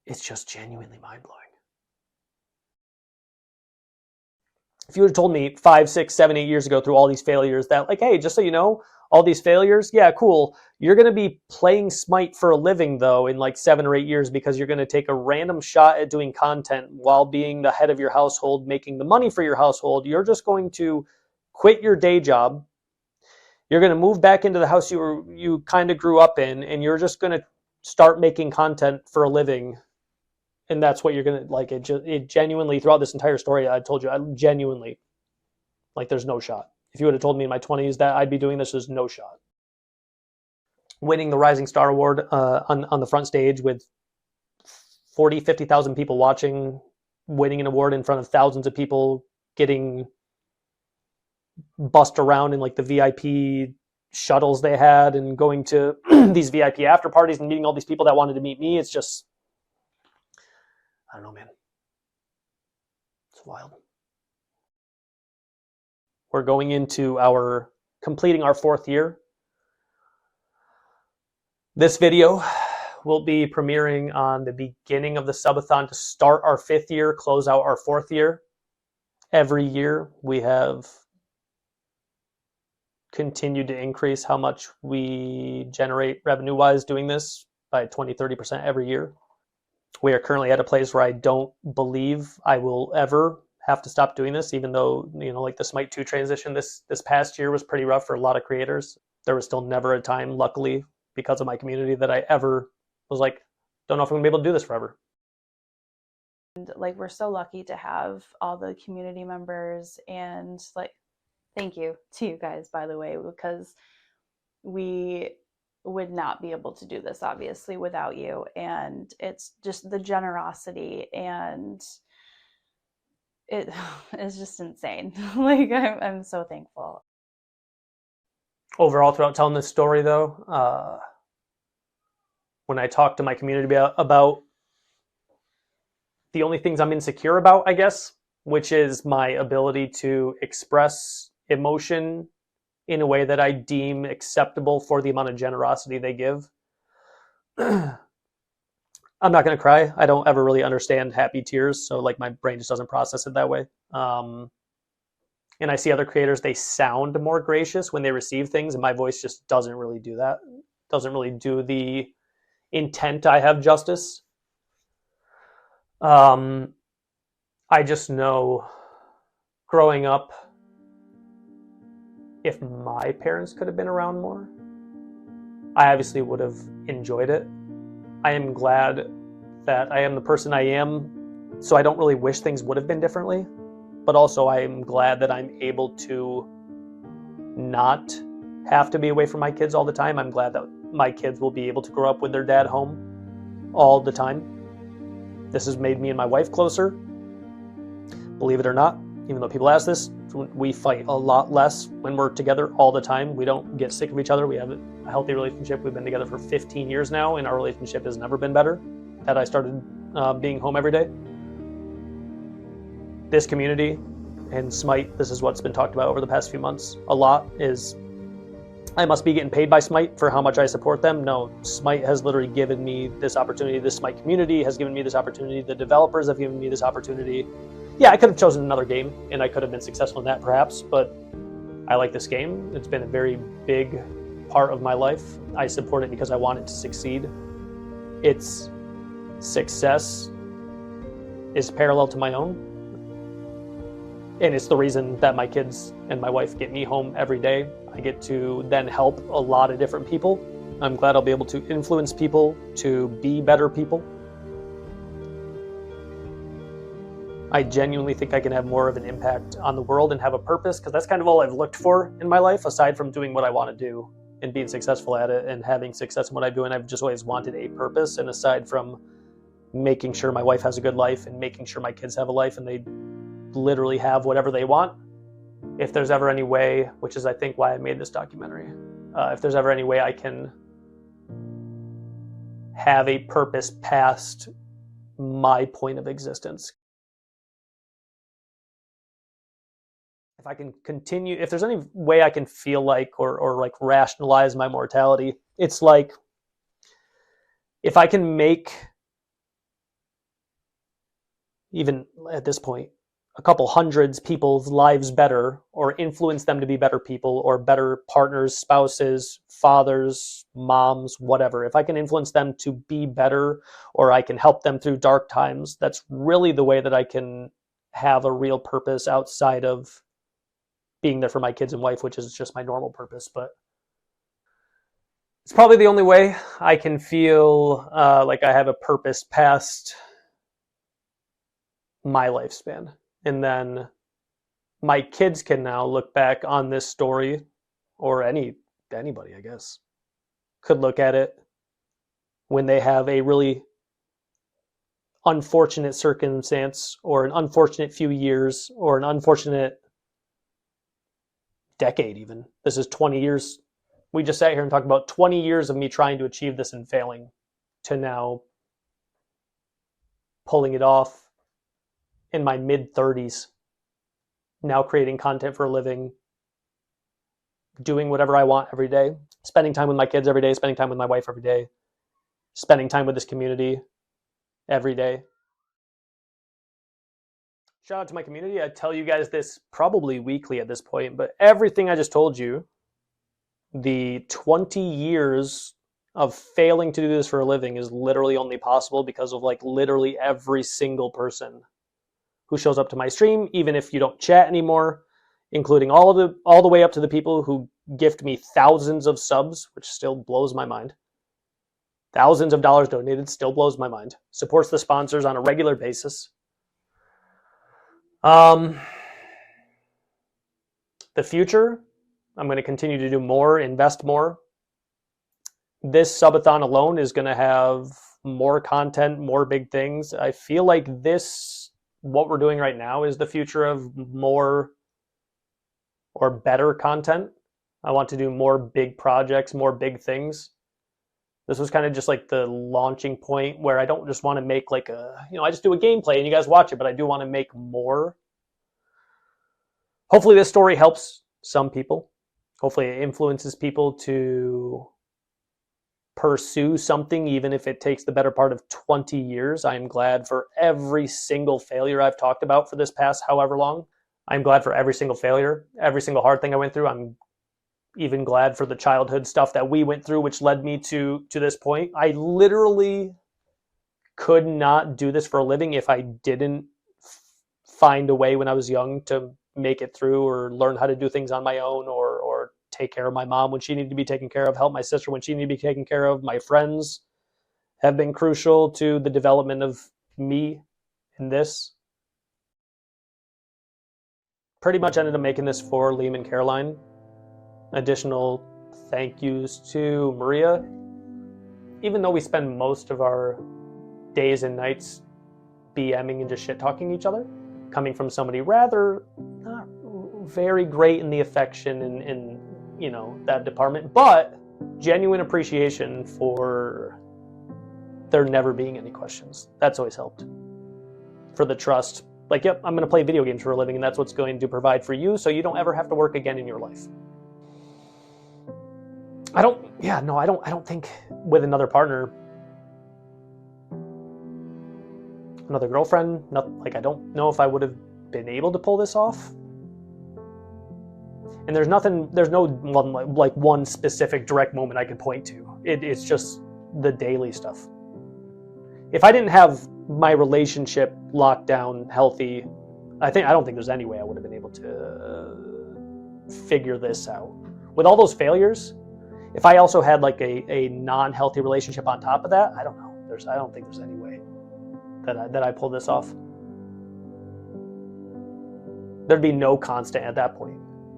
A: it's just genuinely mind-blowing. If you would have told me 5, 6, 7, 8 years ago through all these failures that like, hey, just so you know, all these failures, yeah, cool. You're going to be playing Smite for a living, though, in like 7 or 8 years because you're going to take a random shot at doing content while being the head of your household, making the money for your household. You're just going to quit your day job. You're going to move back into the house you kind of grew up in, and you're just going to start making content for a living. And that's what you're going to like. It genuinely, throughout this entire story, I told you, I genuinely, like, there's no shot. If you would have told me in my 20s that I'd be doing this, there's no shot. Winning the Rising Star Award on the front stage with 40, 50,000 people watching, winning an award in front of thousands of people, getting bussed around in like the VIP shuttles they had, and going to these VIP after parties and meeting all these people that wanted to meet me. It's just, I don't know, man. It's wild. We're going into completing our 4th year. This video will be premiering on the beginning of the subathon to start our 5th year, close out our 4th year. Every year we have continued to increase how much we generate revenue-wise doing this by 20, 30% every year. We are currently at a place where I don't believe I will ever have to stop doing this, even though, you know, like the Smite 2 transition this past year was pretty rough for a lot of creators. There was still never a time, luckily, because of my community, that I ever was like, don't know if I'm gonna be able to do this forever.
K: And like, we're so lucky to have all the community members, and like, thank you to you guys, by the way, because we would not be able to do this obviously without you. And it's just the generosity, and it is just insane. Like, I'm so thankful.
A: Overall, throughout telling this story, though, when I talk to my community about the only things I'm insecure about, I guess, which is my ability to express emotion in a way that I deem acceptable for the amount of generosity they give. I'm not going to cry. I don't ever really understand happy tears, so like my brain just doesn't process it that way. And I see other creators, they sound more gracious when they receive things, and my voice just doesn't really do that. Doesn't really do the intent I have justice. I just know growing up, if my parents could have been around more, I obviously would have enjoyed it. I am glad that I am the person I am So I don't really wish things would have been differently, but also I'm glad that I'm able to not have to be away from my kids all the time. I'm glad that my kids will be able to grow up with their dad home all the time. This has made me and my wife closer. Believe it or not, even though people ask this, we fight a lot less when we're together all the time. We don't get sick of each other. We have a healthy relationship. We've been together for 15 years now, and our relationship has never been better had I started being home every day. This community and Smite, this is what's been talked about over the past few months a lot, is I must be getting paid by Smite for how much I support them. No, Smite has literally given me this opportunity. The Smite community has given me this opportunity. The developers have given me this opportunity. Yeah, I could have chosen another game, and I could have been successful in that perhaps, but I like this game. It's been a very big part of my life. I support it because I want it to succeed. Its success is parallel to my own. And it's the reason that my kids and my wife get me home every day. I get to then help a lot of different people. I'm glad I'll be able to influence people to be better people. I genuinely think I can have more of an impact on the world and have a purpose, because that's kind of all I've looked for in my life, aside from doing what I want to do and being successful at it and having success in what I do. And I've just always wanted a purpose, and aside from making sure my wife has a good life and making sure my kids have a life and they literally have whatever they want, if there's ever any way, which is I think why I made this documentary, if there's ever any way I can have a purpose past my point of existence, if I can continue, if there's any way I can feel like or like rationalize my mortality, it's like if I can make, even at this point, a couple hundreds people's lives better, or influence them to be better people or better partners, spouses, fathers, moms, whatever. If I can influence them to be better, or I can help them through dark times, that's really the way that I can have a real purpose outside of being there for my kids and wife, which is just my normal purpose. But it's probably the only way I can feel like I have a purpose past my lifespan. And then my kids can now look back on this story, or anybody, I guess, could look at it when they have a really unfortunate circumstance, or an unfortunate few years, or an unfortunate decade even. This is 20 years. We just sat here and talked about 20 years of me trying to achieve this and failing, to now pulling it off in my mid-30s, now creating content for a living, doing whatever I want every day, spending time with my kids every day, spending time with my wife every day, spending time with this community every day. Shout out to my community. I tell you guys this probably weekly at this point, but everything I just told you, the 20 years of failing to do this for a living, is literally only possible because of like literally every single person who shows up to my stream, even if you don't chat anymore, including all the way up to the people who gift me thousands of subs, which still blows my mind. Thousands of dollars donated, still blows my mind. Supports the sponsors on a regular basis. The future, I'm going to continue to do more, invest more. This subathon alone is going to have more content, more big things. I feel like what we're doing right now is the future of more or better content. I want to do more big projects, more big things. This was kind of just like the launching point, where I don't just want to make like I just do a gameplay and you guys watch it, but I do want to make more. Hopefully this story helps some people. Hopefully it influences people to pursue something, even if it takes the better part of 20 years. I am glad for every single failure I've talked about for this past however long. I'm glad for every single failure, every single hard thing I went through. I'm even glad for the childhood stuff that we went through, which led me to this point. I literally could not do this for a living if I didn't find a way when I was young to make it through, or learn how to do things on my own, or take care of my mom when she needed to be taken care of, help my sister when she needed to be taken care of. My friends have been crucial to the development of me And this pretty much ended up making this for Liam and Caroline. Additional thank yous to Maria. Even though we spend most of our days and nights BMing and just shit talking each other, coming from somebody rather not very great in the affection and you know, that department, but genuine appreciation for there never being any questions. That's always helped. For the trust, like, yep, I'm going to play video games for a living, and that's what's going to provide for you, so you don't ever have to work again in your life. I don't think with another partner, another girlfriend, I don't know if I would have been able to pull this off. And there's no one specific direct moment I could point to. It's just the daily stuff. If I didn't have my relationship locked down, healthy, I don't think there's any way I would have been able to figure this out. With all those failures, if I also had like a non-healthy relationship on top of that, I don't know. I don't think there's any way that I pulled this off. There'd be no constant at that point.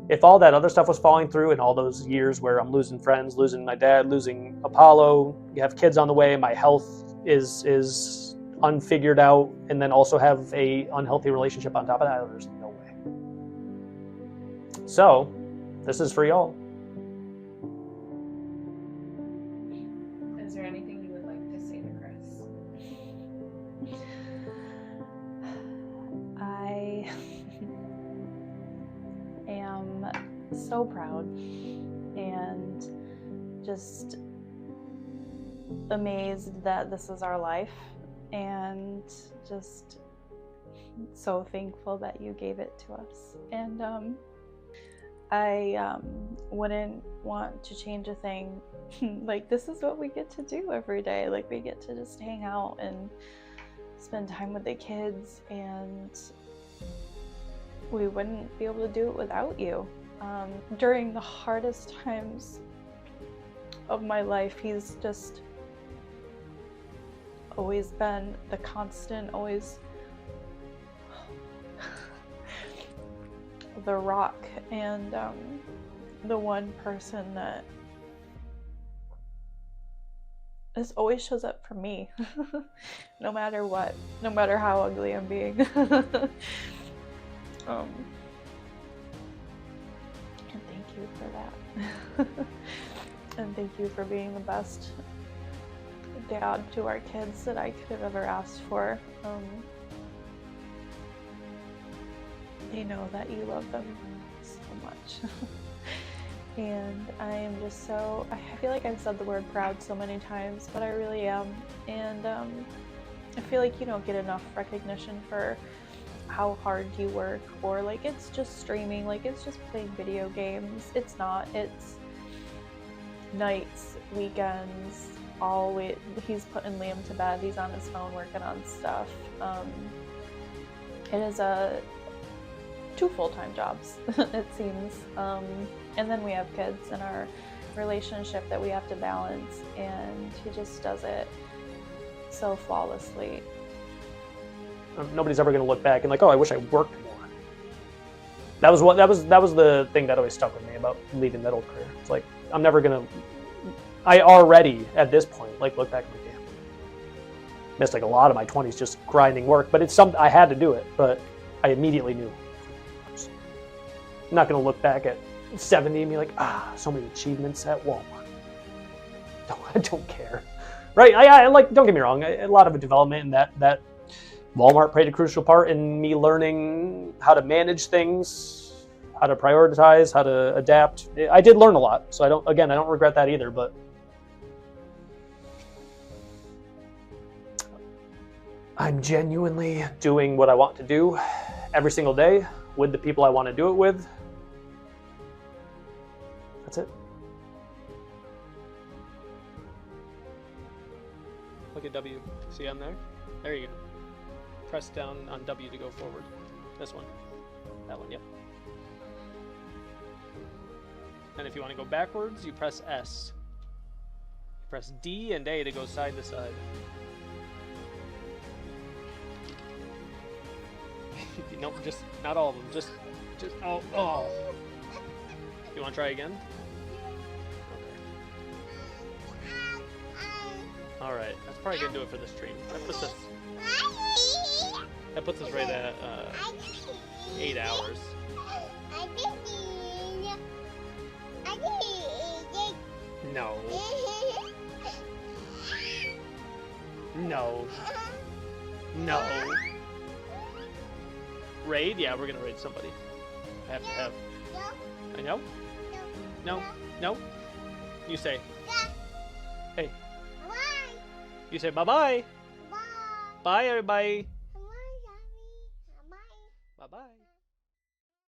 A: If all that other stuff was falling through and all those years where I'm losing friends, losing my dad, losing Apollo, you have kids on the way, my health is unfigured out, and then also have a unhealthy relationship on top of that, there's no way. So, this is for y'all.
K: Is there anything you would like to say to Chris? I am so proud and just amazed that this is our life, and just so thankful that you gave it to us. And I wouldn't want to change a thing. Like, this is what we get to do every day. Like, we get to just hang out and spend time with the kids, and we wouldn't be able to do it without you. During the hardest times of my life, he's just always been the constant, always the rock, and the one person that just always shows up for me, no matter what, no matter how ugly I'm being. And thank you for that. And thank you for being the best dad to our kids that I could have ever asked for. They know that you love them so much. And I am just so, I feel like I've said the word proud so many times, but I really am. And I feel like you don't get enough recognition for how hard you work, or like it's just streaming, like it's just playing video games. It's not. It's nights, weekends, he's putting Liam to bed, he's on his phone working on stuff. It is 2 full-time jobs, it seems. And then we have kids and our relationship that we have to balance, and he just does it so flawlessly.
A: Nobody's ever going to look back and like, oh, I wish I worked more. That was the thing that always stuck with me about leaving that old career. It's like, I'm never going to, I already at this point like look back and like, damn, missed like a lot of my 20s just grinding work, but it's something I had to do it, but I immediately knew. I'm not going to look back at 70 and be like, so many achievements at Walmart. I don't care. Right? I like, don't get me wrong, a lot of development, and that Walmart played a crucial part in me learning how to manage things, how to prioritize, how to adapt. I did learn a lot, so I don't regret that either, but I'm genuinely doing what I want to do every single day with the people I want to do it with. That's it. Look at W. See on there? There you go. Press down on W to go forward. This one. That one, yep. And if you want to go backwards, you press S. You press D and A to go side to side. Nope, just not all of them. Just oh. You want to try again? Okay. All right, that's probably gonna do it for this stream. That puts us right at 8 hours. No. No. No. Raid? Yeah, we're gonna raid somebody. I have to have. I know? No. No. You say. Hey. You say bye-bye. Bye, everybody. Bye-bye.